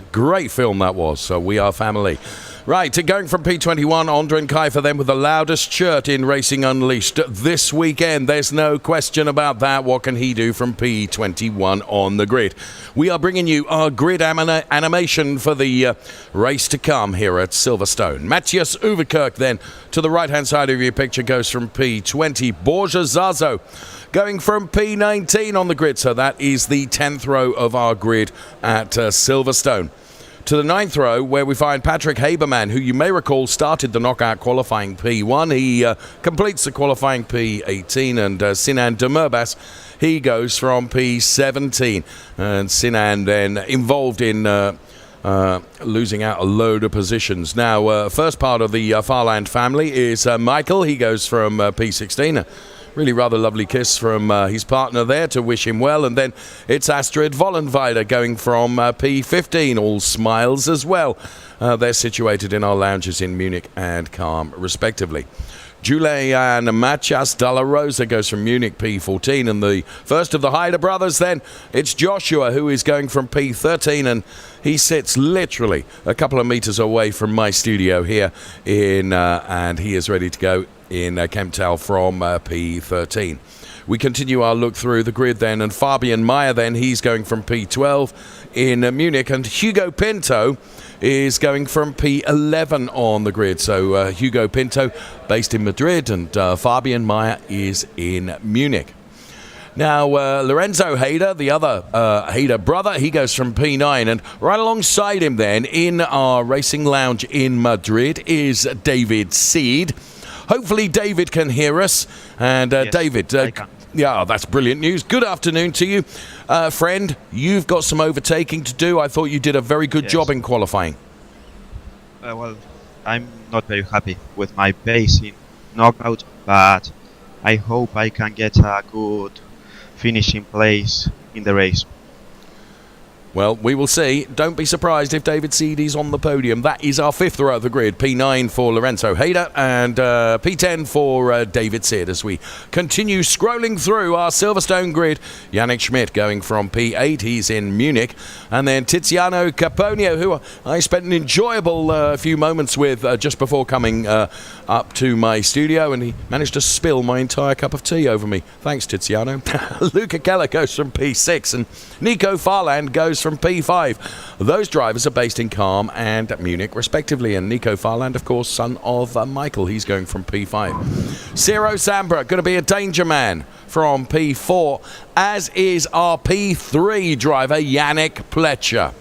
film that was. So we are family. Right, going from P21, Ondrin Kiefer then with the loudest shirt in Racing Unleashed this weekend. There's no question about that. What can he do from P21 on the grid? We are bringing you our grid animation for the race to come here at Silverstone. Matthias Uverkirk then to the right-hand side of your picture goes from P20. Borja Zazo going from P19 on the grid. So that is the 10th row of our grid at Silverstone. To the 9th row, where we find Patrick Haberman, who you may recall started the knockout qualifying P1. He completes the qualifying P18, and Sinan Demirbaş, he goes from P17. And Sinan then involved in losing out a load of positions. Now, first part of the Farland family is Michael. He goes from P16. Really rather lovely kiss from his partner there to wish him well. And then it's Astrid Vollenweider going from P15. All smiles as well. They're situated in our lounges in Munich and Calm, respectively. Julian Machas Dalla Rosa goes from Munich P14. And the first of the Hyder brothers then, it's Joshua, who is going from P13. And he sits literally a couple of meters away from my studio here and he is ready to go in Kemptthal from P13. We continue our look through the grid then, and Fabian Meyer then, he's going from P12 in Munich, and Hugo Pinto is going from P11 on the grid. So Hugo Pinto based in Madrid, and Fabian Meyer is in Munich. Now, Lorenzo Hyder, the other Hyder brother, he goes from P9. And right alongside him then, in our racing lounge in Madrid, is David Seed. Hopefully David can hear us. And yes, David, yeah, that's brilliant news. Good afternoon to you. Friend, you've got some overtaking to do. I thought you did a very good job in qualifying. Well, I'm not very happy with my pace in knockout, but I hope I can get a good finishing place in the race. Well, we will see. Don't be surprised if David Seed is on the podium. That is our 5th row of the grid. P9 for Lorenzo Hyder and P10 for David Seed. As we continue scrolling through our Silverstone grid, Yannick Schmidt going from P8. He's in Munich. And then Tiziano Caponio, who I spent an enjoyable few moments with just before coming up to my studio, and he managed to spill my entire cup of tea over me. Thanks, Tiziano. Luca Keller goes from P6, and Nico Farland goes from P5. Those drivers are based in Calm and Munich respectively, and Nico Farland, of course, son of Michael, he's going from P5. Ciro Sambra going to be a danger man from P4, as is our P3 driver Yannick Pletcher.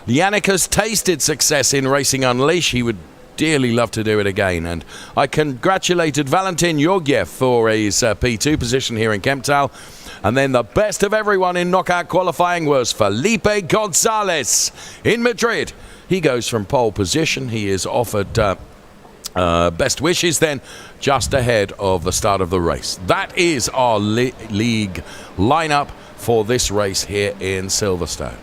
Yannick has tasted success in Racing Unleashed. He would dearly love to do it again, and I congratulated Valentin Georgiev for his P2 position here in Kemptal. And then the best of everyone in knockout qualifying was Felipe Gonzalez in Madrid. He goes from pole position. He is offered best wishes then just ahead of the start of the race. That is our league lineup for this race here in Silverstone.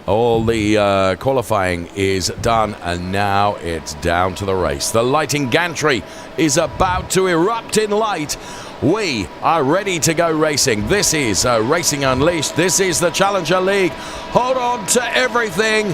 All the qualifying is done, and now it's down to the race. The lighting gantry is about to erupt in light. We are ready to go racing. This is Racing Unleashed. This is the Challenger League. Hold on to everything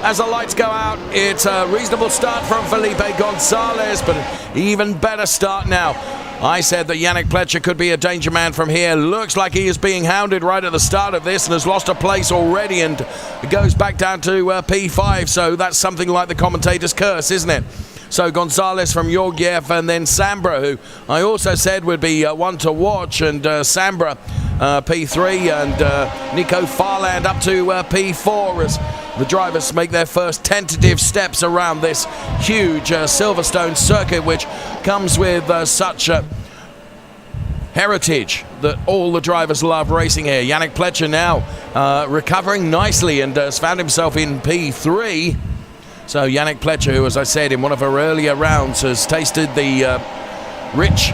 as the lights go out. It's a reasonable start from Felipe Gonzalez, but an even better start now. I said that Yannick Pletcher could be a danger man from here. Looks like he is being hounded right at the start of this and has lost a place already, and it goes back down to P5, so that's something like the commentator's curse, isn't it? So Gonzalez from Georgiev, and then Sambra, who I also said would be one to watch, and Sambra P3, and Nico Farland up to P4 as the drivers make their first tentative steps around this huge Silverstone circuit, which comes with such a heritage that all the drivers love racing here. Yannick Pletcher now recovering nicely and has found himself in P3. So Yannick Pletcher, who, as I said in one of her earlier rounds, has tasted the rich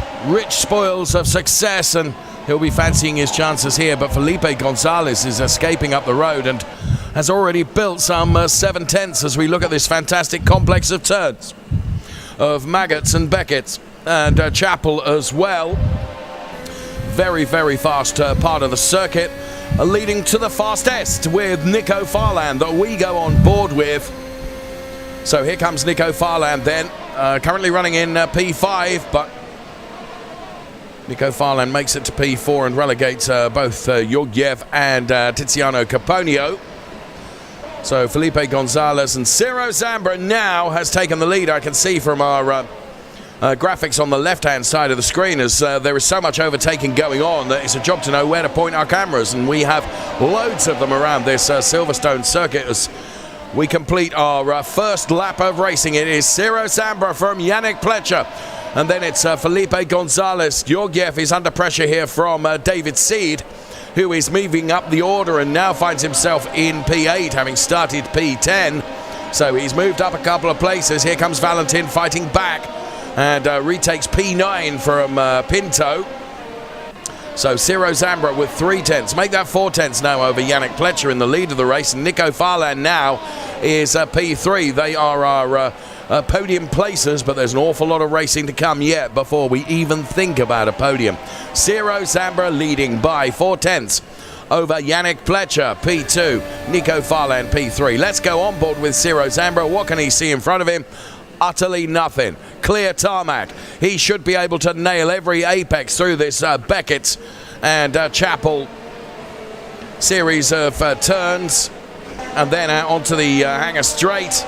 spoils of success, and he'll be fancying his chances here. But Felipe Gonzalez is escaping up the road and has already built some 7/10ths as we look at this fantastic complex of turns of Maggots and Beckett's and Chapel as well. Very, very fast part of the circuit, leading to the fastest with Nico Farland that we go on board with. So here comes Nico Farland then, currently running in P5, but Nico Farland makes it to P4 and relegates both Georgiev and Tiziano Caponio. So Felipe Gonzalez and Ciro Sambra now has taken the lead. I can see from our graphics on the left-hand side of the screen as there is so much overtaking going on that it's a job to know where to point our cameras, and we have loads of them around this Silverstone circuit as we complete our first lap of racing. It is Ciro Sambra from Yannick Pletcher, and then it's Felipe Gonzalez. Georgiev is under pressure here from David Seed, who is moving up the order and now finds himself in P8, having started P10. So he's moved up a couple of places. Here comes Valentin fighting back and retakes P9 from Pinto. So Ciro Sambra with 3/10ths. Make that 4/10ths now over Yannick Pletcher in the lead of the race. And Nico Farland now is P3. They are our podium placers, but there's an awful lot of racing to come yet before we even think about a podium. Ciro Sambra leading by 4/10ths over Yannick Pletcher, P2. Nico Farland, P3. Let's go on board with Ciro Sambra. What can he see in front of him? Utterly nothing. Clear tarmac. He should be able to nail every apex through this Beckett and Chapel series of turns, and then out onto the Hangar Straight.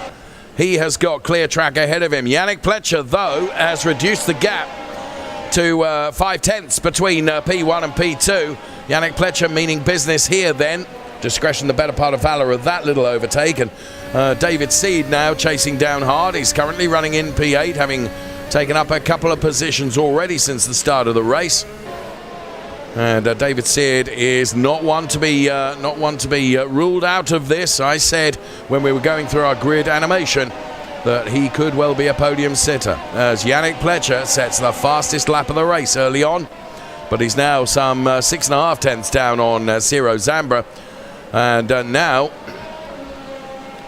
He has got clear track ahead of him. Yannick Pletcher, though, has reduced the gap to 5/10ths between P1 and P2. Yannick Pletcher meaning business here then. Discretion the better part of valor of that little overtake. And David Seed now chasing down hard. He's currently running in P8, having taken up a couple of positions already since the start of the race. And David Seed is not one to be ruled out of this. I said when we were going through our grid animation that he could well be a podium sitter, as Yannick Pletcher sets the fastest lap of the race early on, but he's now some 6.5 tenths down on Ciro Zambra. And now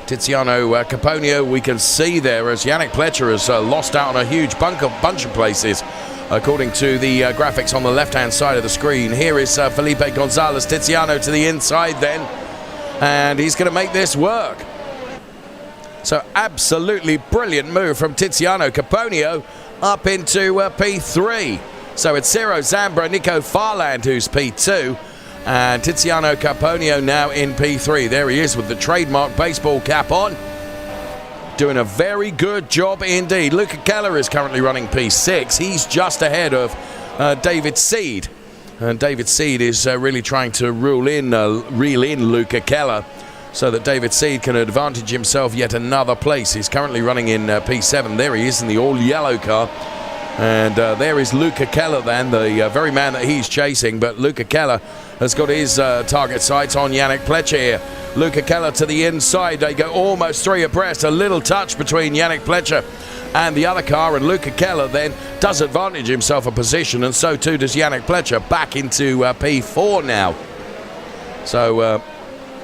Tiziano Caponio, we can see there as Yannick Pletcher has lost out on a huge bunch of places, according to the graphics on the left-hand side of the screen. Here is Felipe Gonzalez. Tiziano to the inside then, and he's going to make this work. So absolutely brilliant move from Tiziano Caponio up into P3. So it's Ciro Zambra, Nico Farland who's P2, and Tiziano Caponio now in P3. There he is with the trademark baseball cap on, doing a very good job indeed. Luca Keller is currently running P6. He's just ahead of David Seed, and David Seed is really trying to reel in Luca Keller, so that David Seed can advantage himself yet another place. He's currently running in P7. There he is in the all-yellow car. And there is Luca Keller then, the very man that he's chasing. But Luca Keller has got his target sights on Yannick Pletcher here. Luca Keller to the inside. They go almost 3 abreast. A little touch between Yannick Pletcher and the other car. And Luca Keller then does advantage himself a position. And so too does Yannick Pletcher, back into P4 now. So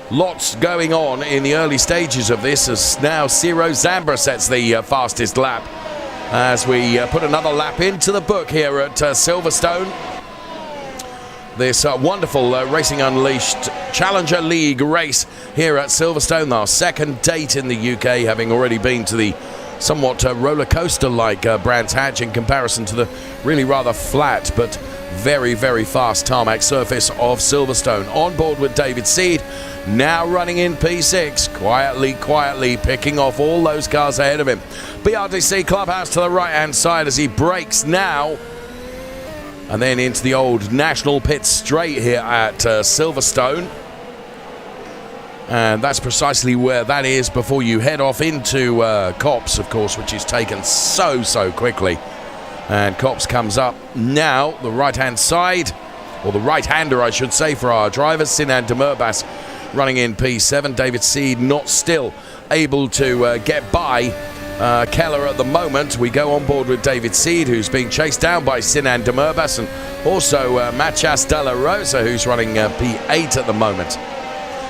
lots going on in the early stages of this, as now Ciro Zambra sets the fastest lap, as we put another lap into the book here at Silverstone. This wonderful Racing Unleashed Challenger League race here at Silverstone, our second date in the UK, having already been to the somewhat roller coaster-like Brands Hatch in comparison to the really rather flat but very, very fast tarmac surface of Silverstone. On board with David Seed, now running in P6, quietly picking off all those cars ahead of him. BRDC Clubhouse to the right-hand side as he brakes now, and then into the old National Pit Straight here at Silverstone. And that's precisely where that is before you head off into Copse, of course, which is taken so quickly. And Copse comes up now, the right-hand side, or the right-hander, I should say, for our drivers. Sinan Demirbaş running in P7. David Seed not still able to get by Keller at the moment. We go on board with David Seed, who's being chased down by Sinan Demirbaş, and also Matias Della Rosa, who's running P8 at the moment.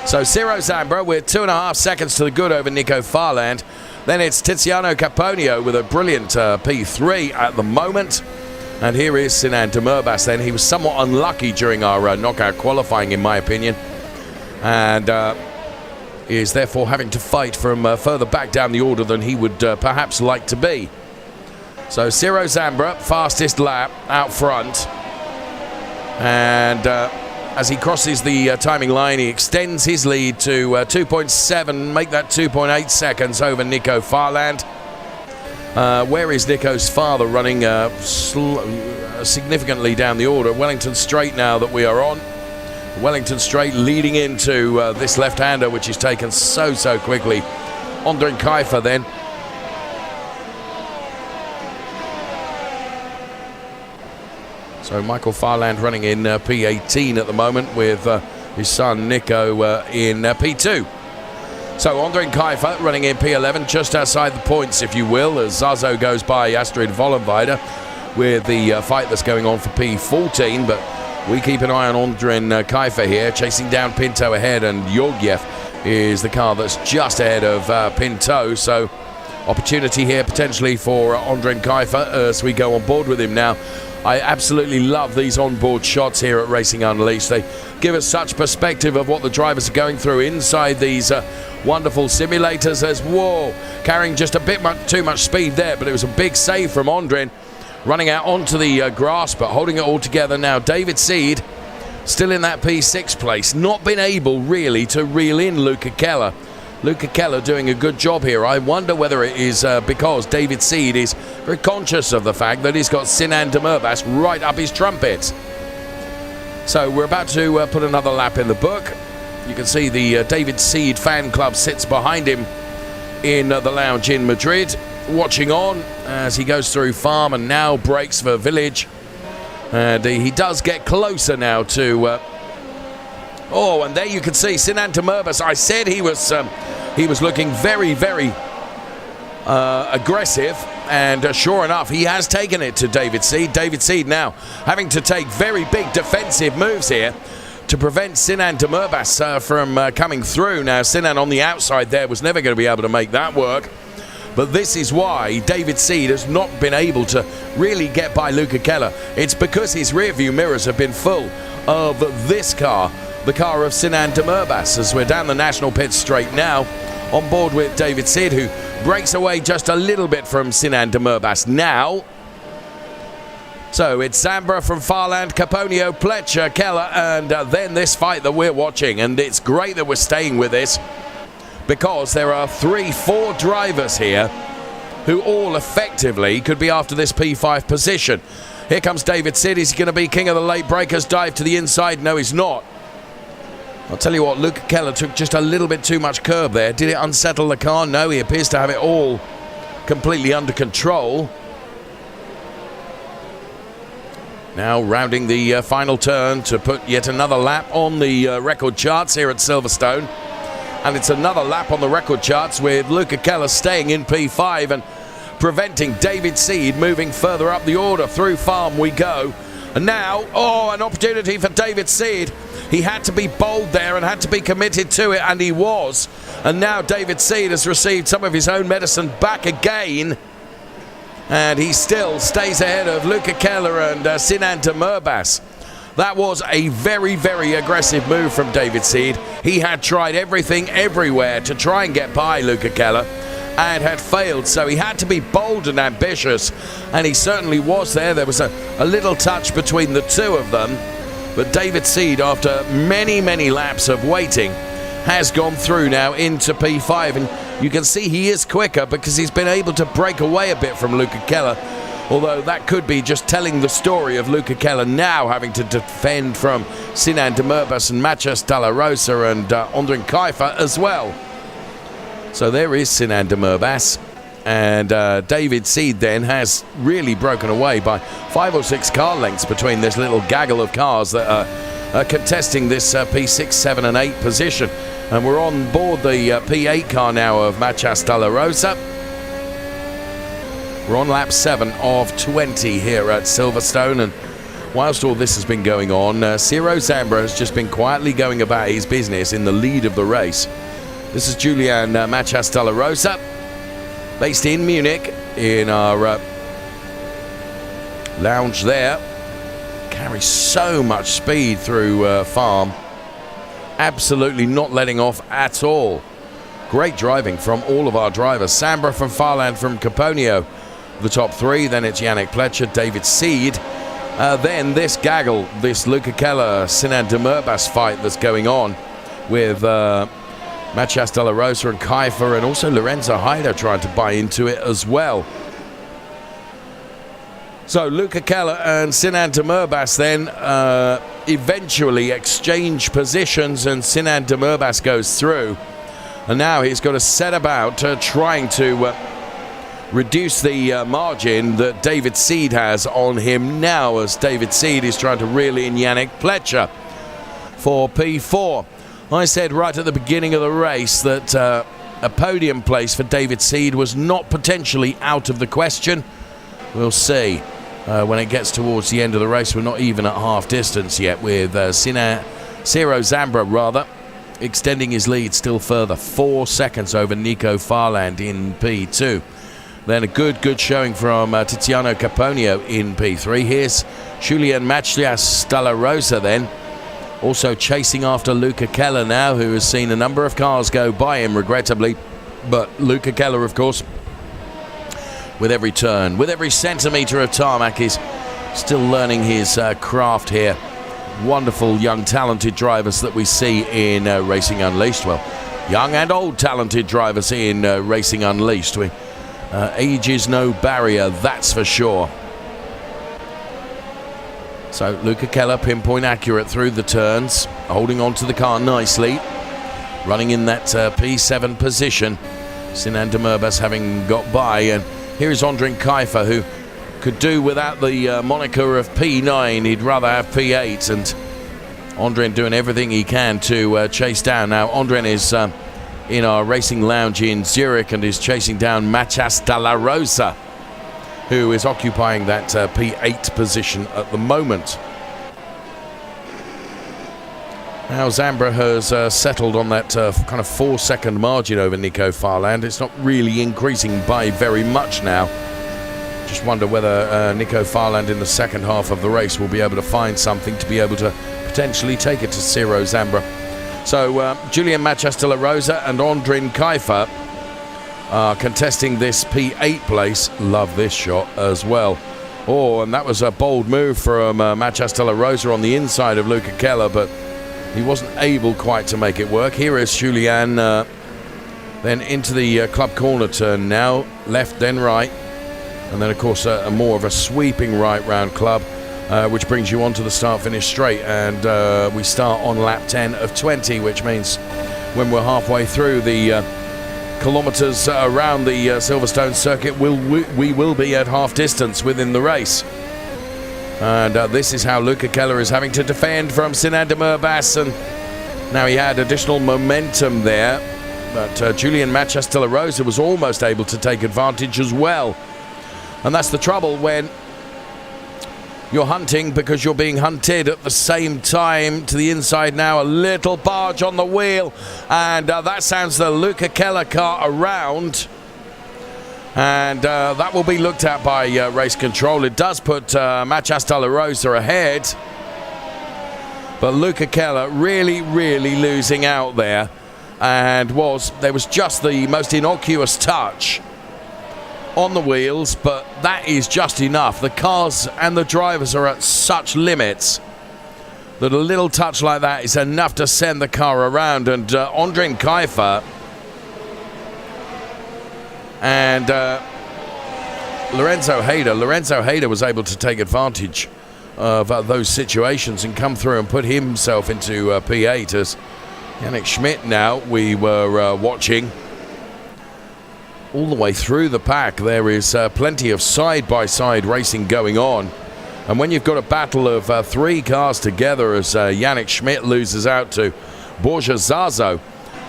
So Ciro Zambra with 2.5 seconds to the good over Nico Farland. Then it's Tiziano Caponio with a brilliant P3 at the moment. And here is Sinan Demirbaş then. He was somewhat unlucky during our knockout qualifying, in my opinion, and is therefore having to fight from further back down the order than he would perhaps like to be. So Ciro Zambra, fastest lap out front. And as he crosses the timing line, he extends his lead to 2.7, make that 2.8 seconds over Nico Farland. Where is Nico's father running significantly down the order? Wellington Straight now that we are on. Wellington Straight leading into this left-hander, which is taken so quickly. Ondrin Kaifer then. So Michael Farland running in P18 at the moment with his son Nico in P2. So Ondrin Kaifer running in P11, just outside the points, if you will, as Zazo goes by Astrid Vollenweider with the fight that's going on for P14. But we keep an eye on Ondrin Kaifer here, chasing down Pinto ahead, and Georgiev is the car that's just ahead of Pinto. So opportunity here potentially for Ondrin Kaifer as we go on board with him now. I absolutely love these onboard shots here at Racing Unleashed. They give us such perspective of what the drivers are going through inside these wonderful simulators. As whoa, carrying just a bit too much speed there, but it was a big save from Ondrin, running out onto the grass, but holding it all together now. David Seed still in that P6 place, not been able really to reel in Luca Keller. Luca Keller doing a good job here. I wonder whether it is because David Seed is very conscious of the fact that he's got Sinan Demirbaş right up his trumpet. So we're about to put another lap in the book. You can see the David Seed fan club sits behind him in the lounge in Madrid, watching on as he goes through farm and now breaks for village. And he does get closer now to... oh, and there you can see Sinan Demirbaş. I said he was looking very aggressive, and sure enough, he has taken it to David Seed. David Seed now having to take very big defensive moves here to prevent Sinan Demirbaş from coming through. Now, Sinan on the outside there was never going to be able to make that work. But this is why David Seed has not been able to really get by Luca Keller. It's because his rear view mirrors have been full of this car, the car of Sinan Demirbaş, as we're down the national pit straight now, on board with David Seed, who breaks away just a little bit from Sinan Demirbaş now. So it's Zambra from Farland, Caponio, Pletcher, Keller, and then this fight that we're watching. And it's great that we're staying with this, because there are 3-4 drivers here who all effectively could be after this P5 position. Here comes David Seed. Is he going to be king of the late breakers? Dive to the inside. No, he's not. I'll tell you what, Luca Keller took just a little bit too much curb there. Did it unsettle the car? No, he appears to have it all completely under control. Now rounding the final turn to put yet another lap on the record charts here at Silverstone. And it's another lap on the record charts with Luca Keller staying in P5 and preventing David Seed moving further up the order. Through farm we go. And now, an opportunity for David Seed. He had to be bold there and had to be committed to it, and he was. And now David Seed has received some of his own medicine back again. And he still stays ahead of Luca Keller and Sinan Demirbaş. That was a very, very aggressive move from David Seed. He had tried everything everywhere to try and get by Luca Keller and had failed, so he had to be bold and ambitious, and he certainly was there. There was a little touch between the two of them, but David Seed, after many, many laps of waiting, has gone through now into P5, and you can see he is quicker because he's been able to break away a bit from Luca Keller. Although that could be just telling the story of Luca Keller now having to defend from Sinan Demirbaş and Matías Dalla Rosa and Ondřej Kajfer as well. So there is Sinan Demirbaş, and David Seed then has really broken away by 5 or 6 car lengths between this little gaggle of cars that are contesting this P6, 7 and 8 position. And we're on board the P8 car now of Matías Dalla Rosa. We're on lap 7 of 20 here at Silverstone, and whilst all this has been going on, Ciro Zambra has just been quietly going about his business in the lead of the race. This is Julian Matías Dalla Rosa, based in Munich, in our lounge there. Carries so much speed through farm, absolutely not letting off at all. Great driving from all of our drivers. Zambra from Farland, from Caponio, the top 3. Then it's Yannick Pletcher, David Seed. Then this gaggle, this Luca Keller, Sinan Demirbaş fight that's going on with Matías Dalla Rosa and Kajfer, and also Lorenzo Hyder trying to buy into it as well. So Luca Keller and Sinan Demirbaş then eventually exchange positions, and Sinan Demirbaş goes through. And now he's got to set about trying to reduce the margin that David Seed has on him now, as David Seed is trying to reel in Yannick Pletcher for P4. I said right at the beginning of the race that a podium place for David Seed was not potentially out of the question. We'll see when it gets towards the end of the race. We're not even at half distance yet, with Ciro Zambra extending his lead still further, 4 seconds over Nico Farland in P2. Then a good showing from Tiziano Caponio in P3. Here's Julian Matías Dalla Rosa then, also chasing after Luca Keller now, who has seen a number of cars go by him, regrettably. But Luca Keller, of course, with every turn, with every centimetre of tarmac, is still learning his craft here. Wonderful young talented drivers that we see in Racing Unleashed. Well, young and old talented drivers in Racing Unleashed. Age is no barrier, that's for sure. So Luca Keller pinpoint accurate through the turns, holding on to the car nicely, running in that P7 position. Sinan Demirbaş having got by, and here is Ondřej Kajfer, who could do without the moniker of P9. He'd rather have P8, and Ondřej doing everything he can to chase down. Now Ondřej is in our racing lounge in Zurich and is chasing down Machas de la Rosa, who is occupying that P8 position at the moment. Now Zambra has settled on that kind of 4-second margin over Nico Farland. It's not really increasing by very much now. Just wonder whether Nico Farland in the second half of the race will be able to find something to be able to potentially take it to Ciro Zambra. So Julian Machas de la Rosa and Ondrin Kaifer are contesting this P8 place. Love this shot as well. Oh, and that was a bold move from Machas de la Rosa on the inside of Luca Keller, but he wasn't able quite to make it work. Here is Julian then into the club corner turn now, left then right. And then, of course, more of a sweeping right round club, which brings you onto the start-finish straight. And we start on lap 10 of 20, which means when we're halfway through the kilometres around the Silverstone Circuit, we will be at half distance within the race. And this is how Luca Keller is having to defend from Sinan de Murbas. And now he had additional momentum there, but Julian Machas de la Rosa was almost able to take advantage as well. And that's the trouble when you're hunting, because you're being hunted at the same time. To the inside now, a little barge on the wheel, and that sounds the Luca Keller car around, and that will be looked at by race control. It does put Machas de la Rosa ahead, but Luca Keller really losing out there, and there was just the most innocuous touch on the wheels, but that is just enough. The cars and the drivers are at such limits that a little touch like that is enough to send the car around. And Ondrin Kaifer and Lorenzo Hyder was able to take advantage of those situations and come through and put himself into P8 as Yannick Schmidt now we were watching. All the way through the pack, there is plenty of side-by-side racing going on. And when you've got a battle of 3 cars together, as Yannick Schmidt loses out to Borja Zazo,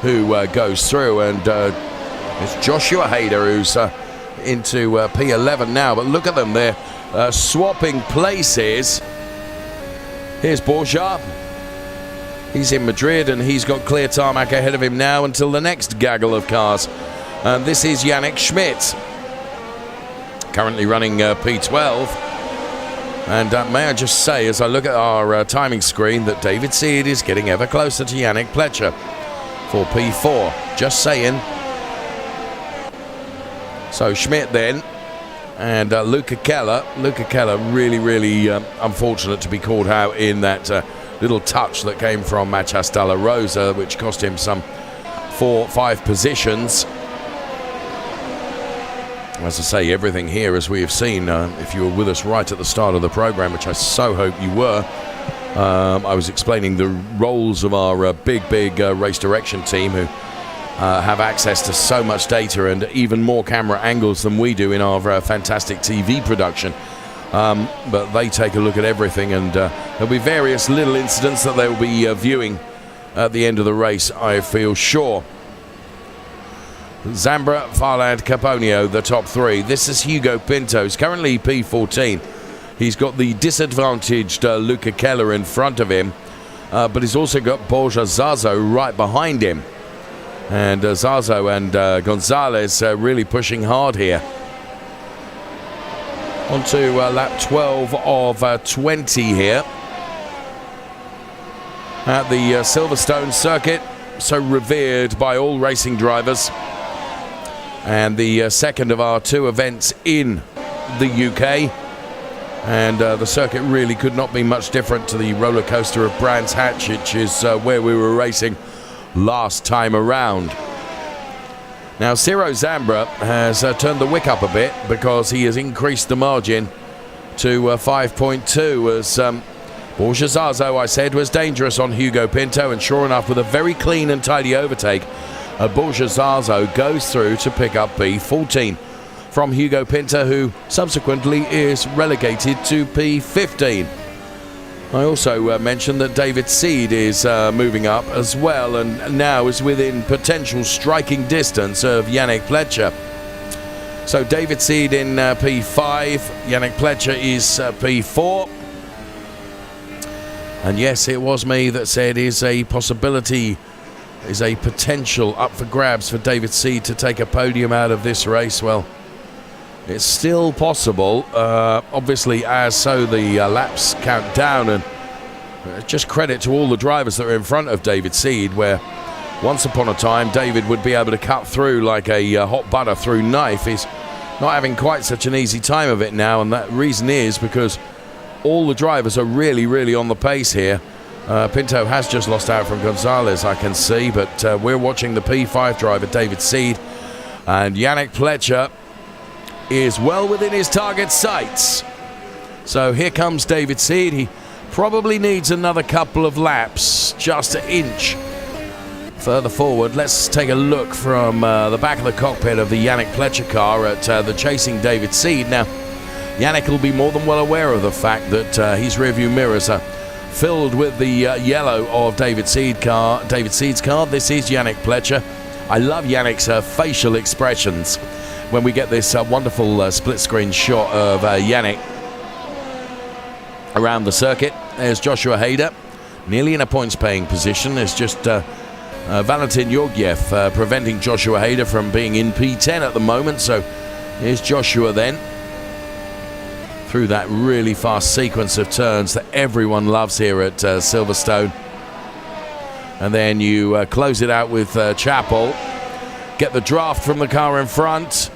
who goes through, and it's Joshua Hyder who's into P11 now. But look at them, they're swapping places. Here's Borja. He's in Madrid, and he's got clear tarmac ahead of him now until the next gaggle of cars. And this is Yannick Schmidt, currently running P12. And may I just say, as I look at our timing screen, that David Seed is getting ever closer to Yannick Pletcher for P4. Just saying. So Schmidt then, and Luca Keller. Luca Keller really unfortunate to be called out in that little touch that came from Machas de la Rosa, which cost him some 4-5 positions. As I say, everything here, as we have seen, if you were with us right at the start of the program, which I so hope you were, I was explaining the roles of our big race direction team, who have access to so much data and even more camera angles than we do in our fantastic TV production. But they take a look at everything, and there'll be various little incidents that they'll be viewing at the end of the race, I feel sure. Zambra, Farland, Caponio, the top 3. This is Hugo Pinto. He's currently P14. He's got the disadvantaged Luca Keller in front of him, but he's also got Borja Zazo right behind him. And Zazo and Gonzalez really pushing hard here. On to lap 12 of 20 here at the Silverstone Circuit, so revered by all racing drivers. And the second of our 2 events in the UK. And the circuit really could not be much different to the roller coaster of Brands Hatch, which is where we were racing last time around. Now Ciro Zambra has turned the wick up a bit, because he has increased the margin to 5.2 as Borja Zazo, I said, was dangerous on Hugo Pinto, and sure enough, with a very clean and tidy overtake, Borja Zazo goes through to pick up P14 from Hugo Pinto, who subsequently is relegated to P15. I also mentioned that David Seed is moving up as well, and now is within potential striking distance of Yannick Pletcher. So David Seed in P5, Yannick Pletcher is P4. And yes, it was me that said is a possibility, is a potential up for grabs for David Seed to take a podium out of this race. Well, it's still possible, obviously, as so the laps count down, and just credit to all the drivers that are in front of David Seed, where once upon a time David would be able to cut through like a hot butter through knife. He's not having quite such an easy time of it now, and that reason is because all the drivers are really on the pace here. Pinto has just lost out from Gonzalez, I can see, but we're watching the P5 driver, David Seed, and Yannick Pletcher is well within his target sights. So here comes David Seed. He probably needs another couple of laps just to inch further forward. Let's take a look from the back of the cockpit of the Yannick Pletcher car at the chasing David Seed. Now, Yannick will be more than well aware of the fact that his rearview mirrors are filled with the yellow of David Seed's car. This is Yannick Pletcher. I love Yannick's facial expressions when we get this wonderful split-screen shot of Yannick around the circuit. There's Joshua Hyder, nearly in a points-paying position. There's just Valentin Georgiev preventing Joshua Hyder from being in P10 at the moment. So here's Joshua then, through that really fast sequence of turns that everyone loves here at Silverstone. And then you close it out with Chappell. Get the draft from the car in front.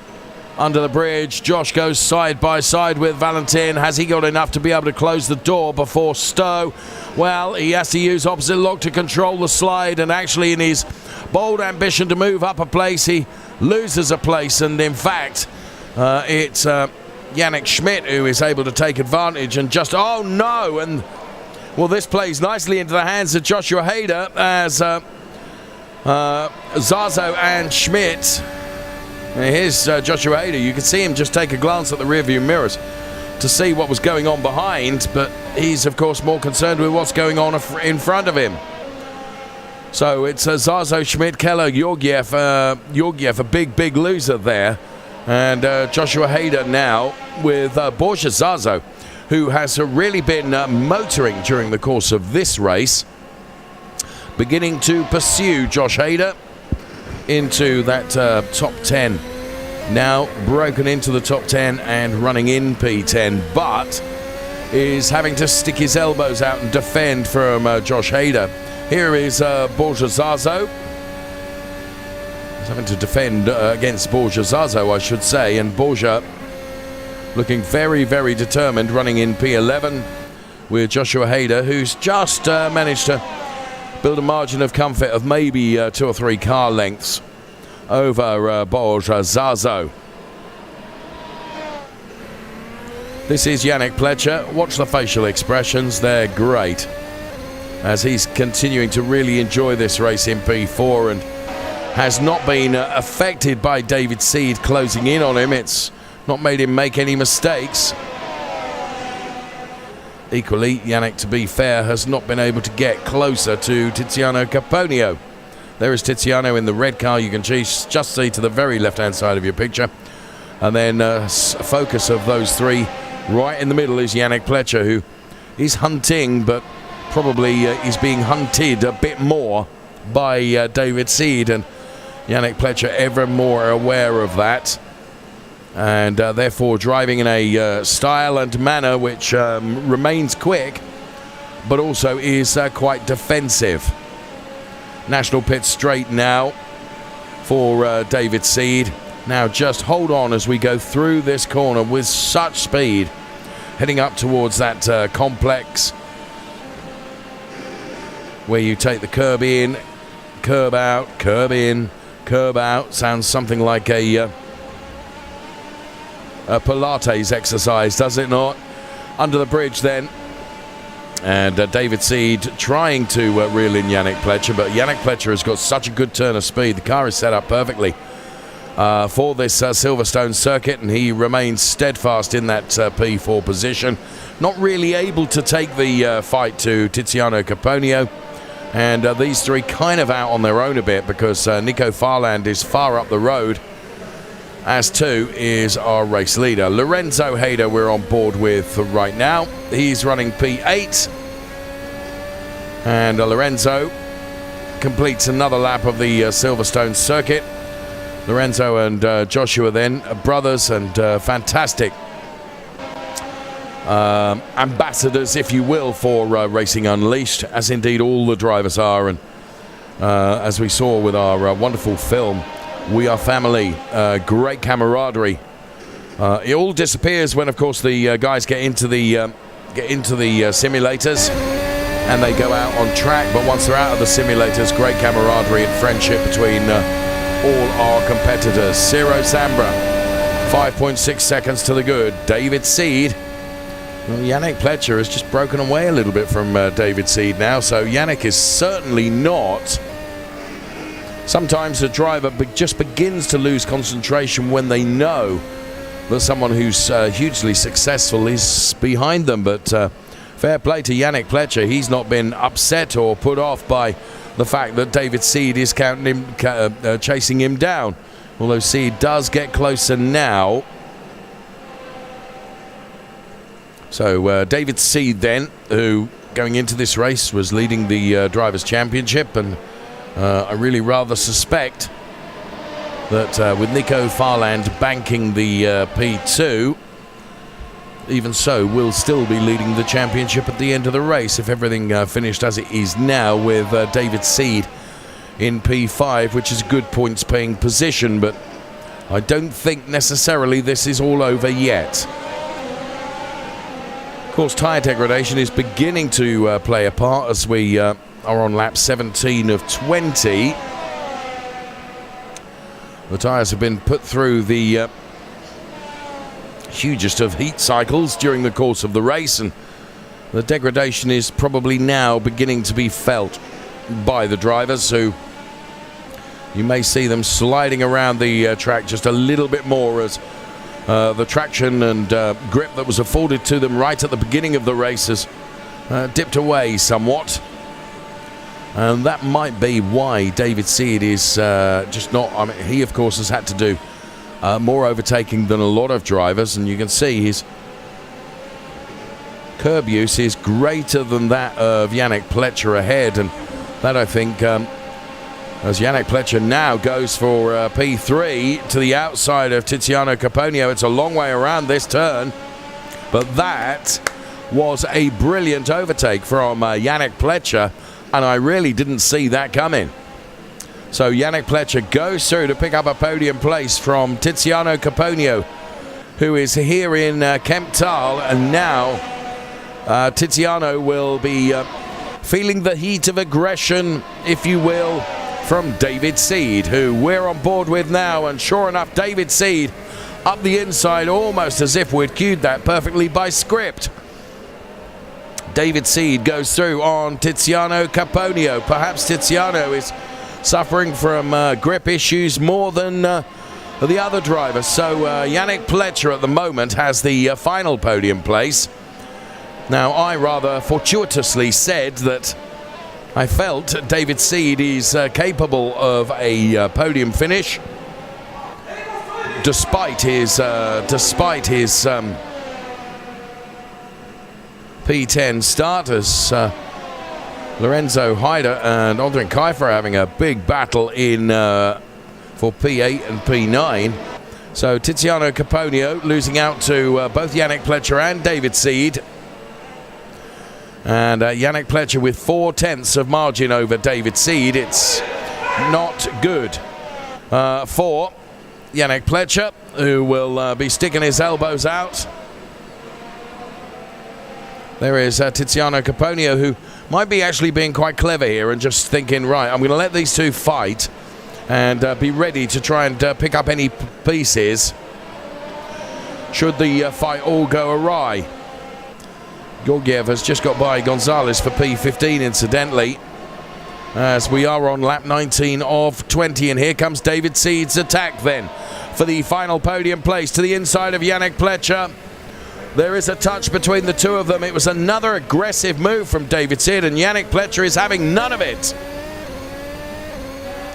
Under the bridge, Josh goes side by side with Valentin. Has he got enough to be able to close the door before Stowe? Well, he has to use opposite lock to control the slide, and actually in his bold ambition to move up a place, he loses a place, and in fact, it's Yannick Schmidt who is able to take advantage and just, oh no, and well, this plays nicely into the hands of Joshua Hyder as Zazo and Schmidt. Here's Joshua Hyder. You can see him just take a glance at the rearview mirrors to see what was going on behind, but he's of course more concerned with what's going on in front of him. So it's Zazo, Schmidt, Keller, Georgiev, a big loser there, and Joshua Hyder now with Borja Zazo, who has really been motoring during the course of this race, beginning to pursue Josh Hyder into that top 10. Now broken into the top 10 and running in P10, but is having to stick his elbows out and defend from Josh Hyder. Here is Borja Zazo. He's having to defend against Borja Zazo, I should say, and Borja looking very determined, running in P11 with Joshua Hyder, who's just managed to build a margin of comfort of maybe 2 or 3 car lengths over Borja Zazo. This is Yannick Pletcher. Watch the facial expressions, they're great, as he's continuing to really enjoy this race in P4 and has not been affected by David Seed closing in on him. It's not made him make any mistakes. Equally, Yannick, to be fair, has not been able to get closer to Tiziano Caponio. There is Tiziano in the red car. You can just see to the very left-hand side of your picture. And then focus of those three right in the middle is Yannick Pletcher, who is hunting, but probably is being hunted a bit more by David Seed. And Yannick Pletcher ever more aware of that. And therefore driving in a style and manner which remains quick, but also is quite defensive. National pit straight now for David Seed. Now just hold on as we go through this corner with such speed, heading up towards that complex where you take the curb in, curb out, curb in, curb out. Sounds something like a Pilates exercise, does it not? Under the bridge then, and David Seed trying to reel in Yannick Pletcher, but Yannick Pletcher has got such a good turn of speed. The car is set up perfectly for this Silverstone Circuit, and he remains steadfast in that P4 position. Not really able to take the fight to Tiziano Caponio, and these three kind of out on their own a bit because Nico Farland is far up the road, as too is our race leader. Lorenzo Hyder we're on board with right now. He's running P8, and Lorenzo completes another lap of the Silverstone Circuit. Lorenzo and Joshua then are brothers and fantastic ambassadors, if you will, for Racing Unleashed, as indeed all the drivers are. And as we saw with our wonderful film, We Are Family, great camaraderie. It all disappears when, of course, the guys get into the simulators and they go out on track. But once they're out of the simulators, great camaraderie and friendship between all our competitors. Ciro Sambra, 5.6 seconds to the good. David Seed. Well, Yannick Pletcher has just broken away a little bit from David Seed now, so Yannick is certainly not. Sometimes a driver just begins to lose concentration when they know that someone who's hugely successful is behind them, but fair play to Yannick Pletcher. He's not been upset or put off by the fact that David Seed is chasing him down, although Seed does get closer now. So David Seed then, who going into this race was leading the Drivers' Championship, and I really rather suspect that with Nico Farland banking the P2, even so, will still be leading the championship at the end of the race if everything finished as it is now, with David Seed in P5, which is a good points-paying position, but I don't think necessarily this is all over yet. Of course, tyre degradation is beginning to play a part as we are on lap 17 of 20. The tyres have been put through the hugest of heat cycles during the course of the race, and the degradation is probably now beginning to be felt by the drivers, who you may see them sliding around the track just a little bit more as the traction and grip that was afforded to them right at the beginning of the race has dipped away somewhat. And that might be why David Seed is just not... I mean, he, of course, has had to do more overtaking than a lot of drivers, and you can see his curb use is greater than that of Yannick Pletcher ahead, and that, I think, as Yannick Pletcher now goes for P3 to the outside of Tiziano Caponio. It's a long way around this turn, but that was a brilliant overtake from Yannick Pletcher, and I really didn't see that coming. So Yannick Pletcher goes through to pick up a podium place from Tiziano Caponio, who is here in Kemptal, and now Tiziano will be feeling the heat of aggression, if you will, from David Seed, who we're on board with now. And sure enough, David Seed up the inside, almost as if we'd cued that perfectly by script. David Seed goes through on Tiziano Caponio. Perhaps Tiziano is suffering from grip issues more than the other drivers. So Yannick Pletcher at the moment has the final podium place. Now, I rather fortuitously said that I felt David Seed is capable of a podium finish, despite his P10 start, as Lorenzo Hyder and Ondrin Kiefer are having a big battle in for P8 and P9. So Tiziano Caponio losing out to both Yannick Pletcher and David Seed. And Yannick Pletcher with 0.4 of margin over David Seed. It's not good for Yannick Pletcher, who will be sticking his elbows out. There is Tiziano Caponio, who might be actually being quite clever here and just thinking, right, I'm going to let these two fight and be ready to try and pick up any pieces should the fight all go awry. Georgiev has just got by Gonzalez for P15, incidentally. as we are on lap 19 of 20. And here comes David Seed's attack then for the final podium place to the inside of Yannick Pletcher. There is a touch between the two of them. It was another aggressive move from David Seed, and Yannick Pletcher is having none of it.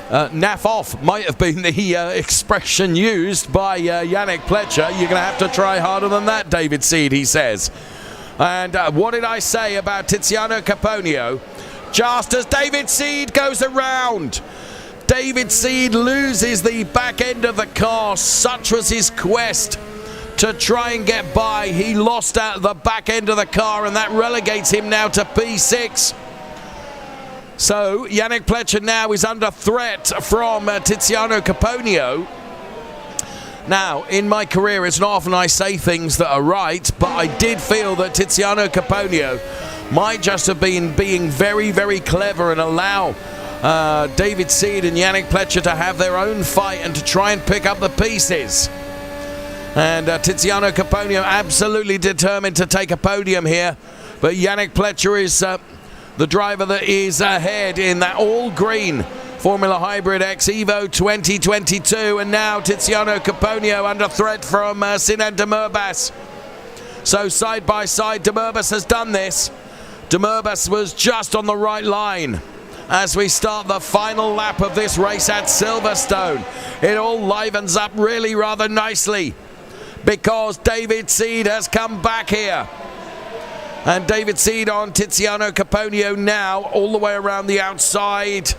Naff off might have been the expression used by Yannick Pletcher. You're going to have to try harder than that, David Seed, he says. And what did I say about Tiziano Caponio? Just as David Seed goes around, David Seed loses the back end of the car. Such was his quest to try and get by. He lost out the back end of the car, and that relegates him now to P6. So Yannick Pletcher now is under threat from Tiziano Caponio. Now, in my career, it's not often I say things that are right, but I did feel that Tiziano Caponio might just have been being very, very clever and allow David Seed and Yannick Pletcher to have their own fight and to try and pick up the pieces. And Tiziano Caponio absolutely determined to take a podium here, but Yannick Pletcher is the driver that is ahead in that all-green Formula Hybrid X Evo 2022, and now Tiziano Caponio under threat from Sinan Demurbas. So side by side, Demurbas has done this. Demurbas was just on the right line as we start the final lap of this race at Silverstone. It all livens up really rather nicely because David Seed has come back here. And David Seed on Tiziano Caponio now, all the way around the outside,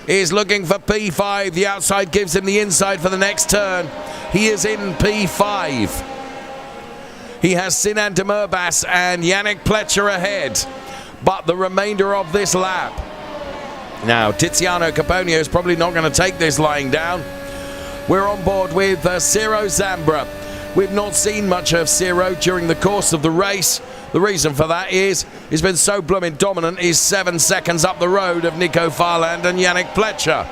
is looking for P5. The outside gives him the inside for the next turn. He is in P5. He has Sinan Demurbas and Yannick Pletcher ahead, but the remainder of this lap. Now, Tiziano Caponio is probably not going to take this lying down. We're on board with Ciro Zambra. We've not seen much of Ciro during the course of the race. The reason for that is he's been so blooming dominant. He's 7 seconds up the road of Nico Farland and Yannick Pletcher.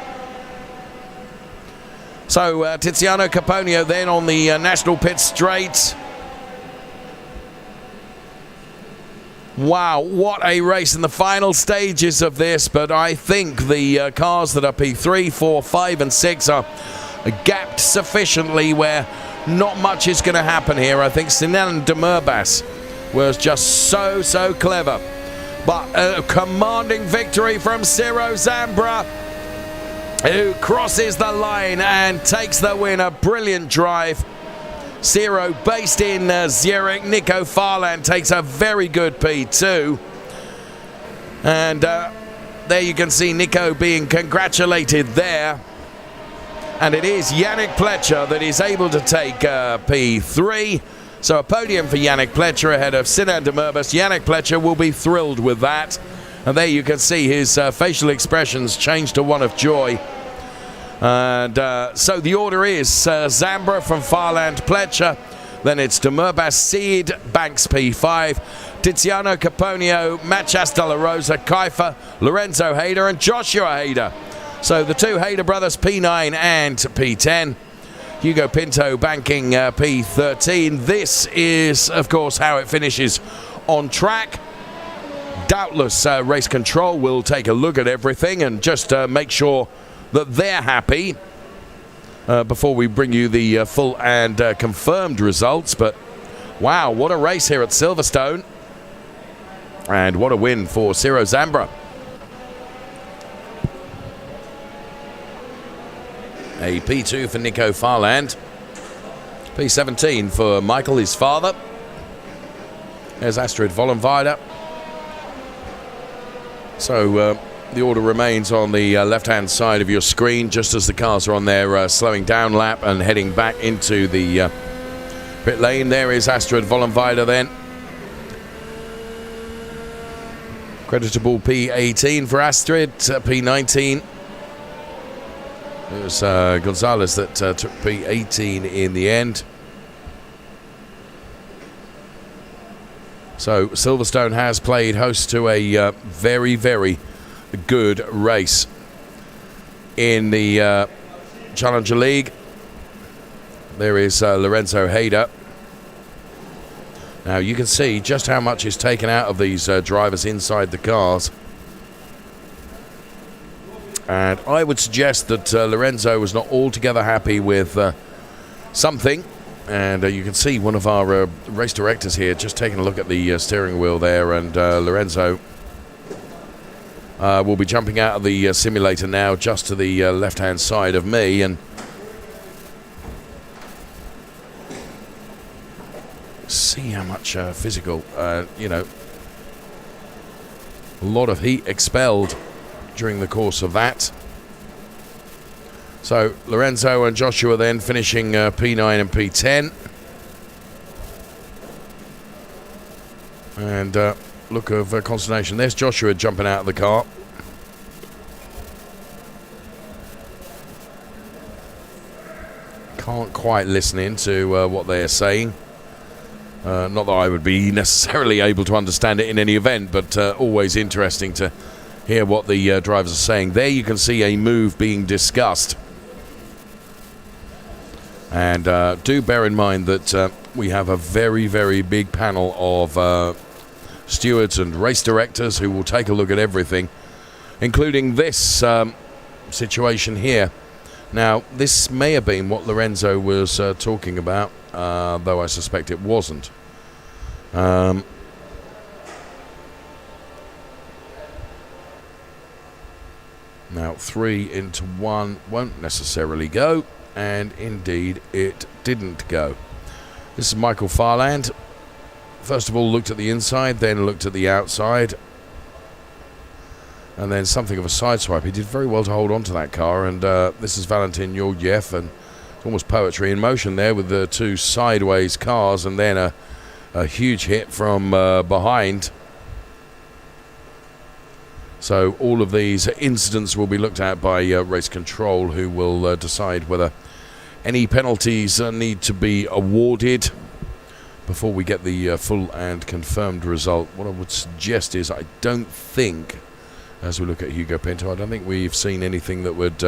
So Tiziano Caponio then on the National Pit Straight. Wow, what a race in the final stages of this, but I think the cars that are P3, 4, 5 and 6 are gapped sufficiently where not much is going to happen here. I think Sinan Demurbas was just so clever. But a commanding victory from Ciro Zambra, who crosses the line and takes the win. A brilliant drive. Ciro based in Zurich. Nico Farland takes a very good P2. And there you can see Nico being congratulated there. And it is Yannick Pletcher that is able to take P3. So a podium for Yannick Pletcher ahead of Sinan Demurbas. Yannick Pletcher will be thrilled with that. And there you can see his facial expressions change to one of joy. And so the order is Zambra from Farland, Pletcher. Then it's Demurbas, Seed, Banks P5, Tiziano Caponio, Mathias de la Rosa, Kiefer, Lorenzo Hyder and Joshua Hyder. So the two Hyder brothers P9 and P10. Hugo Pinto banking P13. This is, of course, how it finishes on track. Doubtless race control will take a look at everything and just make sure that they're happy before we bring you the full and confirmed results. But wow, what a race here at Silverstone. And what a win for Ciro Zambra. A P2 for Nico Farland. P17 for Michael, his father. There's Astrid Vollenweider. So the order remains on the left-hand side of your screen, just as the cars are on their slowing down lap and heading back into the pit lane. There is Astrid Vollenweider then. Creditable P18 for Astrid, P19. It was Gonzalez that took P18 in the end. So Silverstone has played host to a very, very good race in the Challenger League. There is Lorenzo Hyder. Now you can see just how much is taken out of these drivers inside the cars. And I would suggest that Lorenzo was not altogether happy with something. And you can see one of our race directors here just taking a look at the steering wheel there. And Lorenzo will be jumping out of the simulator now just to the left-hand side of me. And see how much physical, a lot of heat expelled during the course of that. So Lorenzo and Joshua then finishing P9 and P10. And look of consternation. There's Joshua jumping out of the car. Can't quite listen in to what they're saying. Not that I would be necessarily able to understand it in any event, but always interesting to hear what the drivers are saying. There you can see a move being discussed. And do bear in mind that we have a very, very big panel of stewards and race directors who will take a look at everything, including this situation here. Now, this may have been what Lorenzo was talking about, though I suspect it wasn't. Now, 3 into 1 won't necessarily go, and indeed it didn't go. This is Michael Farland. First of all looked at the inside, then looked at the outside, and then something of a sideswipe. He did very well to hold on to that car, and this is Valentin Georgiev, and it's almost poetry in motion there with the two sideways cars, and then a huge hit from behind. So all of these incidents will be looked at by race control, who will decide whether any penalties need to be awarded before we get the full and confirmed result. What I would suggest is I don't think, as we look at Hugo Pinto, I don't think we've seen anything that would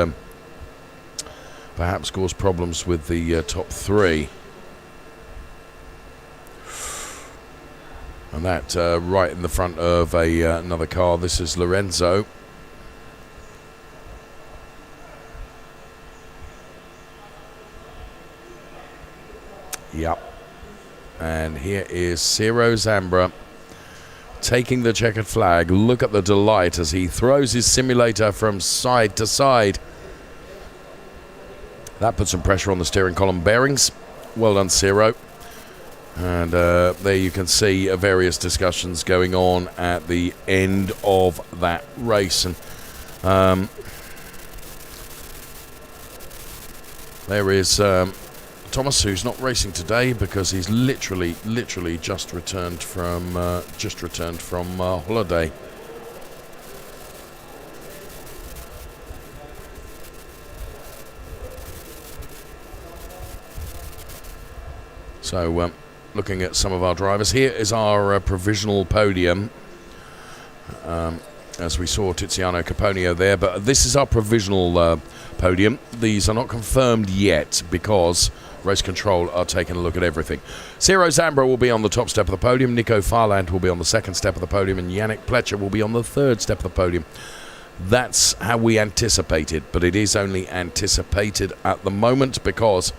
perhaps cause problems with the top 3. And that right in the front of another car. This is Lorenzo. Yep. And here is Ciro Zambra taking the checkered flag. Look at the delight as he throws his simulator from side to side. That put some pressure on the steering column bearings. Well done, Ciro. And there you can see various discussions going on at the end of that race. And there is Thomas, who's not racing today because he's literally just returned from holiday. So looking at some of our drivers, here is our provisional podium. As we saw Tiziano Caponio there, but this is our provisional podium. These are not confirmed yet because race control are taking a look at everything. Ciro Zambra will be on the top step of the podium, Nico Farland will be on the second step of the podium, and Yannick Pletcher will be on the third step of the podium. That's how we anticipated, but it is only anticipated at the moment because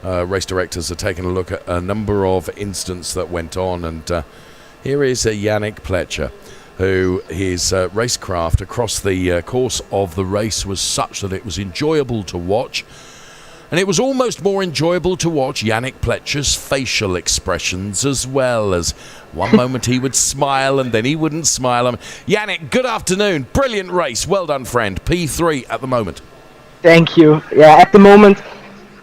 race directors are taking a look at a number of incidents that went on. And here is Yannick Pletcher, who his racecraft across the course of the race was such that it was enjoyable to watch. And it was almost more enjoyable to watch Yannick Pletcher's facial expressions as well. As one moment he would smile and then he wouldn't smile. Yannick, good afternoon. Brilliant race. Well done, friend. P3 at the moment. Thank you. Yeah, at the moment,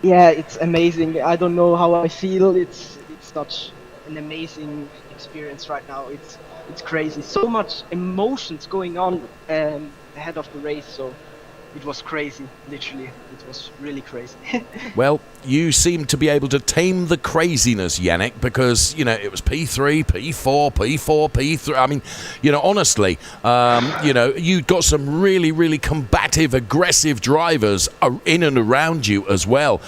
yeah, it's amazing. I don't know how I feel. It's such an amazing experience right now. It's crazy. So much emotions going on ahead of the race. So it was crazy, literally. It was really crazy. Well, you seem to be able to tame the craziness, Yannick, because, you know, it was P3, P4, P4, P3. I mean, you know, honestly, you know, you got some really, really combative, aggressive drivers in and around you as well.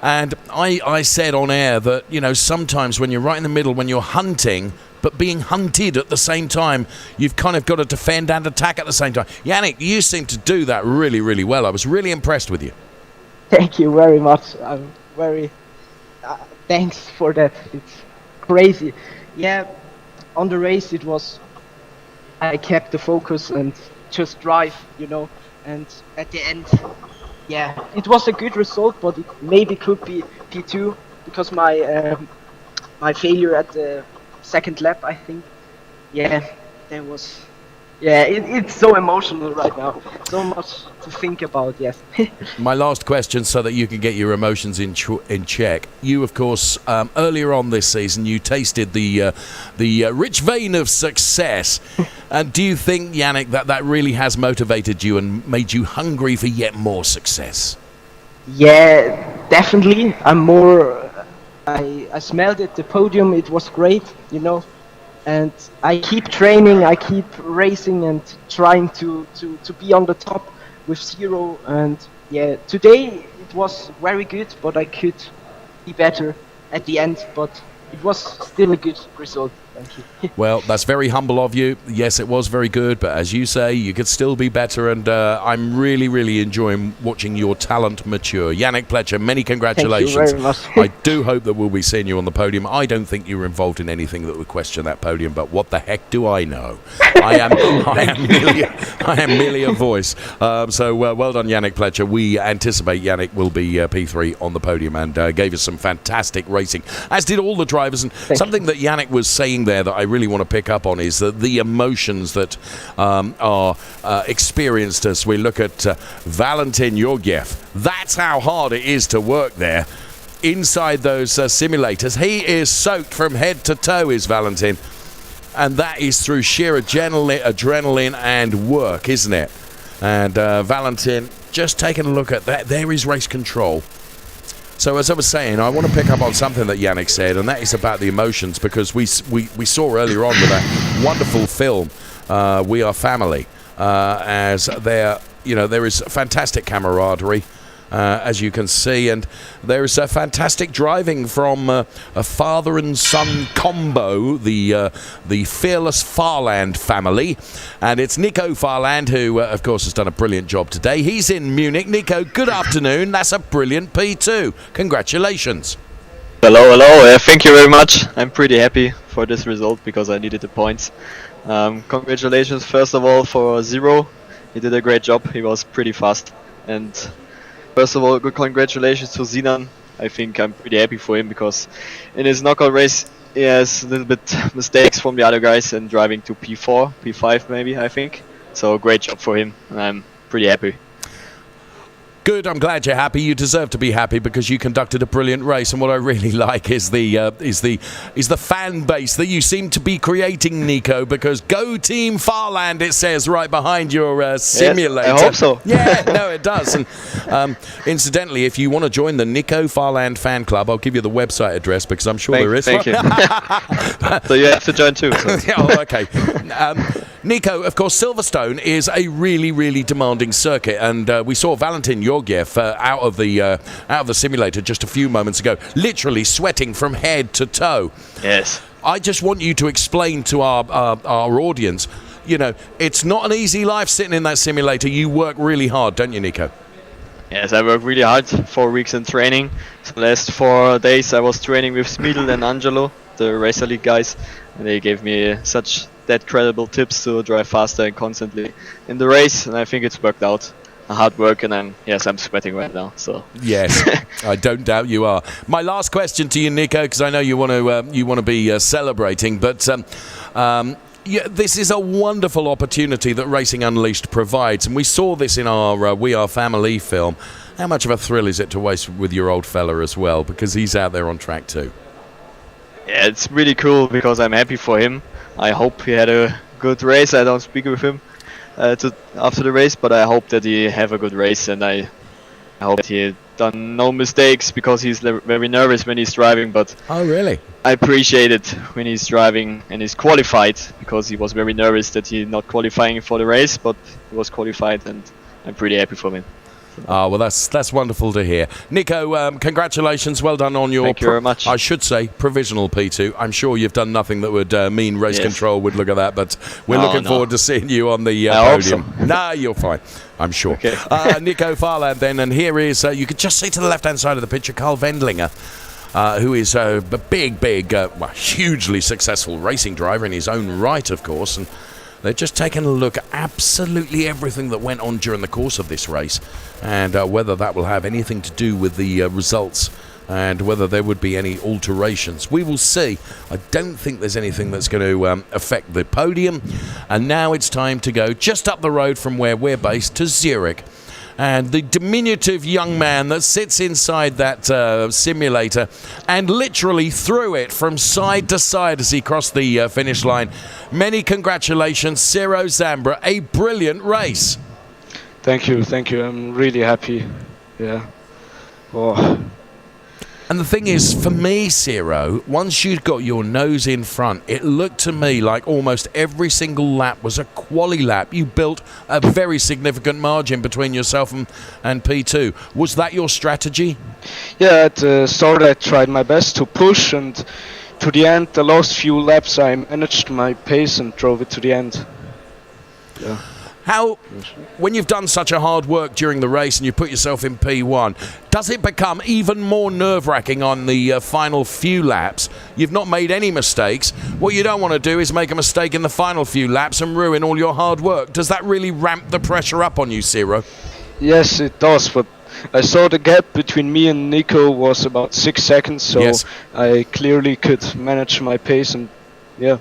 And I said on air that, you know, sometimes when you're right in the middle, when you're hunting, but being hunted at the same time. You've kind of got to defend and attack at the same time. Yannick, you seem to do that really, really well. I was really impressed with you. Thank you very much. I'm very thanks for that. It's crazy. Yeah, on the race it was, I kept the focus and just drive, you know, and at the end, yeah, it was a good result, but it maybe could be P2 because my my failure at the second lap, I think. Yeah, there was. Yeah, it's so emotional right now. So much to think about, yes. My last question, so that you can get your emotions in check. You, of course, earlier on this season, you tasted the rich vein of success. And do you think, Yannick, that really has motivated you and made you hungry for yet more success? Yeah, definitely. I'm more. I smelled it, the podium. It was great, you know. And I keep training, I keep racing and trying to be on the top with 0. And yeah, today it was very good, but I could be better at the end. But it was still a good result. Thank you. Well, that's very humble of you. Yes, it was very good, but as you say, you could still be better, and I'm really, really enjoying watching your talent mature. Yannick Pletcher, many congratulations. Thank you very much. I do hope that we'll be seeing you on the podium. I don't think you were involved in anything that would question that podium, but what the heck do I know? I am merely a voice. So well done, Yannick Pletcher. We anticipate Yannick will be P3 on the podium, and gave us some fantastic racing, as did all the drivers. And something that Yannick was saying there that I really want to pick up on is that the emotions that are experienced as we look at Valentin Georgiev. That's how hard it is to work there inside those simulators. He is soaked from head to toe, is Valentin, and that is through sheer adrenaline and work, isn't it? And Valentin, just taking a look at that, there is race control. So as I was saying, I want to pick up on something that Yannick said, and that is about the emotions, because we saw earlier on with that wonderful film, We Are Family, as there is fantastic camaraderie, as you can see, and there is a fantastic driving from a father and son combo, the fearless Farland family, and it's Nico Farland who, of course, has done a brilliant job today. He's in Munich. Nico, good afternoon. That's a brilliant P2. Congratulations. Hello. Thank you very much. I'm pretty happy for this result because I needed the points. Congratulations, first of all, for Zero. He did a great job. He was pretty fast, and first of all, good congratulations to Sinan. I think I'm pretty happy for him because in his knockout race he has a little bit mistakes from the other guys and driving to P4, P5 maybe, I think. So great job for him, and I'm pretty happy. Good, I'm glad you're happy. You deserve to be happy because you conducted a brilliant race, and what I really like is the fan base that you seem to be creating, Nico. Because Go Team Farland, it says right behind your simulator. Yes, I hope so. Yeah, no, it does. And incidentally, if you want to join the Nico Farland fan club, I'll give you the website address because I'm sure there is. Thank you. So you have to join too. So. Oh, okay. Nico, of course, Silverstone is a really, really demanding circuit, and we saw Valentin Georgiev out of the simulator just a few moments ago, literally sweating from head to toe. Yes. I just want you to explain to our audience, it's not an easy life sitting in that simulator. You work really hard, don't you, Nico? Yes, I work really hard, 4 weeks in training. So the last 4 days I was training with Smidl and Angelo, the Razer League guys, and they gave me that credible tips to drive faster and constantly in the race, and I think it's worked out. Hard work, and I'm sweating right now. So yes, I don't doubt you are. My last question to you, Nico, because I know you want to be celebrating, but this is a wonderful opportunity that Racing Unleashed provides, and we saw this in our We Are Family film. How much of a thrill is it to race with your old fella as well, because he's out there on track too? Yeah, it's really cool because I'm happy for him. I hope he had a good race. I don't speak with him after the race, but I hope that he have a good race, and I hope that he done no mistakes because he's very nervous when he's driving. But oh, really? I appreciate it when he's driving and he's qualified, because he was very nervous that he's not qualifying for the race, but he was qualified, and I'm pretty happy for him. Oh, well, that's wonderful to hear. Nico, congratulations. Well done on your, Thank you very much. I should say, provisional P2. I'm sure you've done nothing that would mean race control would look at that, but we're looking forward to seeing you on the podium. No, you're fine. I'm sure. Okay. Nico Farland then, and here is, you could just see to the left-hand side of the picture, Carl Wendlinger, who is a big, hugely successful racing driver in his own right, of course, and they're just taking a look at absolutely everything that went on during the course of this race, and whether that will have anything to do with the results and whether there would be any alterations. We will see. I don't think there's anything that's going to affect the podium. And now it's time to go just up the road from where we're based to Zurich. And the diminutive young man that sits inside that simulator and literally threw it from side to side as he crossed the finish line. Many congratulations, Ciro Zambra. A brilliant race. Thank you. I'm really happy. Yeah. Oh. And the thing is, for me, Ciro, once you'd got your nose in front, it looked to me like almost every single lap was a quali lap. You built a very significant margin between yourself and P2. Was that your strategy? Yeah, at the start I tried my best to push, and to the end, the last few laps I managed my pace and drove it to the end. Yeah. How, when you've done such a hard work during the race and you put yourself in P1, does it become even more nerve-wracking on the final few laps? You've not made any mistakes. What you don't want to do is make a mistake in the final few laps and ruin all your hard work. Does that really ramp the pressure up on you, Ciro? Yes, it does, but I saw the gap between me and Nico was about 6 seconds, so I clearly could manage my pace, and yeah.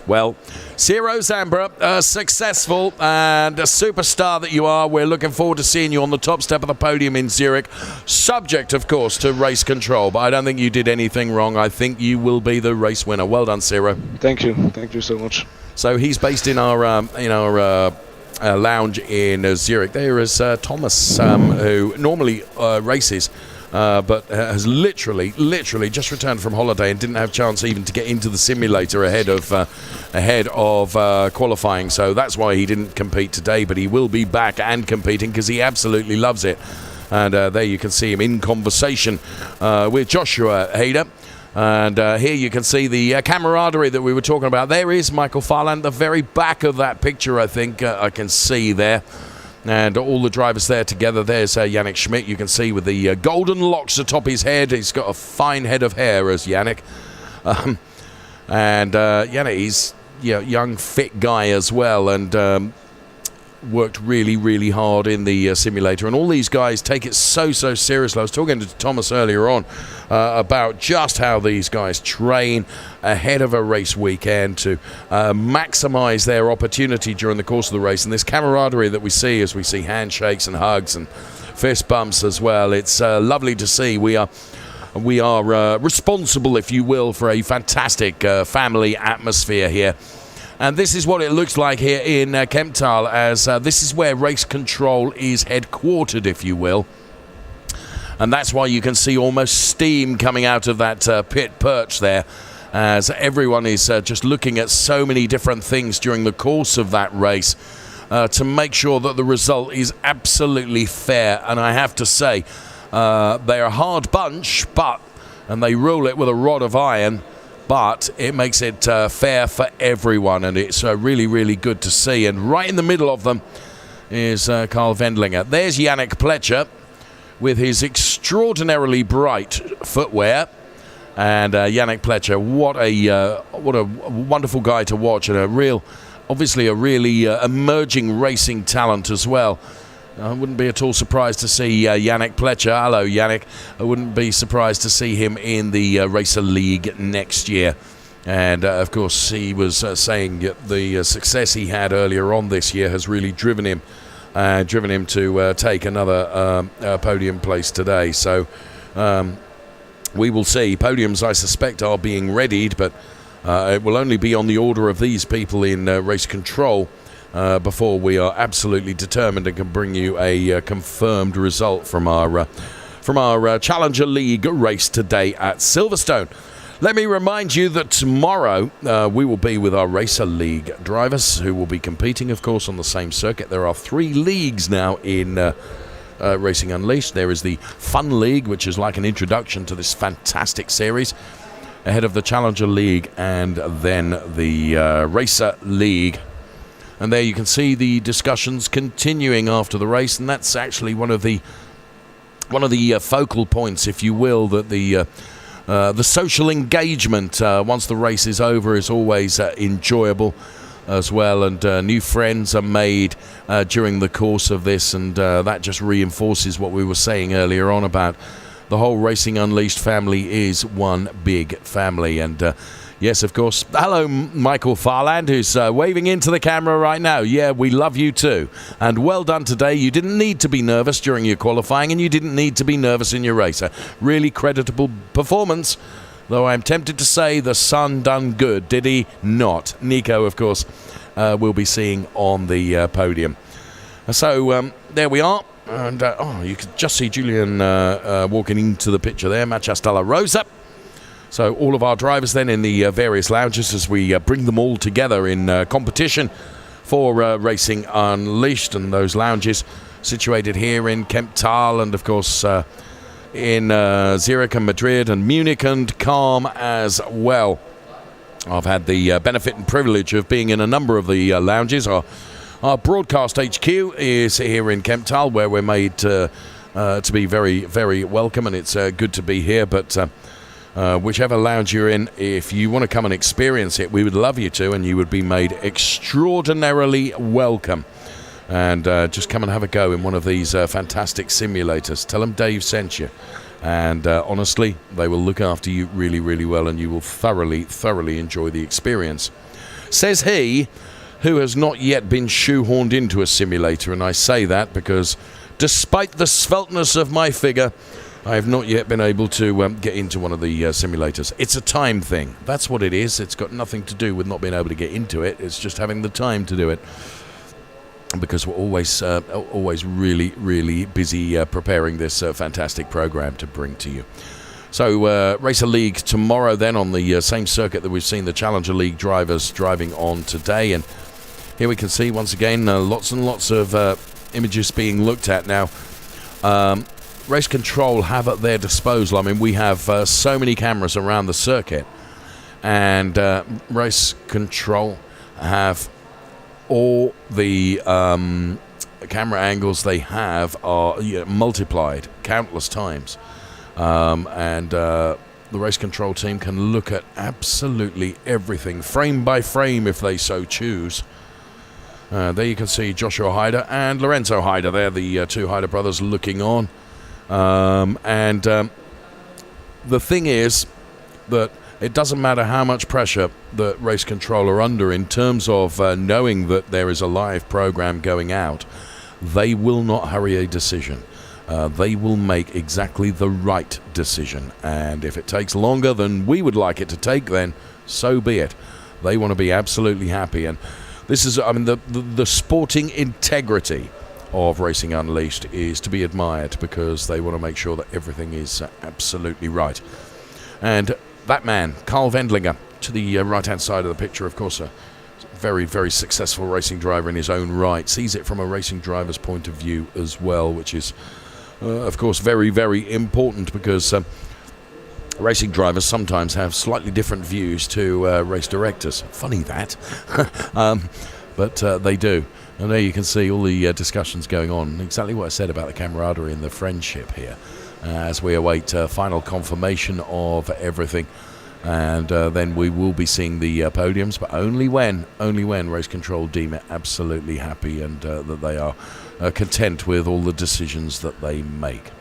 Well, Ciro Zambra, successful and a superstar that you are. We're looking forward to seeing you on the top step of the podium in Zurich. Subject, of course, to race control, but I don't think you did anything wrong. I think you will be the race winner. Well done, Ciro. Thank you so much. So he's based in our lounge in Zurich. There is Thomas, who normally races. But has literally just returned from holiday and didn't have a chance even to get into the simulator ahead of qualifying. So that's why he didn't compete today, but he will be back and competing because he absolutely loves it. And there you can see him in conversation with Joshua Hyder. And here you can see the camaraderie that we were talking about. There is Michael Farland, the very back of that picture, I think I can see there. And all the drivers there together. There's Yannick Schmidt, you can see, with the golden locks atop his head. He's got a fine head of hair, as Yannick. Yannick, he's a young, fit guy as well, and worked really hard in the simulator. And all these guys take it so seriously. I was talking to Thomas earlier on about just how these guys train ahead of a race weekend to maximize their opportunity during the course of the race. And this camaraderie that we see as we see handshakes and hugs and fist bumps as well, it's lovely to see. We are responsible, if you will, for a fantastic family atmosphere here. And this is what it looks like here in Kemptal, as this is where race control is headquartered, if you will. And that's why you can see almost steam coming out of that pit perch there, as everyone is just looking at so many different things during the course of that race to make sure that the result is absolutely fair. And I have to say, they're a hard bunch, and they rule it with a rod of iron. But it makes it fair for everyone, and it's really good to see. And right in the middle of them is Carl Wendlinger. There's Yannick Pletcher with his extraordinarily bright footwear. And Yannick Pletcher, what a wonderful guy to watch, and obviously a really emerging racing talent as well. I wouldn't be at all surprised to see Yannick Pletcher. Hello, Yannick. I wouldn't be surprised to see him in the Razer League next year. And, of course, he was saying that the success he had earlier on this year has really driven him to take another podium place today. So we will see. Podiums, I suspect, are being readied, but it will only be on the order of these people in race control before we are absolutely determined and can bring you a confirmed result from our Challenger League race today at Silverstone. Let me remind you that tomorrow we will be with our Razer League drivers who will be competing, of course, on the same circuit. There are 3 leagues now in Racing Unleashed. There is the Fun League, which is like an introduction to this fantastic series, ahead of the Challenger League and then the Racer League. And there you can see the discussions continuing after the race, and that's actually one of the focal points, if you will, that the social engagement once the race is over is always enjoyable as well, and new friends are made during the course of this, and that just reinforces what we were saying earlier on about the whole Racing Unleashed family is one big family. And yes, of course, hello Michael Farland, who's waving into the camera right now. Yeah, we love you too, and well done today. You didn't need to be nervous during your qualifying, and you didn't need to be nervous in your race. A really creditable performance, though I'm tempted to say the son done good, did he not? Nico, of course, we'll be seeing on the podium. So there we are. And you can just see Julian walking into the picture there, Machastella Rosa. So all of our drivers then in the various lounges as we bring them all together in competition for Racing Unleashed, and those lounges situated here in Kemptal and of course in Zurich and Madrid and Munich and Calm as well. I've had the benefit and privilege of being in a number of the lounges. Our broadcast HQ is here in Kemptal, where we're made to be very, very welcome, and it's good to be here. But whichever lounge you're in, if you want to come and experience it, we would love you to, and you would be made extraordinarily welcome. And just come and have a go in one of these fantastic simulators. Tell them Dave sent you. And honestly, they will look after you really, really well, and you will thoroughly, thoroughly enjoy the experience. Says he who has not yet been shoehorned into a simulator, and I say that because despite the svelteness of my figure, I have not yet been able to get into one of the simulators. It's a time thing. That's what it is. It's got nothing to do with not being able to get into it. It's just having the time to do it, because we're always really, really busy preparing this fantastic program to bring to you. So Racer League tomorrow then on the same circuit that we've seen the Challenger League drivers driving on today. And here we can see once again lots and lots of images being looked at now. Race Control have at their disposal, I mean, we have so many cameras around the circuit, and Race Control have all the camera angles they have are multiplied countless times. And the Race Control team can look at absolutely everything, frame by frame, if they so choose. There you can see Joshua Hyder and Lorenzo Hyder. They're the 2 Hyder brothers looking on. And the thing is that it doesn't matter how much pressure the Race Control are under in terms of knowing that there is a live program going out. They will not hurry a decision. They will make exactly the right decision, and if it takes longer than we would like it to take, then so be it. They want to be absolutely happy, and this is, I mean, the sporting integrity of Racing Unleashed is to be admired, because they want to make sure that everything is absolutely right. And that man, Carl Wendlinger, to the right-hand side of the picture, of course, a very, very successful racing driver in his own right, sees it from a racing driver's point of view as well, which is of course very, very important, because racing drivers sometimes have slightly different views to race directors. Funny that. But they do. And there you can see all the discussions going on. Exactly what I said about the camaraderie and the friendship here, as we await final confirmation of everything. And then we will be seeing the podiums, but only when Race Control deem it absolutely happy, and that they are content with all the decisions that they make.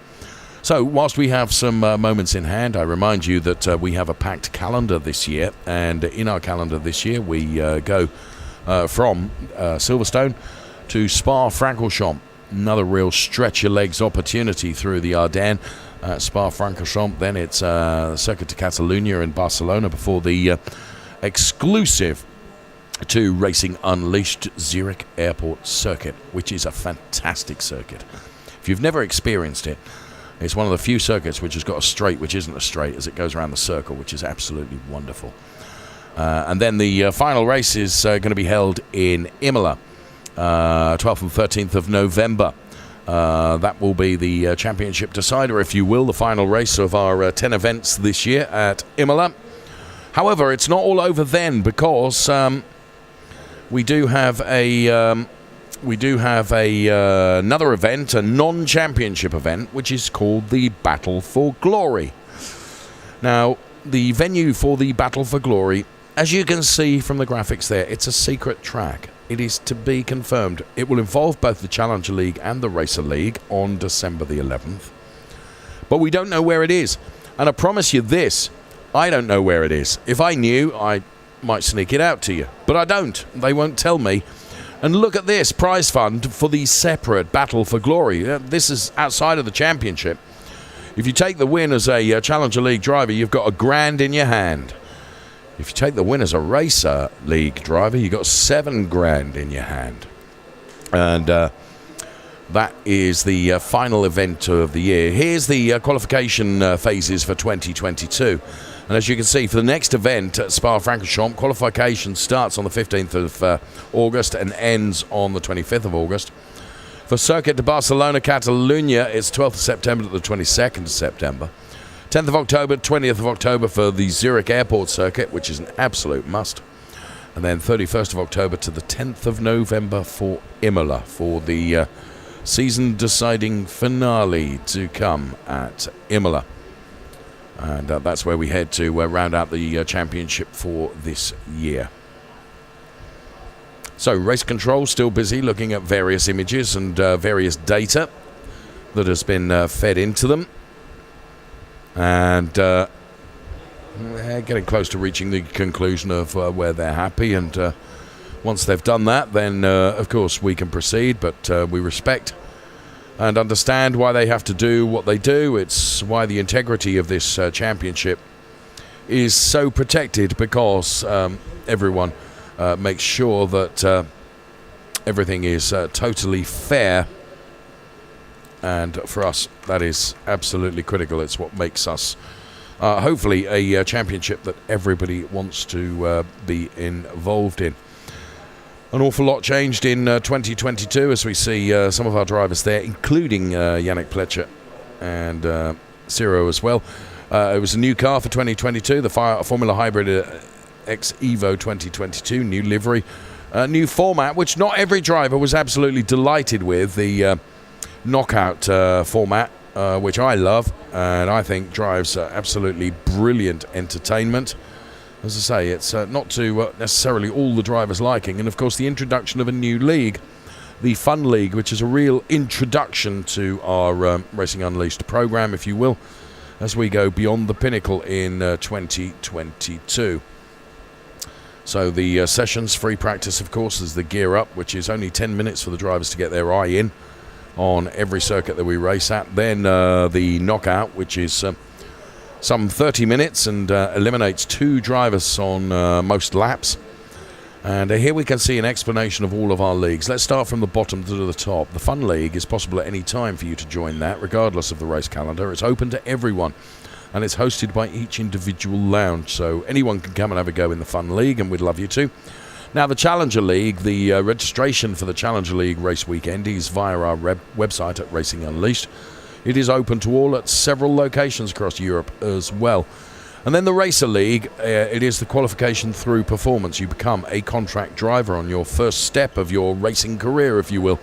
So whilst we have some moments in hand, I remind you that we have a packed calendar this year, and in our calendar this year we go from Silverstone to Spa-Francorchamps. Another real stretch your legs opportunity through the Ardennes. Spa-Francorchamps, then it's Circuit de Catalunya in Barcelona, before the exclusive to Racing Unleashed Zurich Airport Circuit, which is a fantastic circuit. If you've never experienced it, It's one of the few circuits which has got a straight which isn't a straight as it goes around the circle, which is absolutely wonderful. And then the final race is going to be held in Imola, 12th and 13th of November. That will be the championship decider, if you will, the final race of our 10 events this year at Imola. However, it's not all over then, because we do have another event, a non-championship event, which is called the Battle for Glory. Now, the venue for the Battle for Glory, as you can see from the graphics there, it's a secret track. It is to be confirmed. It will involve both the Challenger League and the Racer League on December the 11th. But we don't know where it is. And I promise you this, I don't know where it is. If I knew, I might sneak it out to you. But I don't. They won't tell me. And look at this prize fund for the separate Battle for Glory. This is outside of the championship. If you take the win as a Challenger League driver, you've got £1,000 in your hand. If you take the win as a Racer League driver, you've got £7,000 in your hand. And that is the final event of the year. Here's the qualification phases for 2022. And as you can see, for the next event at Spa-Francorchamps, qualification starts on the 15th of August and ends on the 25th of August. For Circuit de Barcelona, Catalunya, it's 12th of September to the 22nd of September. 10th of October, 20th of October for the Zurich Airport Circuit, which is an absolute must. And then 31st of October to the 10th of November for Imola, for the season-deciding finale to come at Imola. And that's where we head to round out the championship for this year. So, Race Control still busy looking at various images and various data that has been fed into them. And getting close to reaching the conclusion of where they're happy. And once they've done that, then, of course, we can proceed. But we respect and understand why they have to do what they do. It's why the integrity of this championship is so protected, because everyone makes sure that everything is totally fair. And for us, that is absolutely critical. It's what makes us, hopefully, a championship that everybody wants to be involved in. An awful lot changed in 2022 as we see some of our drivers there, including Yannick Pletcher and Ciro as well. It was a new car for 2022, the Formula Hybrid X Evo 2022, new livery, new format, which not every driver was absolutely delighted with, the knockout format, which I love and I think drives absolutely brilliant entertainment. As I say, it's not to necessarily all the drivers' liking. And, of course, the introduction of a new league, the Fun League, which is a real introduction to our Racing Unleashed program, if you will, as we go beyond the Pinnacle in 2022. So the sessions, free practice, of course, is the gear up, which is only 10 minutes for the drivers to get their eye in on every circuit that we race at. Then the knockout, which is some 30 minutes and eliminates 2 drivers on most laps. And here we can see an explanation of all of our leagues. Let's start from the bottom to the top. The Fun League is possible at any time for you to join that, regardless of the race calendar. It's open to everyone, and it's hosted by each individual lounge, so anyone can come and have a go in the Fun League, and we'd love you to. Now, the Challenger League, the registration for the Challenger League race weekend is via our website at Racing Unleashed. It is open to all at several locations across Europe as well. And then the Racer League, it is the qualification through performance. You become a contract driver on your first step of your racing career, if you will.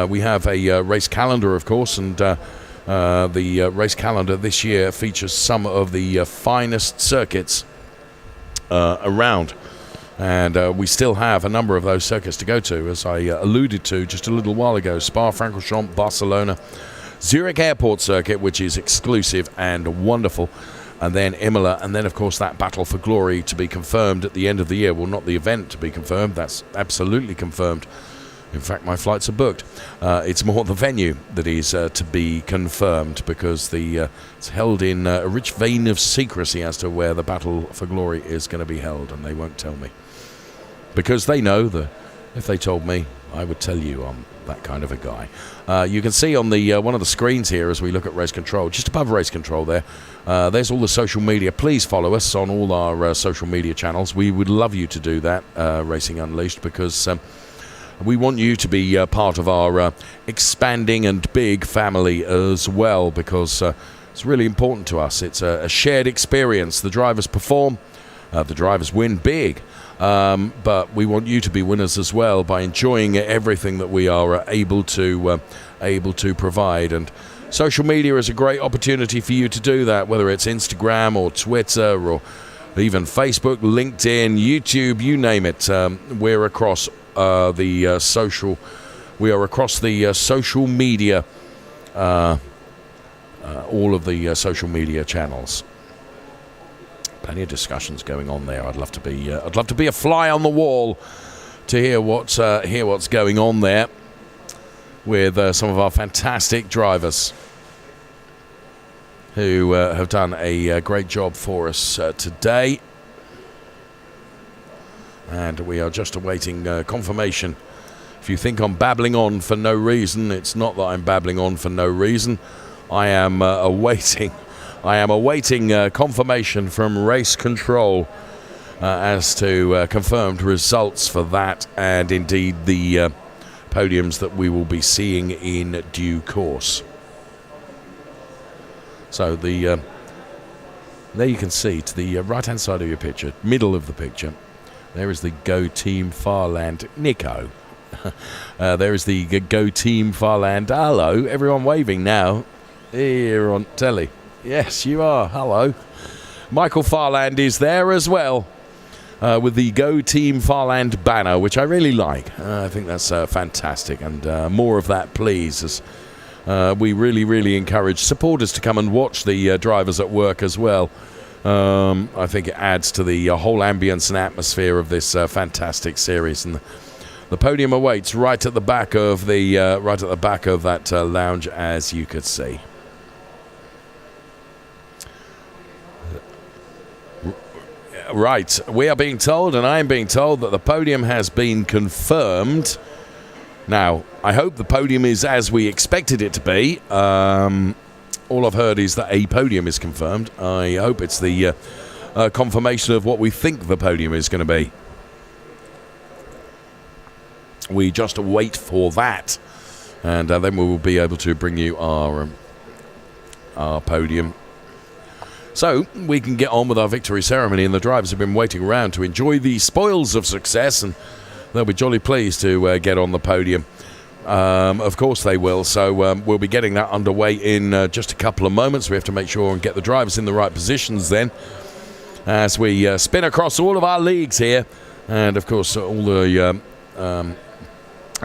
We have a race calendar, of course, and the race calendar this year features some of the finest circuits around. And we still have a number of those circuits to go to, as I alluded to just a little while ago. Spa-Francorchamps, Barcelona, Zurich Airport Circuit, which is exclusive and wonderful, and then Imola, and then, of course, that Battle for Glory to be confirmed at the end of the year. Well, not the event to be confirmed, that's absolutely confirmed. In fact, my flights are booked. It's more the venue that is to be confirmed, because it's held in a rich vein of secrecy as to where the Battle for Glory is going to be held, and they won't tell me. Because they know that if they told me, I would tell you I'm that kind of a guy. You can see on the one of the screens here as we look at race control, just above race control there, there's all the social media. Please follow us on all our social media channels. We would love you to do that, Racing Unleashed, because we want you to be part of our expanding and big family as well, because it's really important to us. It's a shared experience. The drivers perform, the drivers win big. But we want you to be winners as well by enjoying everything that we are able to provide. And social media is a great opportunity for you to do that, whether it's Instagram or Twitter or even Facebook, LinkedIn, YouTube, you name it. We're across the social. We are across the social media, all of the social media channels. Plenty of discussions going on there. I'd love to be a fly on the wall to hear what's going on there with some of our fantastic drivers who have done a great job for us today. And we are just awaiting confirmation. If you think I'm babbling on for no reason, it's not that I'm babbling on for no reason. I am awaiting confirmation from race control as to confirmed results for that, and indeed the podiums that we will be seeing in due course. So there you can see to the right-hand side of your picture, middle of the picture, there is the Go Team Farland Nico. There is the Go Team Farland. Hello, everyone waving now here on telly. Yes, you are. Hello. Michael Farland is there as well with the Go Team Farland banner, which I really like. I think that's fantastic, and more of that, please, as we really, really encourage supporters to come and watch the drivers at work as well. I think it adds to the whole ambience and atmosphere of this fantastic series, and the podium awaits right at the back of that lounge, as you could see. Right, we are being told, and I am being told, that the podium has been confirmed. Now, I hope the podium is as we expected it to be. All I've heard is that a podium is confirmed. I hope it's the confirmation of what we think the podium is going to be. We just wait for that, and then we will be able to bring you our podium, so we can get on with our victory ceremony. And the drivers have been waiting around to enjoy the spoils of success, and they'll be jolly pleased to get on the podium. Of course they will. So we'll be getting that underway in just a couple of moments. We have to make sure and get the drivers in the right positions then, as we spin across all of our leagues here, and of course all the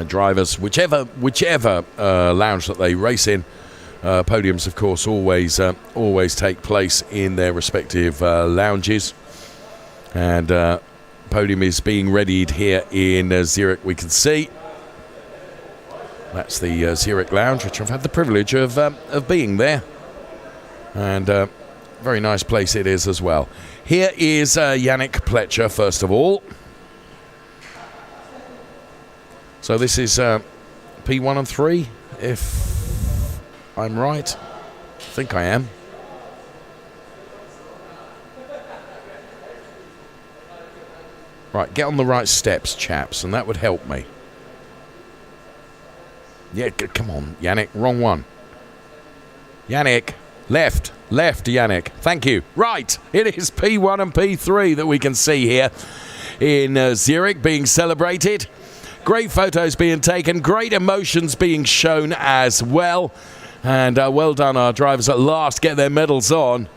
drivers, whichever lounge that they race in. Podiums, of course, always take place in their respective lounges, and podium is being readied here in Zurich. We can see that's the Zurich lounge, which I've had the privilege of being there, and very nice place it is as well. Here is Yannick Pletcher first of all. So this is P1 and 3, if I'm right. I think I am. Right, get on the right steps, chaps, and that would help me. Yeah, come on, Yannick, wrong one. Yannick, left, Yannick. Thank you. Right, it is P1 and P3 that we can see here in Zurich being celebrated. Great photos being taken, great emotions being shown as well. And well done, our drivers at last get their medals on,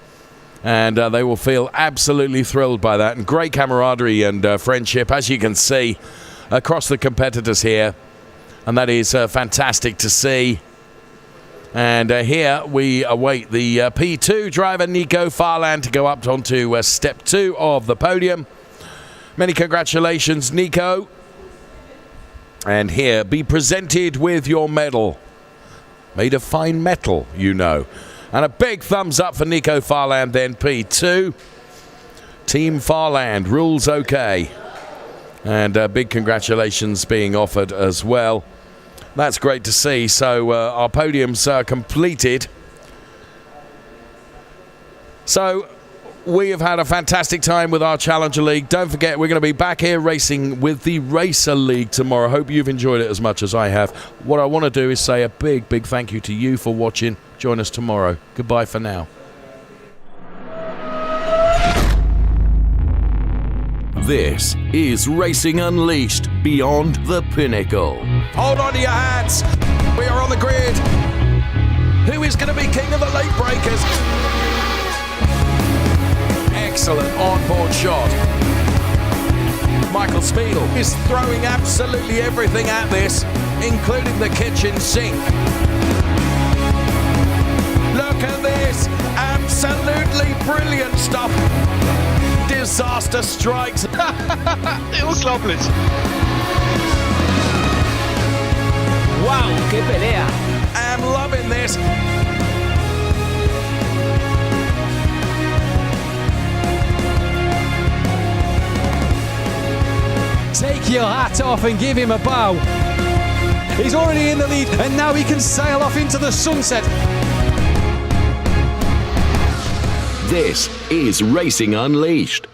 and they will feel absolutely thrilled by that. And great camaraderie and friendship, as you can see, across the competitors here, and that is fantastic to see. And here we await the P2 driver, Nico Farland, to go up onto step 2 of the podium. Many congratulations, Nico. And here, be presented with your medal. Made of fine metal, you know. And a big thumbs up for Nico Farland then, P2. Team Farland, rules okay. And big congratulations being offered as well. That's great to see. So our podium's completed. So we have had a fantastic time with our Challenger League. Don't forget, we're going to be back here racing with the Razer League tomorrow. Hope you've enjoyed it as much as I have. What I want to do is say a big thank you to you for watching. Join us tomorrow. Goodbye for now. This is Racing Unleashed Beyond the Pinnacle. Hold on to your hats. We are on the grid. Who is going to be king of the late breakers? Excellent onboard shot. Michael Spiegel is throwing absolutely everything at this, including the kitchen sink. Look at this. Absolutely brilliant stuff. Disaster strikes. Unglaublich. Wow, qué pelea. I'm loving this. Take your hat off and give him a bow. He's already in the lead and now he can sail off into the sunset. This is Racing Unleashed.